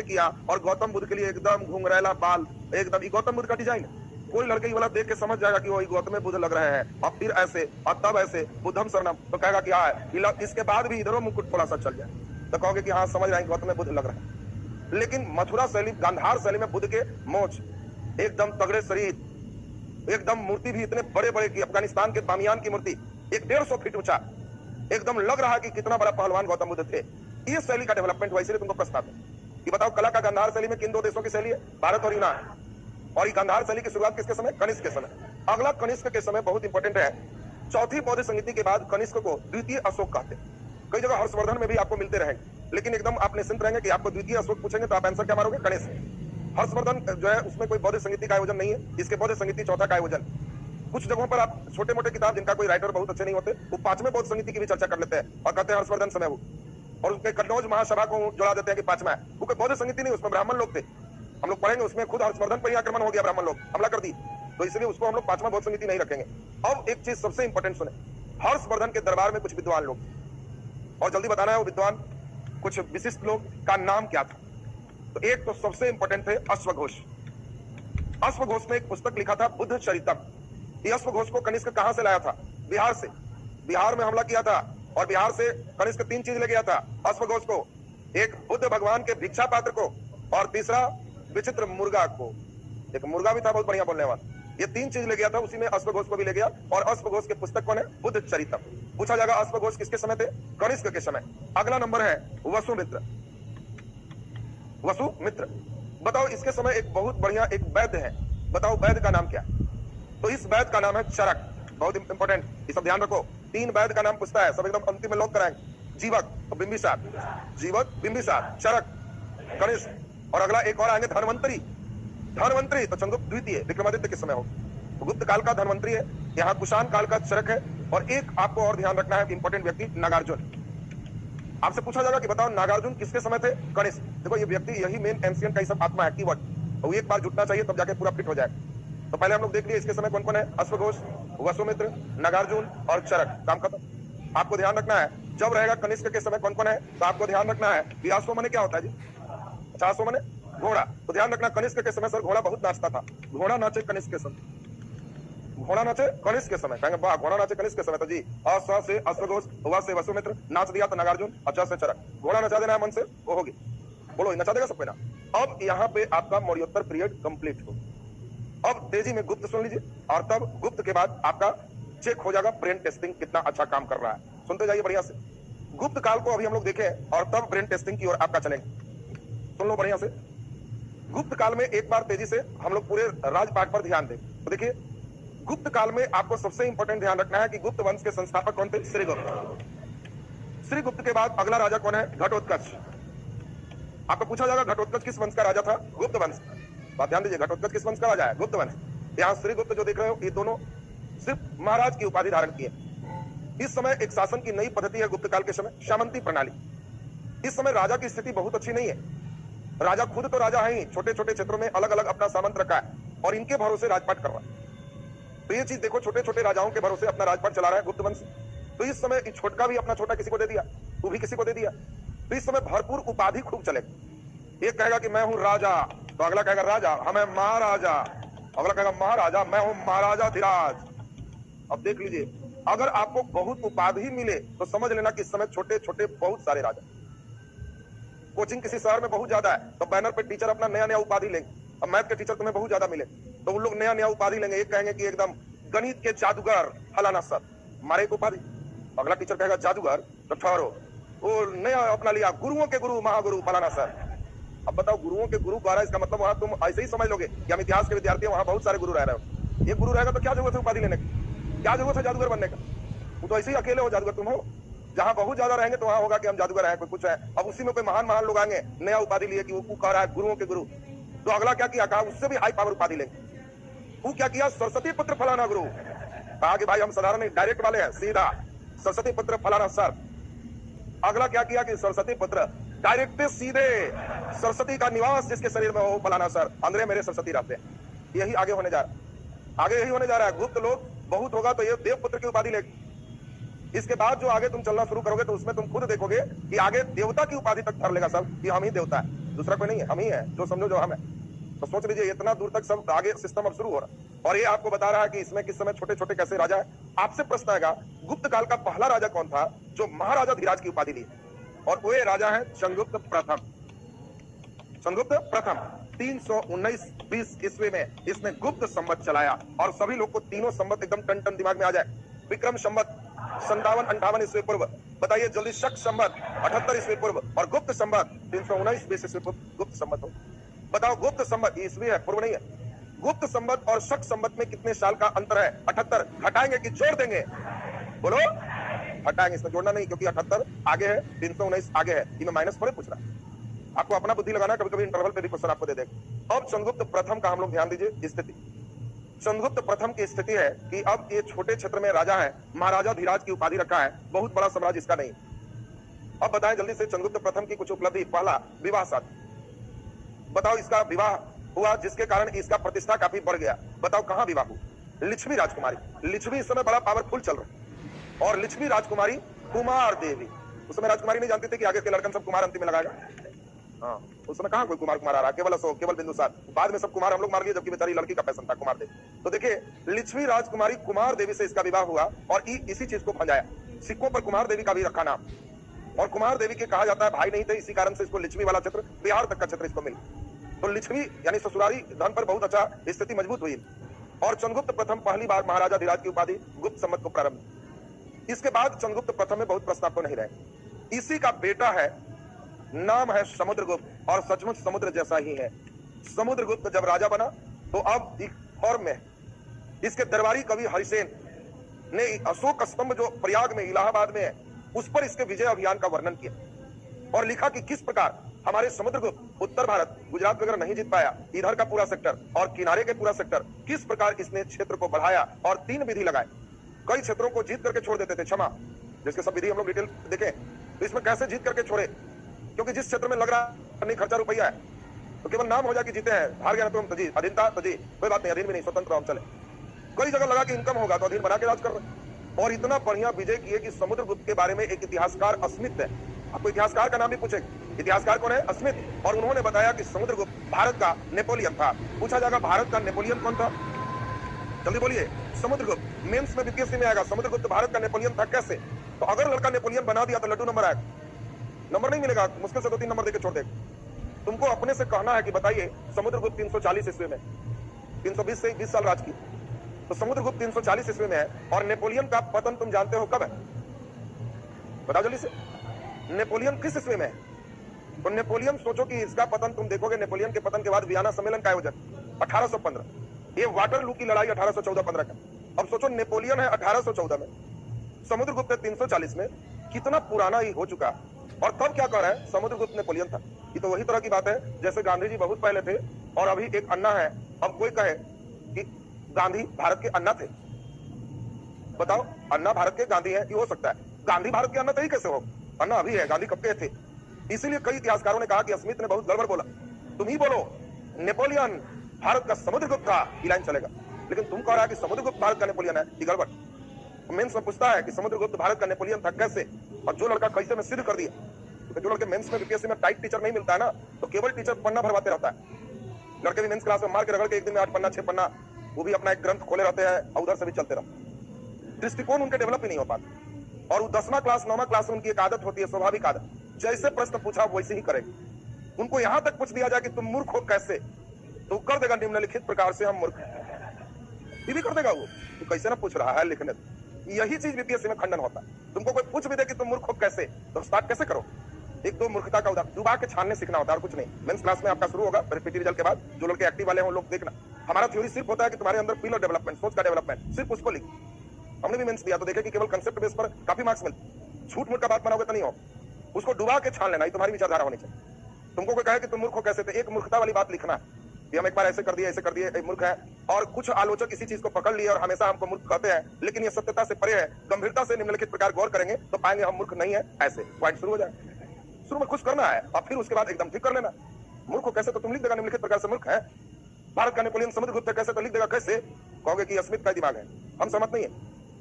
किया और गौतम बुद्ध के लिए एकदम घुंघरैला बाल, एकदम गौतम बुद्ध का डिजाइन। कोई लड़के ये वाला देख के समझ जाएगा कि वो गौतम बुद्ध लग रहे हैं, और फिर ऐसे और तब ऐसे बुद्धम शरणम, तो कहेगा कि हाँ, इसके बाद भी इधरों मुकुट थोड़ा सा चल जाए तो कहोगे कि हाँ समझ रहे हैं गौतम बुद्ध लग रहा है। लेकिन मथुरा शैली, गांधार शैली में बुद्ध के मोच, एकदम तगड़े शरीर, एकदम मूर्ति भी इतने बड़े बड़े की अफगानिस्तान के बामियान की मूर्ति 150 फीट ऊंचा, एकदम लग रहा है कि कितना बड़ा पहलवान गौतम बुद्ध थे। इस शैली का डेवलपमेंट हुआ, इसलिए तुमको प्रश्न आता है कि बताओ कला का गांधार शैली में किन 2 देशों की शैली है? भारत और यूनान। और ये गांधार शैली की शुरुआत किसके समय? कनिष्क के समय। अगला कनिष्क के समय बहुत इंपॉर्टेंट है। चौथी बौद्ध संगीति के बाद कनिष्क को द्वितीय अशोक कहते हैं। कई जगह हर्षवर्धन में भी आपको मिलते रहेंगे, लेकिन एकदम आप निश्चिंत रहेंगे कि आपको द्वितीय अशोक पूछेंगे तो आप आंसर क्या मारोगे? कनिष्क। हर्षवर्धन जो है उसमें कोई बौद्ध संगीति का आयोजन नहीं है, इसके बौद्ध संगीति चौथा का आयोजन। कुछ जगहों पर आप छोटे मोटे किताब जिनका कोई राइटर बहुत अच्छे नहीं होते, वो 5वें बौद्ध संगीति की भी चर्चा कर लेते हैं और कहते हैं हर्षवर्धन समय वो, और उसके कन्नौज महासभा को जोड़ा देते हैं कि 5वां है। वो कोई बौद्ध संगीति नहीं, उसमें ब्राह्मण लोग थे। हम लोग पढ़ेंगे उसमें खुद हर्षवर्धन पर ही आक्रमण हो गया, ब्राह्मण लोग हमला कर दी, तो इसलिए उसको हम लोग 5वां बौद्ध संगीति नहीं रखेंगे। अब एक चीज सबसे इंपॉर्टेंट सुने, हर्षवर्धन के दरबार में कुछ विद्वान लोग, और जल्दी बताना है वो विद्वान कुछ विशिष्ट लोग का नाम क्या था। तो एक तो सबसे इंपॉर्टेंट थे अश्वघोष। अश्वघोष ने एक पुस्तक लिखा था बुद्ध चरितम। ये अश्वघोष को कनिष्क कहां से लाया था? बिहार से। बिहार में हमला किया था और बिहार से कनिष्क 3 चीज ले गया था अश्वघोष को, एक बुद्ध भगवान के भिक्षा पात्र को, और तीसरा विचित्र मुर्गा को। एक मुर्गा भी था बहुत बढ़िया बोलने वाला। ये 3 चीज ले गया था, उसी में अश्वघोष को भी ले गया। और अश्वघोष के पुस्तक कौन है? बुद्ध चरितम। पूछा जाएगा अश्वघोष किसके समय थे? कनिष्क के समय। अगला नंबर है वसुमित्र। वसुमित्र, बताओ इसके समय एक बहुत बढ़िया एक वैद्य है, बताओ वैद्य का नाम क्या? तो इस वैद्य का नाम है चरक। बहुत इंपॉर्टेंट, ये सब ध्यान रखो। 3 वैद्य का नाम पूछता है, सब एकदम अंतिम में लॉक कराएंगे। जीवक तो बिंबिसार, जीवक बिंबिसार, चरक कनिष्क, और अगला एक और आएंगे धनवंतरी। धनवंतरी तो चंद्रगुप्त द्वितीय विक्रमादित्य के समय हो, तो गुप्त काल का धनवंतरी है। यहाँ कुषाण काल का चरक है। और एक आपको और ध्यान रखना है इंपॉर्टेंट व्यक्ति, नागार्जुन। आपसे पूछा जाएगा कि बताओ नागार्जुन किसके समय थे? कनिष्क। देखो ये व्यक्ति यही मेन एंशिएंट का ही सब आत्मा है, कीवर्ड, और एक बार जुटना चाहिए तब जाके पूरा फिट हो जाए। तो पहले हम लोग देख लिए इसके समय कौन कौन है? अश्वघोष, वसुमित्र, नागार्जुन और चरक। काम खत्म। आपको ध्यान रखना है जब रहेगा कनिष्क के समय कौन कौन है, तो आपको ध्यान रखना है कि अश्व माने क्या होता है जी? 50 माने घोड़ा। तो ध्यान रखना कनिष्क के समय सर घोड़ा बहुत नाचता था। घोड़ा नाचे कनिष्क के समय, घोड़ा नाचे कनिष्क के समय। कहेंगे वाह घोड़ा नाचे कनिष्क के समय, तो जी अ से अश्वघोष, व से वसुमित्र, नाच दिया तो नागार्जुन, और च से चरक। घोड़ा नचा देना है मन से, वो होगी। बोलो नचा देगा सबको ना। अब यहाँ पे आपका मौर्योत्तर पीरियड कंप्लीट हो। अब तेजी में गुप्त सुन लीजिए, और तब गुप्त के बाद आपका चेक हो जाएगा ब्रेन टेस्टिंग कितना अच्छा काम कर रहा है। सुनते जाइए बढ़िया से। गुप्त काल को अभी हम लोग देखें और तब ब्रेन टेस्टिंग की ओर आपका चलेंगे। सुन लो बढ़िया से। गुप्त काल में एक बार तेजी से हम लोग पूरे राजपाट पर ध्यान दें। तो देखिए गुप्त काल में आपको सबसे इंपॉर्टेंट ध्यान रखना है कि गुप्त वंश के संस्थापक कौन थे? श्रीगुप्त। श्रीगुप्त के बाद अगला राजा कौन है? घटोत्कच। आपको पूछा जाएगा घटोत्कच किस वंश का राजा था? गुप्त वंश। बात ध्यान दीजिए, घटोत्कच किस वंश का राजा है? गुप्त वंश। यहाँ श्रीगुप्त जो देख रहे हो ये दोनों सिर्फ महाराज की उपाधि धारण किए। इस समय एक शासन की नई पद्धति है गुप्त काल के समय, सामंती प्रणाली। इस समय राजा की स्थिति बहुत अच्छी नहीं है। राजा खुद तो राजा है ही, छोटे छोटे क्षेत्रों में अलग अलग अपना सामंत रखा है और इनके भरोसे राजपाट कर रहा है। तो ये चीज देखो, छोटे छोटे राजाओं के भरोसे अपना राजपाट चला रहा है गुप्त वंश। तो इस समय छोटका भी अपना छोटा किसी को दे दिया, तू भी किसी को दे दिया। तो इस समय भरपूर उपाधि खूब चलेगी। एक कहेगा कि मैं हूं राजा, तो अगला कहेगा राजा, हमें महाराजा, अगला कहेगा महाराजा, मैं हूं महाराजा धीराज। अब देख लीजिए, अगर आपको बहुत उपाधि मिले तो समझ लेना कि इस समय छोटे छोटे बहुत सारे राजा। कोचिंग किसी शहर में बहुत ज्यादा है तो बैनर पे टीचर अपना नया नया उपाधि लेंगे। अब मैथ के टीचर तुम्हें बहुत ज्यादा मिले तो उन लोग नया नया उपाधि लेंगे। एक कहेंगे कि एकदम गणित के जादूगर फलाना सर, मारे एक उपाधि। अगला टीचर कहेगा जादूगर, तो ठहरो, वो नया अपना लिया गुरुओं के गुरु महागुरु फलाना सर। अब बताओ गुरुओं के गुरु द्वारा इसका मतलब वहां तुम ऐसे ही समझ लोगे कि हम इतिहास के विद्यार्थी हैं, वहां बहुत सारे गुरु रह रहे हो। एक गुरु रहेगा तो क्या जरूरत है उपाधि लेने की? क्या जरूरत है जादूगर बनने का? वो तो ऐसे ही अकेले हो जादूगर तुम हो। जहां बहुत ज्यादा रहेंगे तो वहां होगा कि हम जादूगर हैं, कोई कुछ है। अब उसी में कोई महान महान लोग आएंगे नया उपाधि लिए कि वो कह रहा है गुरुओं के गुरु, तो अगला क्या किया? कहा उससे भी हाई पावर उपाधि लेंगे। वो क्या किया? सरस्वती पुत्र फलाना गुरु। कहा कि भाई हम साधारण नहीं, डायरेक्ट वाले हैं, सीधा सरस्वती पुत्र फलाना सर। अगला क्या किया कि सरस्वती पुत्र डायरेक्ट सीधे सरस्वती का निवास जिसके शरीर में हो फलाना सर, अंदर मेरे सरस्वती रहते हैं। यही आगे होने जा रहा है, आगे यही होने जा रहा है। गुप्त लोग बहुत होगा तो ये देवपुत्र की उपाधि लेगी। इसके बाद जो आगे तुम चलना शुरू करोगे तो उसमें तुम खुद देखोगे कि आगे देवता की उपाधि तक धर लेगा सब, कि हम ही देवता है, दूसरा कोई नहीं है, हम ही है, जो समझो जो हम है। तो सोच लीजिए इतना दूर तक सब आगे सिस्टम अब शुरू हो रहा है। और ये आपको बता रहा है कि इसमें किस समय छोटे छोटे कैसे राजा है। आपसे प्रश्न आएगा गुप्त काल का पहला राजा कौन था जो महाराजा धीराज की उपाधि ली? और वो राजा है चंद्रगुप्त प्रथम। चंद्रगुप्त प्रथम 319-20 ईस्वी में इसने गुप्त संवत चलाया। और सभी लोग को तीनों संवत एकदम टन टन दिमाग में आ जाए। विक्रम संवत 57-58 ईस्वी पूर्व, बताइए जल्दी। शक संवत 78 ईस्वी पूर्व और गुप्त संवत 319-20 ईस्वी पूर्व। गुप्त संवत हो, बताओ गुप्त संवत ईस्वी है, पूर्व नहीं है। गुप्त संवत और शक संवत में कितने साल का अंतर है? 78। घटाएंगे कि जोड़ देंगे? बोलो हटाएंगे, इसमें जोड़ना नहीं क्योंकि 78 आगे है, 319 आगे है। ये मैं माइनस थोड़े पूछ रहा, आपको अपना बुद्धि लगाना। कभी कभी इंटरवल पे भी क्वेश्चन आपको दे देगा। अब चंद्रगुप्त प्रथम का हम लोग ध्यान दीजिए स्थिति। चंद्रगुप्त प्रथम की स्थिति है कि अब ये छोटे क्षेत्र में राजा है, महाराजा धीराज की उपाधि रखा है, बहुत बड़ा साम्राज्य इसका नहीं। अब बताएं जल्दी से चंद्रगुप्त प्रथम की कुछ उपलब्धि। पहला, विवाह शादी। बताओ इसका विवाह हुआ जिसके कारण इसका प्रतिष्ठा काफी बढ़ गया। बताओ कहां विवाह हुआ? लिच्छवी राजकुमारी। लिच्छवी इस समय बड़ा पावरफुल चल रहा है। और लिच्छवी राजकुमारी कुमार देवी, उस समय राजकुमारी नहीं जानते थे कि आगे के लड़कन सब कुमार अंतिम में लगाएगा। हाँ, उस समय कहाँ कोई कुमार आ रहा, केवल अशोक, केवल बिंदुसार, बाद में सब कुमार हम लोग मार लिए, जबकि बेचारी लड़की का पैसन था कुमार देवी। तो देखिए, लिच्छवी राजकुमारी कुमार देवी से इसका विवाह हुआ और इसी चीज को फंजाया। सिक्कों पर कुमार देवी का भी रखा नाम, और कुमार देवी के कहा जाता है भाई नहीं थे, इसी कारण से इसको लिच्छवी वाला क्षेत्र, बिहार तक का क्षेत्र इसको मिला। तो लिच्छवी यानी ससुरारी धन पर बहुत अच्छा स्थिति मजबूत हुई। और चंद्रगुप्त प्रथम पहली बार महाराजा धीराज की उपाधि गुप्त संवत को प्रारंभ। इसके बाद चंद्रगुप्त प्रथम में बहुत प्रस्ताव तो नहीं रहे। इसी का बेटा है, नाम है समुद्रगुप्त, और सचमुच समुद्र जैसा ही है। समुद्रगुप्त जब राजा बना तो अब एक फॉर्म में इसके दरबारी कवि हरिसेन ने अशोक स्तंभ जो प्रयाग में इलाहाबाद में है उस पर इसके विजय अभियान का वर्णन किया और लिखा कि किस प्रकार हमारे समुद्रगुप्त उत्तर भारत गुजरात वगैरह नहीं जीत पाया, इधर का पूरा सेक्टर और किनारे के पूरा सेक्टर, किस प्रकार इसने क्षेत्र को बढ़ाया और 3 विधि लगाए। कई क्षेत्रों को जीत करके छोड़ देते थे, क्षमा, जिसके सब विधि हम लोग डिटेल देखें तो इसमें कैसे जीत करके छोड़े, क्योंकि जिस क्षेत्र में लग रहा नहीं खर्चा रुपया है तो केवल नाम हो जाए कि जीते हैं, हार गया तो हम तजी, अधीनता तजी, कोई बात नहीं, अधीन भी नहीं, स्वतंत्र हम चले। कई जगह लगा कि इनकम होगा तो अधीन बना के राज कर रहे, और इतना बढ़िया विजय किए कि समुद्रगुप्त के बारे में एक इतिहासकार अस्मित है, आपको इतिहासकार का नाम भी पूछेंगे, इतिहासकार कौन है, अस्मित, और उन्होंने बताया कि समुद्रगुप्त भारत का नेपोलियन था। पूछा जाएगा भारत का नेपोलियन कौन था, जल्दी बोलिए, समुद्रगुप्त। मेंस में बीपीएससी में आएगा समुद्रगुप्त भारत का नेपोलियन था कैसे। तो अगर लड़का नेपोलियन बना दिया तो लड्डू नंबर आएगा, नंबर नहीं मिलेगा, मुश्किल से 2-3 नंबर देके छोड़ देगा। तुमको अपने से कहना है कि बताइए समुद्रगुप्त 340 ईस्वी में, 320 से 20 साल राज की, तो समुद्रगुप्त 340 ईस्वी में है, और नेपोलियन का पतन तुम जानते हो कब है, बताओ जल्दी से, नेपोलियन किस ईस्वी में है। तो नेपोलियन सोचो कि इसका पतन तुम देखोगे, नेपोलियन के पतन के बाद वियना सम्मेलन का आयोजन 1815, ये वाटरलू की लड़ाई 1814-15 का। अब सोचो नेपोलियन है 1814 में, समुद्रगुप्त 340 में, कितना पुराना ही हो चुका। और तब क्या कर रहा है, समुद्रगुप्त नेपोलियन था। ये तो वही तरह की बात है जैसे गांधी जी बहुत पहले थे और अभी एक अन्ना है। अब कोई कहे कि गांधी भारत के अन्ना थे, बताओ, अन्ना भारत के गांधी है, ये हो सकता है, गांधी भारत के अन्ना तो ही कैसे हो, अन्ना अभी है, गांधी कब के थे। इसीलिए कई इतिहासकारों ने कहा कि स्मिथ ने बहुत गड़बड़ बोला, तुम ही बोलो नेपोलियन भारत का समुद्रगुप्त था, ये लाइन चलेगा, लेकिन तुम कह रहा है कि समुद्रगुप्त भारत का नेपोलियन है, ये गड़बड़। मेंस में पूछता है कि समुद्रगुप्त भारत का नेपोलियन था कैसे, और जो लड़का कैसे में सिद्ध कर दिया, क्योंकि जो लड़के मेंस में बीपीएससी में टाइट टीचर नहीं मिलता है ना, तो केवल टीचर पन्ना भरवाते रहता है। लड़के भी मेंस क्लास में मार के रगड़ के एक दिन में 8 पन्ना 6 पन्ना, वो भी अपना एक ग्रंथ खोले रहते हैं और उधर से भी चलते रहते, दृष्टिकोण उनके डेवलप ही नहीं हो पाते। और 10वां क्लास 9वां क्लास में उनकी एक आदत होती है, स्वाभाविक आदत, जैसे प्रश्न पूछा वैसे ही करेंगे। उनको यहां तक पूछ दिया जाए कि तुम मूर्ख हो कैसे, तो कर देगा निम्नलिखित प्रकार से हम मूर्ख, ये भी कर देगा वो, तो कैसे ना पूछ रहा है लिखने। यही चीज बीपीएससी में खंडन होता है। तुमको कोई पूछ भी दे कि तुम मूर्ख हो कैसे, तो स्टार्ट कैसे करो, 1-2 मूर्खता का उदाहरण डुबा के छानने सीखना होता है और कुछ नहीं। मेंस क्लास में आपका शुरू होगा रिपीट रिजल्ट के बाद, जो लड़के एक्टिव वाले हैं लोग देखना, हमारा थ्योरी सिर्फ होता है कि तुम्हारे अंदर पिलर डेवलपमेंट, सोच का डेवलपमेंट, सिर्फ उसको लिख। हमने भी मेंस दिया तो देखे कि केवल कंसेप्ट बेस पर काफी मार्क्स मिलते, झूठ मूठ का बात बनाओगे तो नहीं हो, उसको डुबा के छान लेना, ये तुम्हारी विचारधारा होनी चाहिए। तुमको कोई कहे कि तुम मूर्ख हो कैसे, तो एक मूर्खता वाली बात लिखना है कि हम एक बार ऐसे कर दिए मूर्ख है। और कुछ आलोचक इसी चीज को पकड़ लिए और हमेशा हमको मूर्ख कहते हैं, लेकिन ये सत्यता से परे है। गंभीरता से निम्नलिखित प्रकार गौर करेंगे तो पाएंगे हम मूर्ख नहीं है, ऐसे पॉइंट शुरू हो जाए। शुरू में खुश करना है और फिर उसके बाद एकदम ठीक कर लेना। मूर्ख हो कैसे तो तुम लिख देगा निम्नलिखित प्रकार से मूर्ख है। भारत का नेपोलियन समुद्रगुप्त कैसे तो लिख देगा कैसे, कहोगे कि स्मिथ का दिमाग है, हम समझ नहीं है,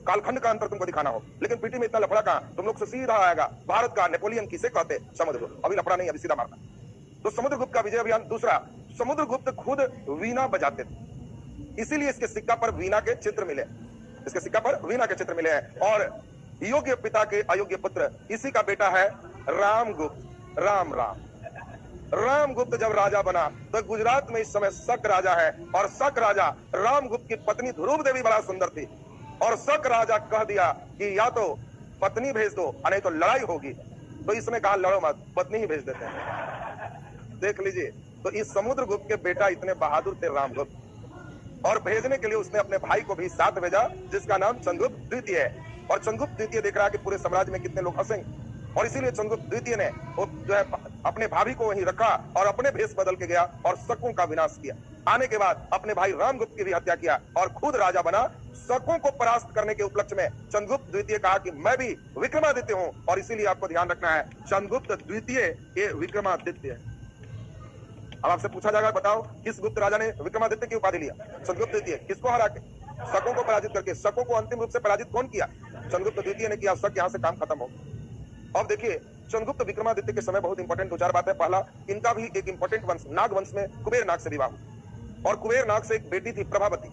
कालखंड का अंतर तुमको दिखाना हो। लेकिन पीटी में इतना लफड़ा कहां, तुम लोग से सीधा आएगा भारत का नेपोलियन किसे कहते, समुद्रगुप्त। अभी लफड़ा नहीं, अभी सीधा मारना। तो समुद्रगुप्त का विजय अभियान। दूसरा, समुद्रगुप्त खुद वीणा बजाते थे, इसीलिए इसके सिक्का पर वीणा के चित्र मिले, इसके सिक्का पर वीणा के चित्र मिले हैं। और योग्य पिता के अयोग्य पुत्र, इसी का बेटा है रामगुप्त। रामगुप्त जब राजा बना तो गुजरात में इस समय शक राजा है, और शक राजा रामगुप्त की पत्नी ध्रुव देवी बड़ा सुंदर थी, और शक राजा कह दिया कि या तो पत्नी भेज दो नहीं तो लड़ाई होगी। तो इसने कहा लड़ो मत, पत्नी ही भेज देते हैं। देख लीजिए, तो इस समुद्रगुप्त के बेटा इतने बहादुर थे रामगुप्त, और भेजने के लिए उसने अपने भाई को भी साथ भेजा, जिसका नाम चंद्रगुप्त द्वितीय है। और चंद्रगुप्त द्वितीय देख रहा है कि पूरे साम्राज्य में कितने लोग हंसेंगे, और इसीलिए चंद्रगुप्त द्वितीय ने वो जो है अपने भाभी को वहीं रखा और अपने भेष बदल के गया और शकों का विनाश किया। आने के बाद अपने भाई रामगुप्त की भी हत्या किया और खुद राजा बना। शकों को परास्त करने के उपलक्ष्य में चंद्रगुप्त द्वितीय कहा कि मैं भी विक्रमादित्य हूं, और इसीलिए आपको ध्यान रखना है चंद्रगुप्त द्वितीय ये विक्रमादित्य है। अब आपसे पूछा जाएगा, बताओ किस गुप्त राजा ने विक्रमादित्य की उपाधि लिया, चंद्रगुप्त द्वितीय, किसको हरा के, शकों को पराजित करके। शकों को अंतिम रूप से पराजित कौन किया, चंद्रगुप्त द्वितीय ने किया। शक यहां से काम खत्म हो। अब देखिए चंद्रगुप्त विक्रमादित्य के समय बहुत इंपॉर्टेंट दो चार बात है। पहला, इनका भी एक इंपॉर्टेंट वंश नाग वंश में कुबेर नाग से विवाह हुआ और कुबेर नाग से एक बेटी थी प्रभावती।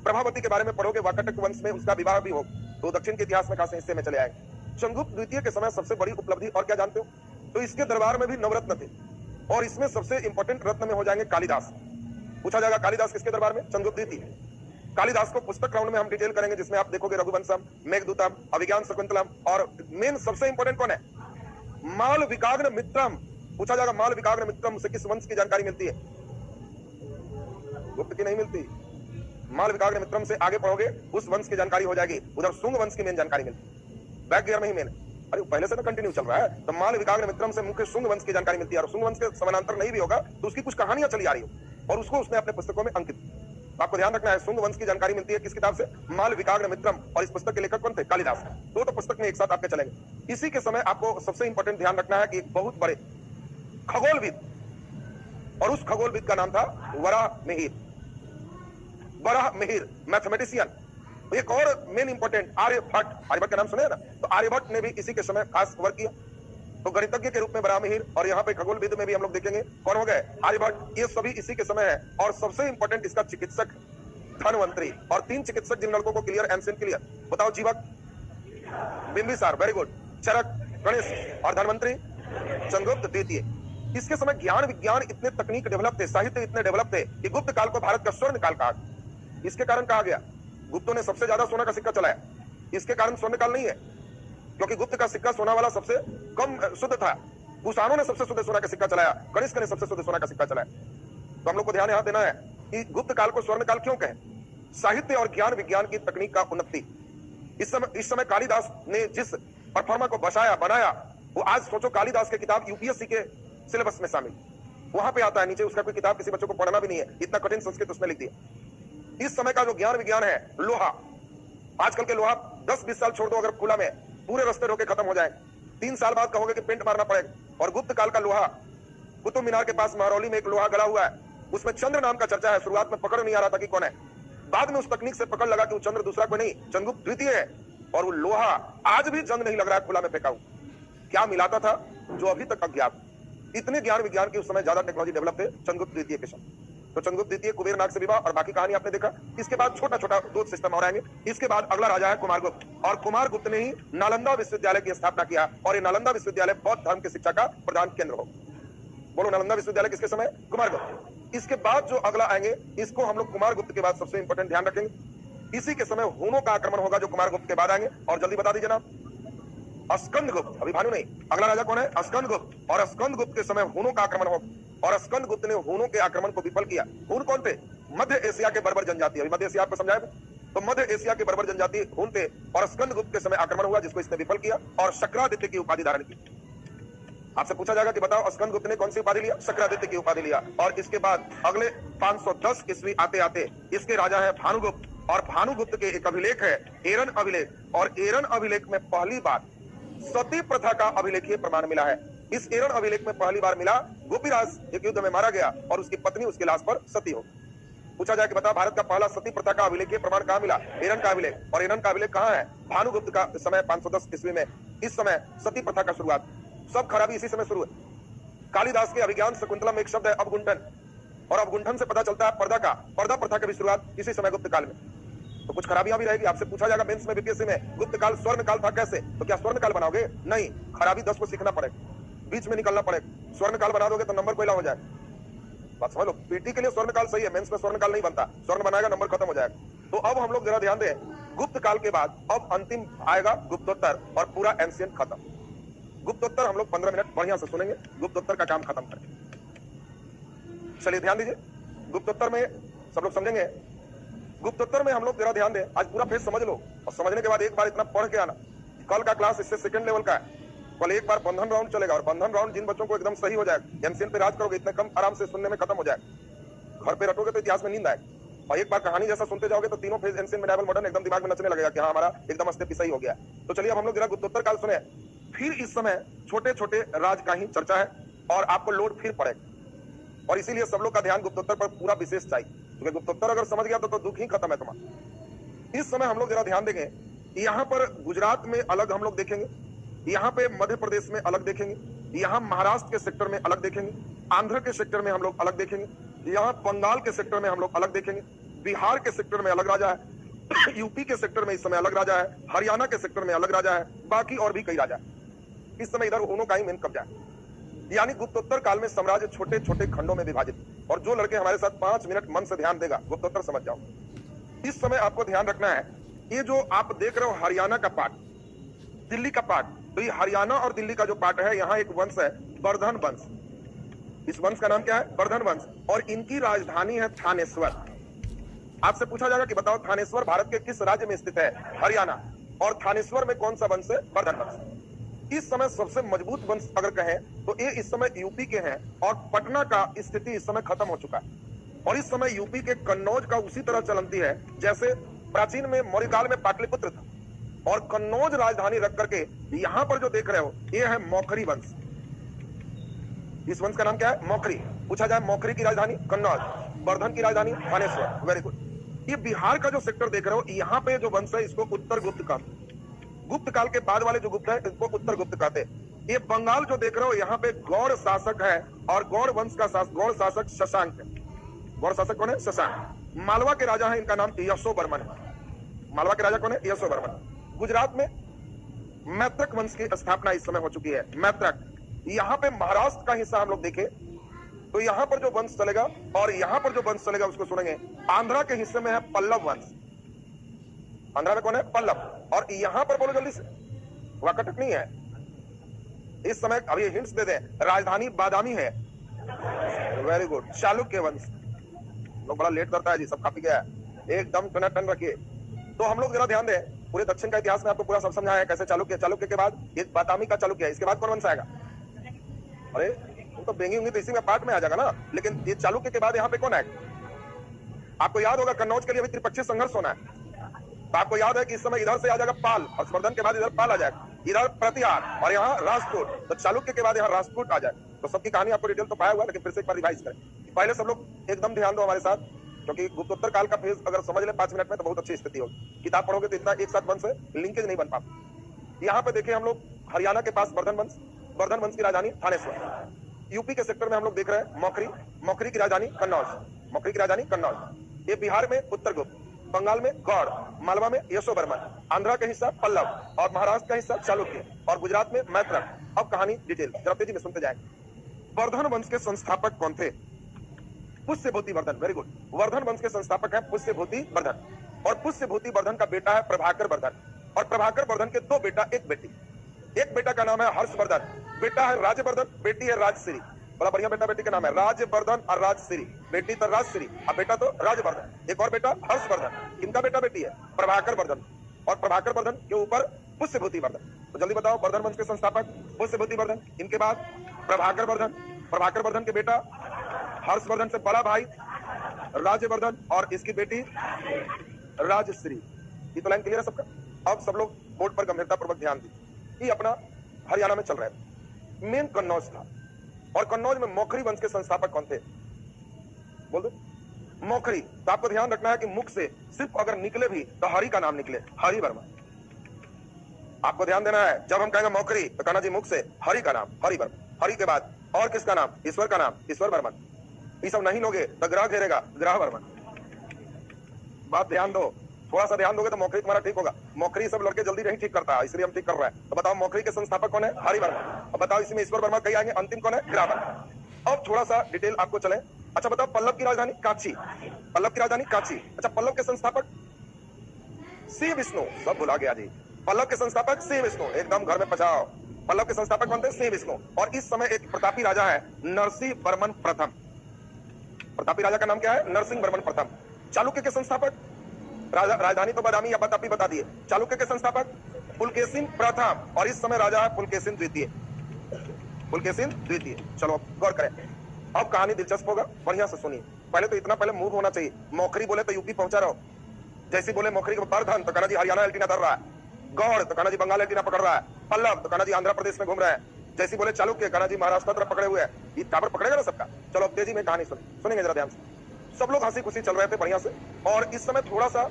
प्रभावती के बारे में पढ़ोगे, वाकाटक वंश में उसका विवाह भी हो, तो दक्षिण के इतिहास में खास हिस्से में चले आएंगे। चंद्रगुप्त द्वितीय के समय सबसे बड़ी उपलब्धि और क्या जानते हो? तो इसके दरबार में भी नवरत्न थे और इसमें सबसे इंपॉर्टेंट रत्न में हो जाएंगे कालिदास। पूछा जाएगा कालिदास किसके दरबार में? चंद्रगुप्त द्वितीय। कालिदास को पुस्तक राउंड में हम डिटेल करेंगे, जिसमें आप देखोगे रघुवंशम, मेघदूतम, अभिज्ञान शकुंतलम और मेन सबसे इंपॉर्टेंट कौन है? माल विकाग्न मित्रम। पूछा जाएगा माल विकाग्न मित्रम से किस वंश की जानकारी मिलती है? गुप्त की नहीं मिलती। माल विकाग्न मित्रम से आगे पढ़ोगे उस वंश की जानकारी हो जाएगी, उधर शुंग वंश की मेन जानकारी मिलती। बैक गियर में ही मेन, अरे पहले से ना कंटिन्यू चल रहा है। तो माल विकाग्न मित्रम से मुख्य शुंग वंश की जानकारी मिलती है और शुंग वंश के समानांतर नहीं भी होगा तो उसकी कुछ कहानियां चली आ रही हो और उसको उसने अपने पुस्तकों में अंकित। आपको ध्यान रखना है, शुंग वंश की जानकारी मिलती है किस किताब से? माल विकाग्न मित्रम। और इस पुस्तक के लेखक कौन थे? कालिदास। तो पुस्तक में एक साथ आपके चलेंगे। इसी के समय आपको सबसे इंपॉर्टेंट ध्यान रखना है कि एक बहुत बड़े खगोलविद, और उस खगोलविद का नाम था वराहमिहिर। वराहमिहिर मैथमेटिशियन। एक और मेन इंपॉर्टेंट आर्यभट्ट। आर्यभट्ट का नाम सुने ना? तो आर्यभट्ट ने भी इसी के समय खास वर्क किया। तो गणितज्ञ के रूप में वराहमिहिर और यहाँ पे खगोलविद में भी हम लोग देखेंगे कौन हो गए? आर्यभट्ट। ये सभी इसी के समय है। और सबसे इंपॉर्टेंट इसका चिकित्सक धनवंतरी। और 3 चिकित्सक जिन लड़कों को क्लियर, एंशिएंट क्लियर बताओ। जीवक, बिंबिसार, वेरी गुड। चरक, गणेश और धनवंतरी चंद्रगुप्त द्वितीय। इसके समय ज्ञान विज्ञान इतने तकनीक डेवलप थे, साहित्य इतने डेवलप थे कि गुप्त काल को भारत का स्वर्ण काल कहा। इसके कारण कहा गया गुप्तों ने सबसे ज्यादा सोना का सिक्का चलाया। इसके कारण स्वर्ण काल नहीं है, क्योंकि गुप्त का सिक्का सोना वाला सबसे कम शुद्ध था। कुषाणों ने सबसे शुद्ध सोना का सिक्का चलाया, कनिष्क ने सबसे शुद्ध सोना का सिक्का चलाया। तो हम लोग को ध्यान यहां देना है कि गुप्त काल को स्वर्ण काल क्यों कहें? साहित्य और ज्ञान विज्ञान की तकनीक का उन्नति। इस समय कालिदास ने जिस परफॉर्मा को बसाया बनाया, वो आज सोचो कालिदास की किताब यूपीएससी के सिलेबस में शामिल, वहां पे आता है। नीचे उसका कोई किताब किसी बच्चों को पढ़ना भी नहीं है, इतना कठिन संस्कृत उसने लिख दिया। इस समय का जो ज्ञान विज्ञान है, लोहा, आजकल के लोहा 10-20 साल छोड़ दो, अगर खुला में पूरे रास्ते रोके खत्म हो जाए, 3 साल बाद कहोगे कि पेंट मारना पड़ेगा। और गुप्त काल का लोहा, कुतुब मीनार के पास महरौली में एक लोहा गड़ा हुआ है, उसमें चंद्र नाम का चर्चा है। शुरुआत में पकड़ नहीं आ रहा था कि कौन है, बाद में उस तकनीक से पकड़ लगा कि वो चंद्र दूसरा कोई नहीं, चंद्रगुप्त द्वितीय है। और वो लोहा आज भी जंग नहीं लग रहा है खुला में फेंका हुआ। क्या मिलाता था जो अभी तक अज्ञात। इतने ज्ञान विज्ञान की उस समय ज्यादा टेक्नोलॉजी डेवलप थे चंद्रगुप्त द्वितीय के समय। तो चंद्रगुप्त द्वितीय कुबेर नाग से विवाह और बाकी कहानी आपने देखा। इसके बाद छोटा छोटा 2 सिस्टम और आएंगे। इसके बाद अगला राजा है कुमारगुप्त, और कुमारगुप्त ने ही नालंदा विश्वविद्यालय की स्थापना किया और ये नालंदा विश्वविद्यालय बौद्ध धर्म की शिक्षा का प्रधान केंद्र हो। बोलो, नालंदा विश्वविद्यालय किसके समय? कुमारगुप्त। इसके बाद जो अगला आएंगे, इसको हम लोग कुमारगुप्त के बाद सबसे इंपॉर्टेंट ध्यान रखेंगे। इसी के समय हूनों का आक्रमण होगा जो कुमारगुप्त के बाद आएंगे। और जल्दी बता दीजिए नाम। स्कंदगुप्त, अभी भानु नहीं। अगला राजा कौन है? स्कंदगुप्त। और स्कंदगुप्त के समय हूनों का आक्रमण होगा और स्कंदगुप्त ने हूनों के आक्रमण को विफल किया। हून कौन थे? मध्य एशिया के बर्बर जनजाति। अभी मध्य एशिया आपको समझाया, तो मध्य एशिया के बर्बर जनजाति हून थे और स्कंदगुप्त के समय आक्रमण हुआ जिसको इसने विफल किया और शक्रादित्य की उपाधि धारण की। आपसे पूछा जाएगा कि बताओ स्कंदगुप्त ने कौन सी उपाधि लिया? शक्रादित्य की उपाधि लिया। और इसके बाद अगले 510 ईस्वी आते आते इसके राजा है भानुगुप्त। और भानुगुप्त के एक अभिलेख है एरन अभिलेख, और एरन अभिलेख में पहली बार सती प्रथा का अभिलेखीय प्रमाण मिला है। इस एरन अभिलेख में पहली बार मिला गोपीराज एक युद्ध में मारा गया और उसकी पत्नी उसके लाश पर सती हो। पूछा जाए कि बता भारत का पहला सती प्रथा का अभिलेखीय प्रमाण कहां मिला? एरन का अभिलेख। और एरन का अभिलेख कहां है? भानुगुप्त का समय 510 ईस्वी में। इस समय सती प्रथा का शुरुआत, सब खराबी इसी समय शुरू है। कालिदास के अभिज्ञान शकुंतलम में एक शब्द है अवगुंठन, और अवगुंठन से पता चलता है पर्दा प्रथा की भी शुरुआत इसी समय गुप्त काल में। तो कुछ खराबियां भी रहेगी। आपसे पूछा जाएगा मेंस में बीपीएससी में गुप्त काल स्वर्ण काल था कैसे? तो क्या स्वर्ण काल बनाओगे? नहीं, खराबी 10 को सीखना पड़ेगा, बीच में निकलना पड़ेगा। स्वर्ण काल बना दोगे तो नंबर कोयला हो जाएगा। बात समझ लो, पीटी के लिए स्वर्ण काल सही है, मेंस में स्वर्ण काल नहीं बनता। स्वर्ण बनाएगा नंबर खत्म हो जाएगा। तो अब हम लोग जरा ध्यान दें, गुप्त काल के बाद अब अंतिम आएगा गुप्तोत्तर और पूरा एंशिएंट खत्म। गुप्तोत्तर हम लोग 15 मिनट बढ़िया से सुनेंगे, गुप्तोत्तर का काम खत्म करेंगे। चलिए ध्यान दीजिए, गुप्तोत्तर में सब लोग समझेंगे। गुप्तोत्तर में हम लोग जरा ध्यान दें, आज पूरा फेज समझ लो और समझने के बाद एक बार इतना पढ़ के आना। कल का क्लास इससे सेकंड लेवल का है। कल एक बार बंधन राउंड चलेगा और बंधन राउंड जिन बच्चों को एकदम सही हो जाएगा, एंशिएंट पे राज करोगे, इतने कम आराम से सुनने में खत्म हो जाएगा। घर पे रटोगे तो इतिहास में नींद आएगी, और एक बार कहानी जैसा सुनते जाओगे तो तीनों फेज एंशिएंट मिडिवल मॉडर्न एकदम दिमाग में नचने लगेगा कि हाँ हमारा एकदम स्टेप सही हो गया। तो चलिए अब हम लोग जरा गुप्तोत्तर काल सुने। फिर इस समय छोटे छोटे राज का ही चर्चा है और आपको लोड फिर पड़ेगा, और इसीलिए सब लोग का ध्यान गुप्तोत्तर पर पूरा विशेष चाहिए, क्योंकि गुप्तोत्तर अगर समझ गया तो दुख ही खत्म है तुम्हारा। इस समय हम लोग जरा ध्यान देंगे, यहाँ पर गुजरात में अलग हम लोग देखेंगे, यहाँ पे मध्य प्रदेश में अलग देखेंगे, यहाँ महाराष्ट्र के सेक्टर में अलग देखेंगे, आंध्र के सेक्टर में हम लोग अलग देखेंगे, यहाँ बंगाल के सेक्टर में हम लोग अलग देखेंगे, बिहार के सेक्टर में अलग राजा है, यूपी के सेक्टर में इस समय अलग राजा है, हरियाणा के सेक्टर में अलग राजा है, बाकी और भी कई राजा है। इस समय इधर उन्हों का ही मेन कब्जा है। यानी गुप्तोत्तर काल में साम्राज्य छोटे छोटे खंडों में विभाजित। और जो लड़के हमारे साथ 5 मिनट मन से ध्यान देगा गुप्तोत्तर समझ जाओ। इस समय आपको ध्यान रखना है, ये जो आप देख रहे हो हरियाणा का पार्ट, दिल्ली का पार्ट, तो ये हरियाणा और दिल्ली का जो पार्ट है, यहाँ एक वंश है वर्धन वंश। इस वंश का नाम क्या है? वर्धन वंश। और इनकी राजधानी है थानेश्वर। आपसे पूछा जाएगा कि बताओ थानेश्वर भारत के किस राज्य में स्थित है? हरियाणा। और थानेश्वर में कौन सा वंश है? वर्धन वंश। इस समय सबसे मजबूत वंश अगर कहें तो ये इस समय यूपी के हैं। और पटना का स्थिति इस समय खत्म हो चुका है। और इस समय यूपी के कन्नौज का उसी तरह चलती है जैसे प्राचीन में मौर्य काल में पाटलिपुत्र था। और कन्नौज राजधानी रख करके यहाँ पर जो देख रहे हो ये है मौखरी वंश। इस वंश का नाम क्या है? मौखरी। पूछा जाए मौखरी की राजधानी कन्नौज, वर्धन की राजधानी थानेश्वर। Very good. ये बिहार का जो सेक्टर देख रहे हो यहाँ पे जो वंश है इसको उत्तर गुप्त कहते हैं। गुप्त काल के बाद वाले जो गुप्त है इसको उत्तर गुप्त कहते हैं। ये बंगाल जो देख रहे हो यहाँ पे गौड़ शासक है और गौड़ वंश का गौड़ शासक शशांक है। गौड़ शासक कौन है? शशांक। मालवा के राजा है, इनका नाम यशो बर्मन है। मालवा के राजा कौन है? यशो बर्मन। गुजरात में मैत्रक वंश की स्थापना इस समय हो चुकी है। मैत्रक। यहाँ पे महाराष्ट्र का हिस्सा हम लोग देखें तो यहाँ पर जो वंश चलेगा और यहाँ पर जो वंश चलेगा उसको सुनेंगे। आंध्रा के हिस्से में है पल्लव वंश। आंध्रा में कौन है? पल्लव। और यहाँ पर बोलो जल्दी से, वाकटक नहीं है इस समय। अभी हिंट्स दे दें, राजधानी बादामी है। Very good. चालुक्य वंश। लोग बड़ा लेट करता है जी, सब काफी गया है, एकदम टन रखिए। तो हम लोग जरा ध्यान दें, पूरे दक्षिण का इतिहास में आपको पूरा सब समझाया है कैसे चालुक्य के बाद ये बादामी का चालुक्य है। इसके बाद कौन वंश आएगा? अरे तुम तो बेंगी होंगी तो इसी में पार्ट में आ जाएगा ना। लेकिन ये चालुक्य के बाद यहाँ पे कौन आएगा? आपको याद होगा कन्नौज के लिए अभी त्रिपक्षीय संघर्ष होना है। तो आपको याद है कि इस समय इधर से आ जाएगा पाल, और संवर्धन के बाद इधर पाल आ जाएगा, इधर प्रतिहार और यहाँ राष्ट्रकूट। तो चालुक्य के बाद यहाँ राष्ट्रकूट आ जाए। तो सबकी कहानी आपको डिटेल तो पाया हुआ, लेकिन फिर से एक बार रिवाइज करें। पहले सब लोग एकदम ध्यान दो हमारे साथ, क्योंकि गुप्तोत्तर काल का फेज अगर समझ ले 5 मिनट में तो बहुत अच्छी स्थिति होगी। किताब पढ़ोगे तो इतना एक साथ वंश है, लिंकेज नहीं बन पाता। यहाँ पे देखें हम लोग हरियाणा के पास वर्धन वंश, वर्धन वंश की राजधानी थानेश्वर। यूपी के सेक्टर में हम लोग देख रहे हैं मौखरी, मौखरी की राजधानी कन्नौज, मौखरी की राजधानी कन्नौज। ये बिहार में उत्तर गुप्त, बंगाल में गौड़, मालवा में यशो बर्मन, आंध्रा का हिस्सा पल्लव और महाराष्ट्र का हिस्सा चालुक्य और गुजरात में मैत्रक। अब कहानी डिटेल जरा तेजी में सुनते जाएंगे। वर्धन वंश के संस्थापक कौन थे? पुष्यभूति वर्धन। Very good. वर्धन वंश के संस्थापक है पुष्यभूति वर्धन। और पुष्यभूति वर्धन का बेटा है प्रभाकर वर्धन। और प्रभाकर वर्धन के 2 बेटा, 1 बेटी। एक बेटा का नाम है हर्षवर्धन, बेटा है राजवर्धन, बेटी है राजश्री। बड़ा बढ़िया बेटा बेटी का नाम है, राजवर्धन और राजश्री। बेटी तो राजश्री और बेटा तो राजवर्धन। एक और बेटा हर्षवर्धन। किनका बेटा बेटी है? प्रभाकर वर्धन। और प्रभाकर वर्धन के ऊपर पुष्यभूति वर्धन। तो जल्दी बताओ, वर्धन वंश के संस्थापक पुष्यभूति वर्धन, इनके बाद प्रभाकर वर्धन, प्रभाकर वर्धन के बेटा हर्षवर्धन से बड़ा भाई राजवर्धन और इसकी बेटी राजश्री। ये तो लाइन क्लियर है सबका? अब सब लोग बोर्ड पर गंभीरता पूर्वक ध्यान दी। ये अपना हरियाणा में चल रहा है, मेन कन्नौज था। और कन्नौज में मौखरी वंश के संस्थापक कौन थे? बोल दो। मौखरी। तो आपको ध्यान रखना है कि मुख से सिर्फ अगर निकले भी तो हरि का नाम निकले, हरि वर्मा। आपको ध्यान देना है, जब हम कहेंगे मौखरी तो कहना जी मुख से हरि का नाम, हरि वर्मा। हरि के बाद और किसका नाम? ईश्वर का नाम, ईश्वर वर्मन। ये सब नहीं लोगे तो ग्रह घेरेगा, ग्रह वर्मन। बात ध्यान दो, थोड़ा सा ध्यान दोगे तो मौखरी तुम्हारा ठीक होगा। मौखरी सब लड़के जल्दी नहीं ठीक करता, इसलिए हम ठीक कर रहे हैं। तो बताओ मौखरी के संस्थापक कौन है? हरि वर्मा। अब बताओ इसमें ईश्वर वर्मा कहीं आएंगे, अंतिम कौन है? ग्रह वर्मा। अब थोड़ा सा डिटेल आपको चले। अच्छा बताओ, पल्लव की राजधानी कांची, पल्लव की राजधानी कांची। अच्छा, पल्लव के संस्थापक श्री विष्णु, सब भुला गया जी। पल्लव के संस्थापक श्री विष्णु, एकदम घर में पचाओ। पल्लव के संस्थापक कौन थे? श्री विष्णु। और इस समय एक प्रतापी राजा है नरसिंह वर्मन प्रथम। प्रतापी राजा का नाम क्या है? नरसिंह वर्मन प्रथम। चालुक्य के संस्थापक, राजधानी तो बादामी या प्रतापी बता दिए। चालुक्य के संस्थापक पुलकेशिन प्रथम, और इस समय राजा है पुलकेशिन द्वितीय। पुलकेशिन द्वितीय। चलो अब गौर करें, अब कहानी दिलचस्प होगा, बढ़िया से सुनिए। पहले तो इतना पहले मूव होना चाहिए। मौखरी बोले तो यूपी पहुंचा रहो, जैसे बोले मौखरी के वर्धन तो कहना जी हरियाणा एल्टीना धर रहा है, गौड़ तो कहना जी बंगाल एल्टीना पकड़ रहा है, पल्लव तो कहना जी आंध्र प्रदेश में घूम रहा है, जैसे बोले चालुक्य कहना जी महाराष्ट्र तरफ पकड़े हुए हैं। ये टावर पकड़ेगा ना सबका। चलो अब तेजी में कहानी सुनेंगे जरा ध्यान से। सब लोग हंसी खुशी चल रहे थे बढ़िया से, और इस समय थोड़ा सा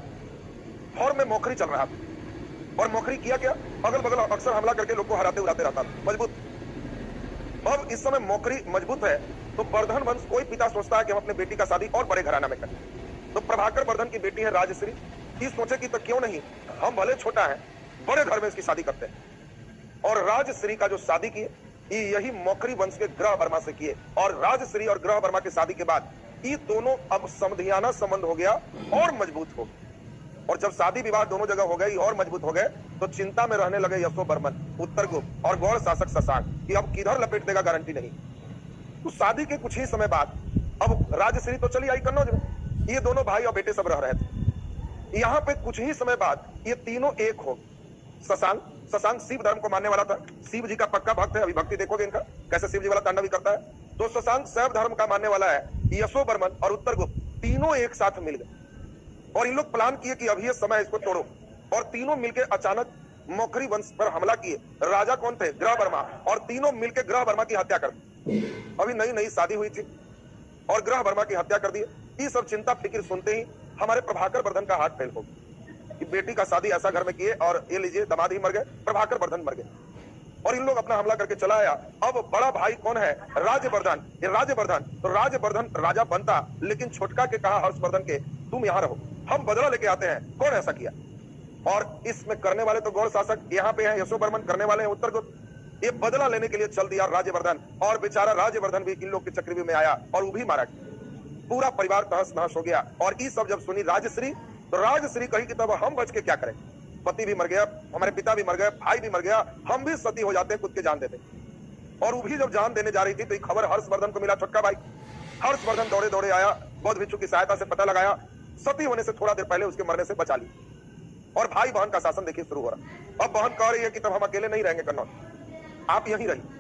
फॉर्म में मौखरी चल रहा था। और मौखरी किया क्या, अगल बगल अक्सर हमला करके लोग को हराते उड़ाते रहता था, मजबूत। अब इस समय मौखरी मजबूत है तो वर्धन वंश, कोई पिता सोचता है कि हम अपने बेटी का शादी और बड़े घराना में करें, तो प्रभाकर वर्धन की बेटी है राजश्री, ये सोचे कि तो क्यों नहीं, हम भले छोटा है बड़े घर में इसकी शादी करते हैं। और राजश्री का जो शादी किए यही मौखरी वंश के ग्रह वर्मा से किए, और राजश्री और ग्रह वर्मा की शादी के बाद ये दोनों अब समधियाना संबंध हो गया और मजबूत हो गए। और जब शादी विवाह दोनों जगह हो गई और मजबूत हो गए तो चिंता में रहने लगे यशो बर्मन, उत्तरगुप्त और गौड़ शासक शशांक कि अब किधर लपेट देगा गारंटी नहीं। तो शादी के कुछ ही समय बाद अब राजश्री तो चली आई कन्नौज में, ये दोनों भाई और बेटे सब रह रहे थे। यहाँ पे कुछ ही समय बाद ये तीनों एक हो। शशांक शिव धर्म को मानने वाला था, शिव जी का पक्का भक्त है, अभी भक्ति देखोगे इनका कैसे शिव जी वाला तांडव भी करता है। तो शशांक शैव धर्म का मानने वाला है, यशो बर्मन और उत्तरगुप्त तीनों एक साथ मिल गए और इन लोग प्लान किए कि अभी ये समय इसको तोड़ो, और तीनों मिलकर अचानक मौखरी वंश पर हमला किए। राजा कौन थे, ग्रह वर्मा, और तीनों मिलकर ग्रह वर्मा की हत्या कर दी। अभी नई नई शादी हुई थी और ग्रह वर्मा की हत्या कर दी। ये सब चिंता फिक्र सुनते ही हमारे प्रभाकर वर्धन का हार्ट फेल हो गया कि बेटी का शादी ऐसा घर में किए और ये लीजिए दामाद ही मर गए, प्रभाकर वर्धन मर गए और इन लोग अपना हमला करके चला आया। अब बड़ा भाई कौन है, राजवर्धन। ये राजवर्धन, तो राजवर्धन राजा बनता, लेकिन छोटका के कहा हर्षवर्धन के तुम यहाँ रहो, हम बदला लेके आते हैं। कौन ऐसा किया, और इसमें करने वाले तो गौड़ शासक यहाँ पे हैं, यशो बर्मन, करने वाले हैं उत्तरगुप्त। ये बदला लेने के लिए चल दिया राजवर्धन, और बेचारा राजवर्धन भी इन लोग के चक्रव्यूह में आया और वो भी मारा गया। पूरा परिवार तहस नहस हो गया। और ये सब जब सुनी राजश्री, तो राजश्री कही कि तब हम बच के क्या करें, पति भी मर गया, हमारे पिता भी मर गए, भाई भी मर गया, हम भी सती हो जाते, खुद के जान देते। और वो भी जब जान देने जा रही थी तो ये खबर हर्षवर्धन को मिला, छोटका भाई। हर्षवर्धन दौड़े दौड़े आया, बौद्ध भिक्षु की सहायता से पता लगाया, सती होने से थोड़ा देर पहले उसके मरने से बचा ली। और भाई बहन का शासन देखिए शुरू हो रहा। अब बहन कह रही है कि तब हम अकेले नहीं रहेंगे कन्नौज, आप यहीं रहिए।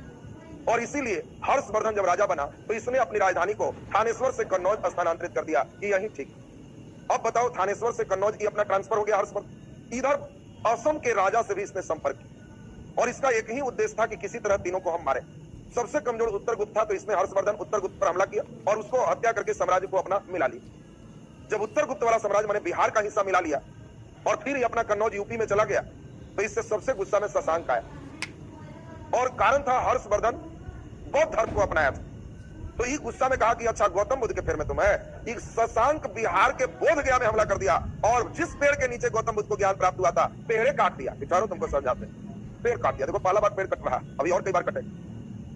और इसीलिए हर्षवर्धन जब राजा बना तो इसने अपनी राजधानी को थानेश्वर से कन्नौज स्थानांतरित कर दिया कि यहीं ठीक। अब बताओ, थानेश्वर से कन्नौज की अपना ट्रांसफर हो गया हर्षवर्धन। इधर असम के राजा से भी इसने संपर्क किया और इसका एक ही उद्देश्य था कि किसी तरह तीनों को हम मारे। सबसे कमजोर उत्तरगुप्त था, तो इसने हर्षवर्धन उत्तरगुप्त पर हमला किया और उसको हत्या करके साम्राज्य को अपना मिला लिया। जब उत्तरगुप्त वाला साम्राज्य मैंने बिहार का हिस्सा मिला लिया और फिर ये अपना कन्नौज यूपी में चला गया, तो इससे सबसे गुस्सा में शशांक आया। और कारण था हर्षवर्धन बौद्ध धर्म को अपनाया था, तो ये गुस्सा में कहा कि अच्छा गौतम बुद्ध के फेर में तुम है। शशांक बिहार के बोध गया में हमला कर दिया और जिस पेड़ के नीचे गौतम बुद्ध को ज्ञान प्राप्त हुआ था, पेड़े काट दिया। बिचारो तुमको समझाते, पेड़ काट दिया। देखो पहला बार पेड़ कट रहा, अभी और कई बार कटे।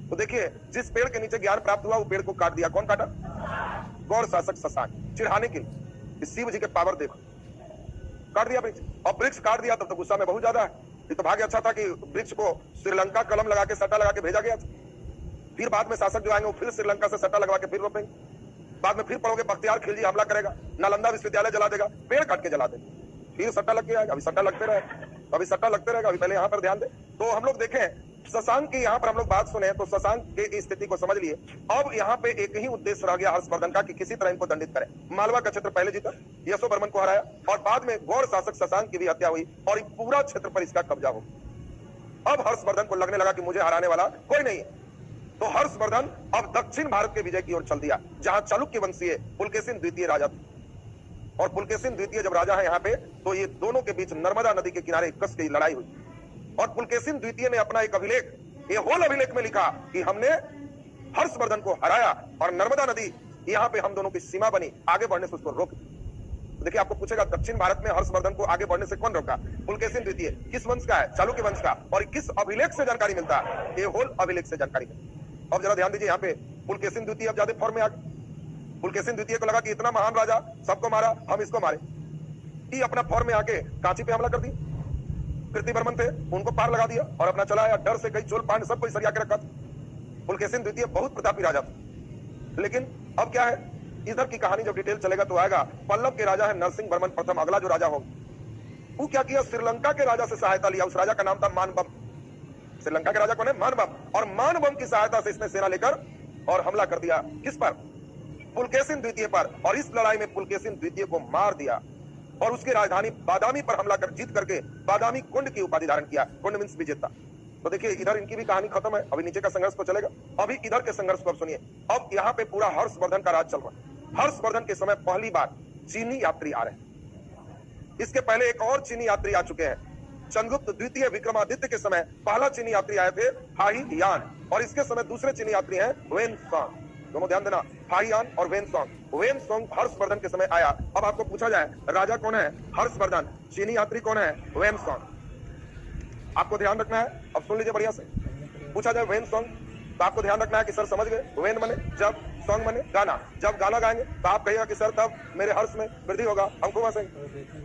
तो देखिए, जिस पेड़ के नीचे ज्ञान प्राप्त हुआ वो पेड़ को काट दिया। कौन काटा, गौड़ शासक शशांक, चिढ़ाने के लिए। शिव जी के पावर देखो, काट दिया वृक्ष। अब वृक्ष काट दिया तब तो गुस्सा में बहुत ज्यादा है। ये तो भाग्य अच्छा था कि वृक्ष को श्रीलंका कलम लगा के सट्टा लगा के भेजा गया था। फिर बाद में शासक जो आएंगे वो फिर श्रीलंका से सट्टा लगवा के फिर रोपेंगे। बाद में फिर पढ़ोगे बख्तियार खिलजी हमला करेगा, नालंदा विश्वविद्यालय जला देगा, पेड़ काट के जला देगा, फिर सट्टा लग के आएगा। अभी सट्टा लगते रहेगा, अभी सट्टा लगते रहेगा। अभी पहले यहाँ पर ध्यान दे। तो हम लोग देखें शशांक की यहाँ पर हम लोग बात सुने तो शशांक की स्थिति को समझ लिए। अब यहाँ पे एक ही उद्देश्य रह गया हर्षवर्धन का कि किसी तरह इनको दंडित करें। मालवा का क्षेत्र पहले जीता, यशो बर्मन को हराया और बाद में गौड़ शासक शशांक की भी हत्या हुई और पूरा क्षेत्र पर इसका कब्जा हो। अब हर्षवर्धन को लगने लगा कि मुझे हराने वाला कोई नहीं है, तो हर्षवर्धन अब दक्षिण भारत के विजय की ओर चल दिया, जहां चालुक्य वंशीय पुलकेशिन द्वितीय राजा थे। और पुलकेशिन द्वितीय जब राजा है यहाँ पे, तो ये दोनों के बीच नर्मदा नदी के किनारे कस की लड़ाई हुई और पुलकेशिन द्वितीय ने अपना एक अभिलेख, ये होल अभिलेख में लिखा कि हमने हर्षवर्धन को हराया और नर्मदा नदी यहाँ पे हम दोनों की सीमा बनी, आगे बढ़ने से उसको रोक। तो देखिए, आपको पूछेगा दक्षिण भारत में हर्षवर्धन को आगे बढ़ने से कौन रोका? पुलकेशिन द्वितीय। किस वंश का है? चालुक्य वंश का। और किस अभिलेख से जानकारी मिलता है? ये होल अभिलेख से जानकारी मिलती है। अब जरा ध्यान दीजिए, यहाँ पे पुलकेशिन द्वितीय अब ज्यादा फॉर्म में आ गए। पुलकेशिन द्वितीय को लगा कि इतना महान राजा, सबको मारा, हम इसको मारे। ये अपना फॉर्म में आके कांची पे हमला कर दिया। कीर्तिवर्मन थे, उनको पार लगा दिया और अपना चला आया। डर से कई चोल पांड्य सबको सरिया के रखा था। पुलकेशिन द्वितीय बहुत प्रतापी राजा था। लेकिन अब क्या है, इधर की कहानी जब डिटेल चलेगा तो आएगा। पल्लव के राजा है नरसिंह वर्मन प्रथम, अगला जो राजा होगा वो क्या किया, श्रीलंका के राजा से सहायता लिया। उस राजा का नाम था मानबम। श्रीलंका के राजा कौन है? मानबम। और मानबम की सहायता से इसने सेना लेकर और हमला कर दिया। किस पर? पुलकेशिन द्वितीय पर। और इस लड़ाई में पुलकेशिन द्वितीय को मार दिया और उसकी राजधानी बादामी पर हमला कर जीत करके बादामी कुंड की उपाधि धारण किया। कुंड मींस विजेता। तो देखिए, इधर इनकी भी कहानी खत्म है, अभी नीचे का संघर्ष तो चलेगा। अभी इधर के संघर्ष को अब सुनिए। अब यहाँ पे पूरा हर्षवर्धन का राज चल रहा है। हर्षवर्धन के समय पहली बार चीनी यात्री आ रहे हैं। इसके पहले एक और चीनी यात्री आ चुके हैं, चंद्रगुप्त द्वितीय विक्रमादित्य के समय पहला चीनी यात्री आए थे फाहियान, और इसके समय दूसरे चीनी यात्री हैं वेनसोंग। दोनों ध्यान देना, फाहियान और वेनसोंग। वेनसोंग हर्षवर्धन के समय आया। अब आपको पूछा जाए राजा कौन है? हर्षवर्धन। चीनी यात्री कौन है? वेनसोंग। आपको ध्यान रखना है, अब सुन लीजिए बढ़िया से। पूछा जाए वेनसोंग तो आपको ध्यान रखना है कि सर समझ गए, वेन मने जब, सॉन्ग मने गाना। जब गाना गाएंगे तो आप कहिएगा कि सर तब मेरे हर्ष में वृद्धि होगा, हमको वहां से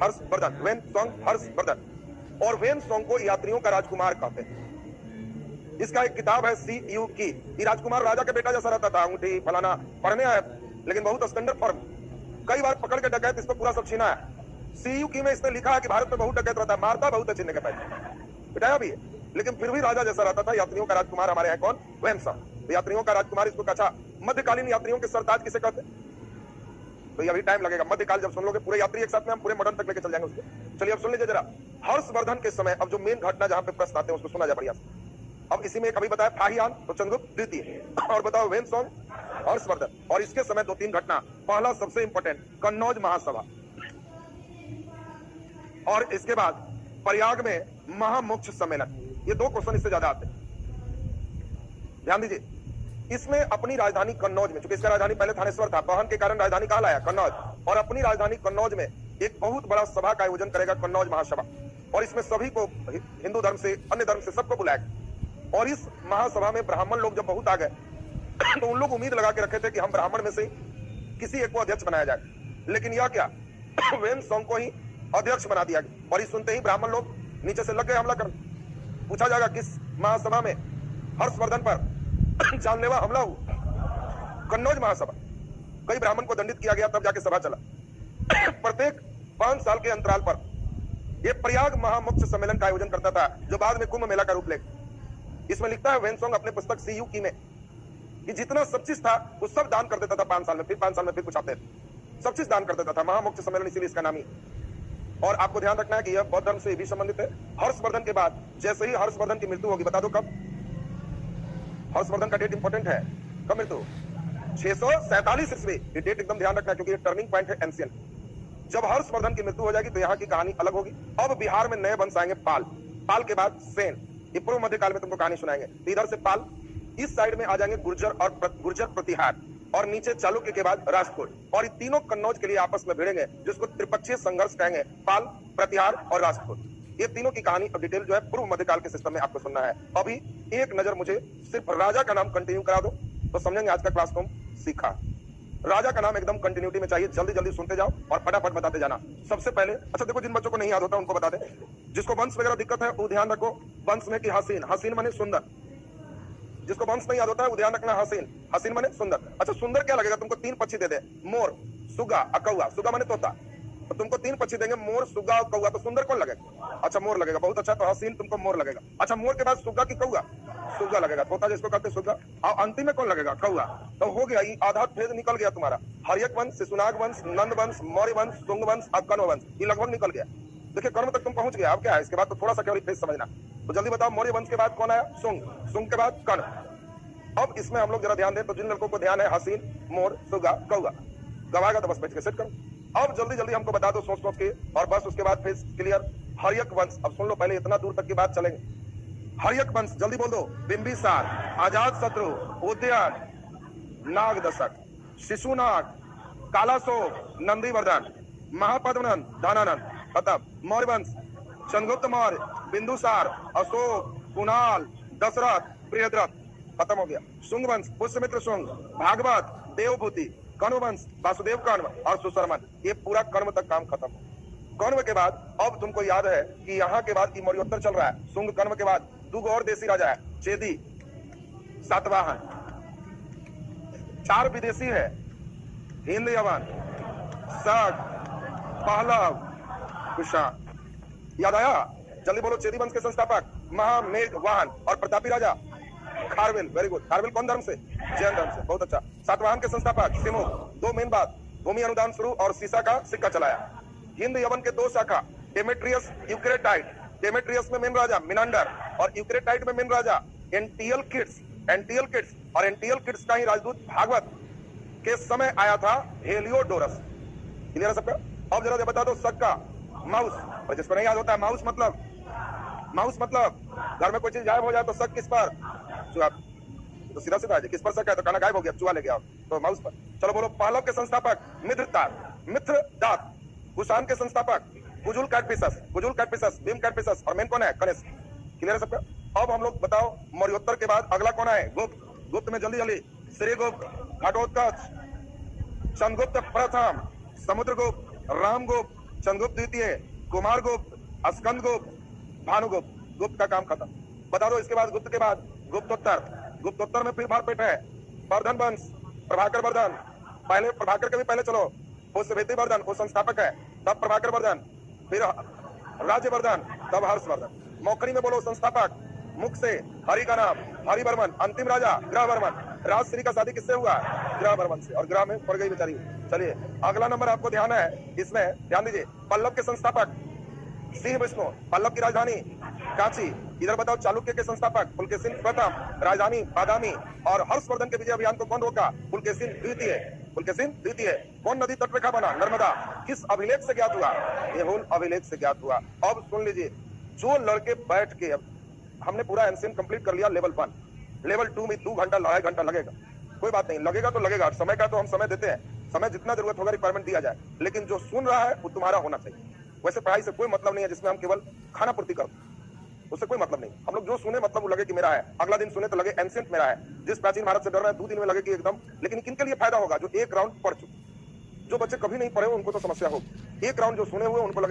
हर्षवर्धन, वेन सॉन्ग हर्षवर्धन। और वेन सॉन्ग को यात्रियों का राजकुमार कहते हैं। इसका एक किताब है CU की। ये राजकुमार राजा के बेटा जैसा रहता था, अंगूठी फलाना पढ़ने आया, लेकिन बहुत स्टैंडर्ड फॉर्म। कई बार पकड़ के डकैत इसको पूरा सब छीना है। CU की में इसने लिखा है कि भारत में बहुत डकैत रहता है, मारता बहुत है छीनने के पैसे, बिठाया भी है, लेकिन फिर भी राजा जैसा रहता था। यात्रियों का राजकुमार हमारे यहाँ कौन? वेनसोंग। यात्रियों का राजकुमार इसको कहा। मध्यकालीन यात्रियों के सरताज किसे कहते हैं? तो ये अभी टाइम लगेगा, मध्यकाल जब सुन लोगे पूरे यात्री एक साथ में, हम पूरे मॉडर्न तक लेके चल जाएंगे उसको। चलिए अब सुन लीजिए जरा हर्षवर्धन के समय। अब जो मेन घटना जहां पे प्रश्न आते हैं उसको सुना जाए बढ़िया से। अब इसी में कभी बताया फाहियान तो चंद्रगुप्त द्वितीय, और बताओ वेनसोंग हर्षवर्धन। और इसके समय 2-3 घटना। पहला सबसे इंपॉर्टेंट कन्नौज महासभा, और इसके बाद प्रयाग में महामोक्ष सम्मेलन। ये 2 क्वेश्चन इससे ज्यादा आते हैं, ध्यान दीजिए। इसमें अपनी राजधानी कन्नौज में, चूंकि इसका राजधानी पहले थानेश्वर था, बहन के कारण राजधानी कहां लाया? कन्नौज। और अपनी राजधानी कन्नौज में एक बहुत बड़ा सभा का आयोजन करेगा, कन्नौज महासभा। और इसमें सभी को, हिंदू धर्म से अन्य धर्म से सबको बुलाएगा। और इस महासभा में ब्राह्मण लोग जब बहुत आ गए तो उन लोग उम्मीद लगा के रखे थे कि हम ब्राह्मण में से किसी एक को अध्यक्ष बनाया जाए, लेकिन यह क्या वेनसोंग को ही अध्यक्ष बना दिया गया। और ये सुनते ही ब्राह्मण लोग नीचे से लग गए हमला करने। पूछा जाएगा किस महासभा में हर्षवर्धन पर जानलेवा हमला हुआ? कन्नौज महासभा। कई ब्राह्मण को दंडित किया गया, तब जाके सभा चला। प्रत्येक 5 साल के अंतराल पर यह प्रयाग महामोक्ष सम्मेलन का आयोजन करता था, जो बाद में कुंभ मेला का रूप लेगा। इसमें लिखता है वेनसोंग अपने पुस्तक CU की में कि जितना सब चीज था वो सब दान कर देता था 5 साल में, फिर 5 साल में फिर कुछ आते थे, सब चीज दान कर देता था। महामोक्ष सम्मेलन इसीलिए इसका नाम ही। और आपको ध्यान रखना है कि यह बौद्ध धर्म से भी संबंधित है। हर्षवर्धन के बाद जैसे ही हर्षवर्धन की मृत्यु होगी, बता दो कब? हर्षवर्धन का डेट इंपॉर्टेंट है, कब मृत्यु? 647 ईस्वी। ये डेट एकदम ध्यान रखना है क्योंकि ये टर्निंग पॉइंट है एंशियंट। जब हर्षवर्धन की मृत्यु हो जाएगी तो यहाँ की कहानी अलग होगी। अब बिहार में नए वंश आएंगे, पाल। पाल के बाद सेन। ये पूर्व मध्यकाल में तुमको कहानी सुनाएंगे। तो इधर से पाल, इस साइड में आ जाएंगे गुर्जर और गुर्जर प्रतिहार, और नीचे चालुक्य के बाद राजकोट। और ये तीनों कन्नौज के लिए आपस में भिड़ेंगे, जिसको त्रिपक्षीय संघर्ष कहेंगे, पाल, प्रतिहार और राजकोट। ये तीनों की कहानी अब डिटेल जो है पूर्व मध्यकाल के सिस्टम में आपको सुनना है। अभी एक नजर मुझे सिर्फ राजा का नाम कंटिन्यू करा दो तो समझेंगे आज का क्लास तुम सीखा। राजा का नाम एकदम कंटिन्यूटी में चाहिए, जल्दी जल्दी सुनते जाओ और फटाफट बताते जाना। सबसे पहले, अच्छा देखो, जिन बच्चों को नहीं याद होता उनको बता दें, जिसको वंश वगैरह दिक्कत है वो ध्यान रखो। वंश में कि हसीन, हसीन माने सुंदर। जिसको वंश नहीं याद होता है वो ध्यान रखना, हसीन, हसीन माने सुंदर। अच्छा सुंदर क्या लगेगा तुमको? 3 पक्षी दे दे, मोर, सुगा और कौआ। सुगा माने तोता, तो तुमको 3 पक्षी देंगे, मोर, सुगा और कौआ। तो सुंदर कौन लगेगा? अच्छा मोर लगेगा, बहुत अच्छा। तो हसीन तुमको मोर लगेगा। अच्छा मोर के बाद सुगा की कौआ? सुगा लगेगा। तोता जिसको कहते सुगा। और अंतिम में कौन लगेगा? कौआ। तो हो गया, ये आधा भेद निकल गया तुम्हारा। हर्यक वंश, शिशुनाग वंश, नंद वंश, मौर्य वंश, शुंग वंश और कण्व वंश, ये लगभग निकल गया। देखिए कर्म तक तुम पहुंच गया। अब क्या है इसके बाद? तो थोड़ा सा केवल फेस समझना। तो जल्दी बताओ, मौर्य वंश के बाद कौन आया? शुंग, शुंग के बाद कण्व। अब इसमें हम लोग जरा ध्यान दें तो जिन लड़कों को ध्यान है, हसीन, मोर, सुगा, कौआ, गवाएगा तो बस बैठ के सेट करो। अब जल्दी जल्दी हमको बता दो सोच सोच के, और बस उसके बाद फेस क्लियर। हर्यक वंश, अब सुन लो, पहले इतना दूर तक की बात चलेंगे। हर्यक वंश, जल्दी बोल दो। बिंबिसार, अजात शत्रु, उदयन, नागदशक, शिशुनाग, कालाशोक, नंदीवर्धन, महापद्मनंद, दानानंद। खत्म। मौर्य वंश, चंद्रगुप्त मौर्य, बिंदुसार, अशोक, कुणाल, दशरथ, बृहद्रथ। खत्म हो गया। शुंग वंश, पुष्यमित्र शुंग, भागवत, देवभूति। कण्व वंश, वासुदेव कण्व और सुशर्मन। ये पूरा कण्व तक काम खत्म। कण्व के बाद अब तुमको याद है कि यहाँ के बाद मौर्योत्तर चल रहा है। शुंग कण्व के बाद 2 और देशी राजा है, चेदी, सातवाहन। 4 विदेशी है, हिंद यवन, शक, पहलव, कुषाण। याद आया? जल्दी बोलो। चेदी वंश के संस्थापक महामेघवाहन और प्रतापी राजा खारवेल। Very good. खारवेल कौन धर्म से? जैन धर्म से, बहुत अच्छा। सातवाहन के संस्थापक सिमुक। 2 मेन बात, भूमि अनुदान शुरू और सीसा का सिक्का चलाया। हिंद यवन के 2 शाखा, डेमेट्रियस, यूक्रेटाइड। डेमेट्रियस में मेन राजा मिनांडर और यूक्रेटाइड में मेन राजा एंटियल किड्स। एंटियल किड्स, और एंटियल किड्स का ही राजदूत भागवत के समय आया था हेलियोडोरस। क्लियर है सबका? अब जरा बता दो शक का माउस, और जिसको नहीं याद होता है माउस मतलब माउस मतलब घर में कोई चीज गायब हो जाए तो शक किस पर? चूहा। तो सीधा सीधा है, किस पर शक है? तो खाना गायब हो गया, चूहा ले गया, तो माउस पर। चलो बोलो, पालव के संस्थापक मित्रदात। कुषाण के संस्थापक कुजुल कैटफिशस, भीम कैटफिशस, और मेन कौन है? कनिष्क। क्लियर है सबका? अब हम लोग बताओ, मौर्योत्तर के बाद अगला कौन है? गुप्त। गुप्त में जल्दी जल्दी, श्रीगुप्त, घटोत्कच, चंद्रगुप्त प्रथम, समुद्रगुप्त, रामगुप्त, चंद्रगुप्त द्वितीय, कुमारगुप्त, स्कंदगुप्त, भानुगुप्त। गुप्त का काम खत्म। बता दो इसके बाद, गुप्त के बाद गुप्तोत्तर। गुप्तोत्तर में फिर मारपेट है। वर्धन वंश, प्रभाकर वर्धन, पहले प्रभाकर के भी पहले चलो, वो सुवेदी वर्धन, वो संस्थापक है, तब प्रभाकर वर्धन, फिर राज्यवर्धन, तब हर्षवर्धन। मौखरी में बोलो संस्थापक, मुख से हरि का नाम हरिवर्मन, अंतिम राजा ग्रहवर्मन। राजश्री का शादी किससे हुआ? ग्रहवर्मन से, और ग्रह में पड़ गई बेचारी। चलिए अगला नंबर आपको ध्यान है, इसमें ध्यान दीजिए। पल्लव के संस्थापक सिंह विष्णु, पल्लव की राजधानी कांची। इधर बताओ, चालुक्य के संस्थापक पुलकेशिन प्रथम, राजधानी बादामी। और हर्षवर्धन के विजय अभियान को कौन रोका? पुलकेशिन द्वितीय। पुलकेशिन द्वितीय। कौन नदी तटरेखा बना? नर्मदा। किस अभिलेख से ज्ञात हुआ? मेहुल अभिलेख से ज्ञात हुआ। अब सुन लीजिए, जो लड़के बैठ के, अब हमने पूरा एंशिएंट कंप्लीट कर लिया लेवल 1, लेवल 2 में 2 घंटा 2.5 घंटा लगेगा, कोई बात नहीं, लगेगा तो लगेगा, समय का तो हम समय देते हैं, समय जितना जरूरत होगा रिक्वायरमेंट दिया जाए, लेकिन जो सुन रहा है वो तुम्हारा होना चाहिए। वैसे पढ़ाई से कोई मतलब नहीं है जिसमें हम केवल खाना पूर्ति कर, उससे कोई मतलब नहीं। हम लोग जो सुने मतलब वो लगे कि मेरा है, अगला दिन सुने तो लगे एंशिएंट मेरा है। जिस प्राचीन भारत से डर रहा है 2 दिन में लगे कि एकदम। लेकिन किन के लिए फायदा होगा? जो एक राउंड पढ़ चुके। जो बच्चे कभी नहीं पढ़े उनको तो समस्या होगी। एक राउंड जो सुने हुए उनको लगे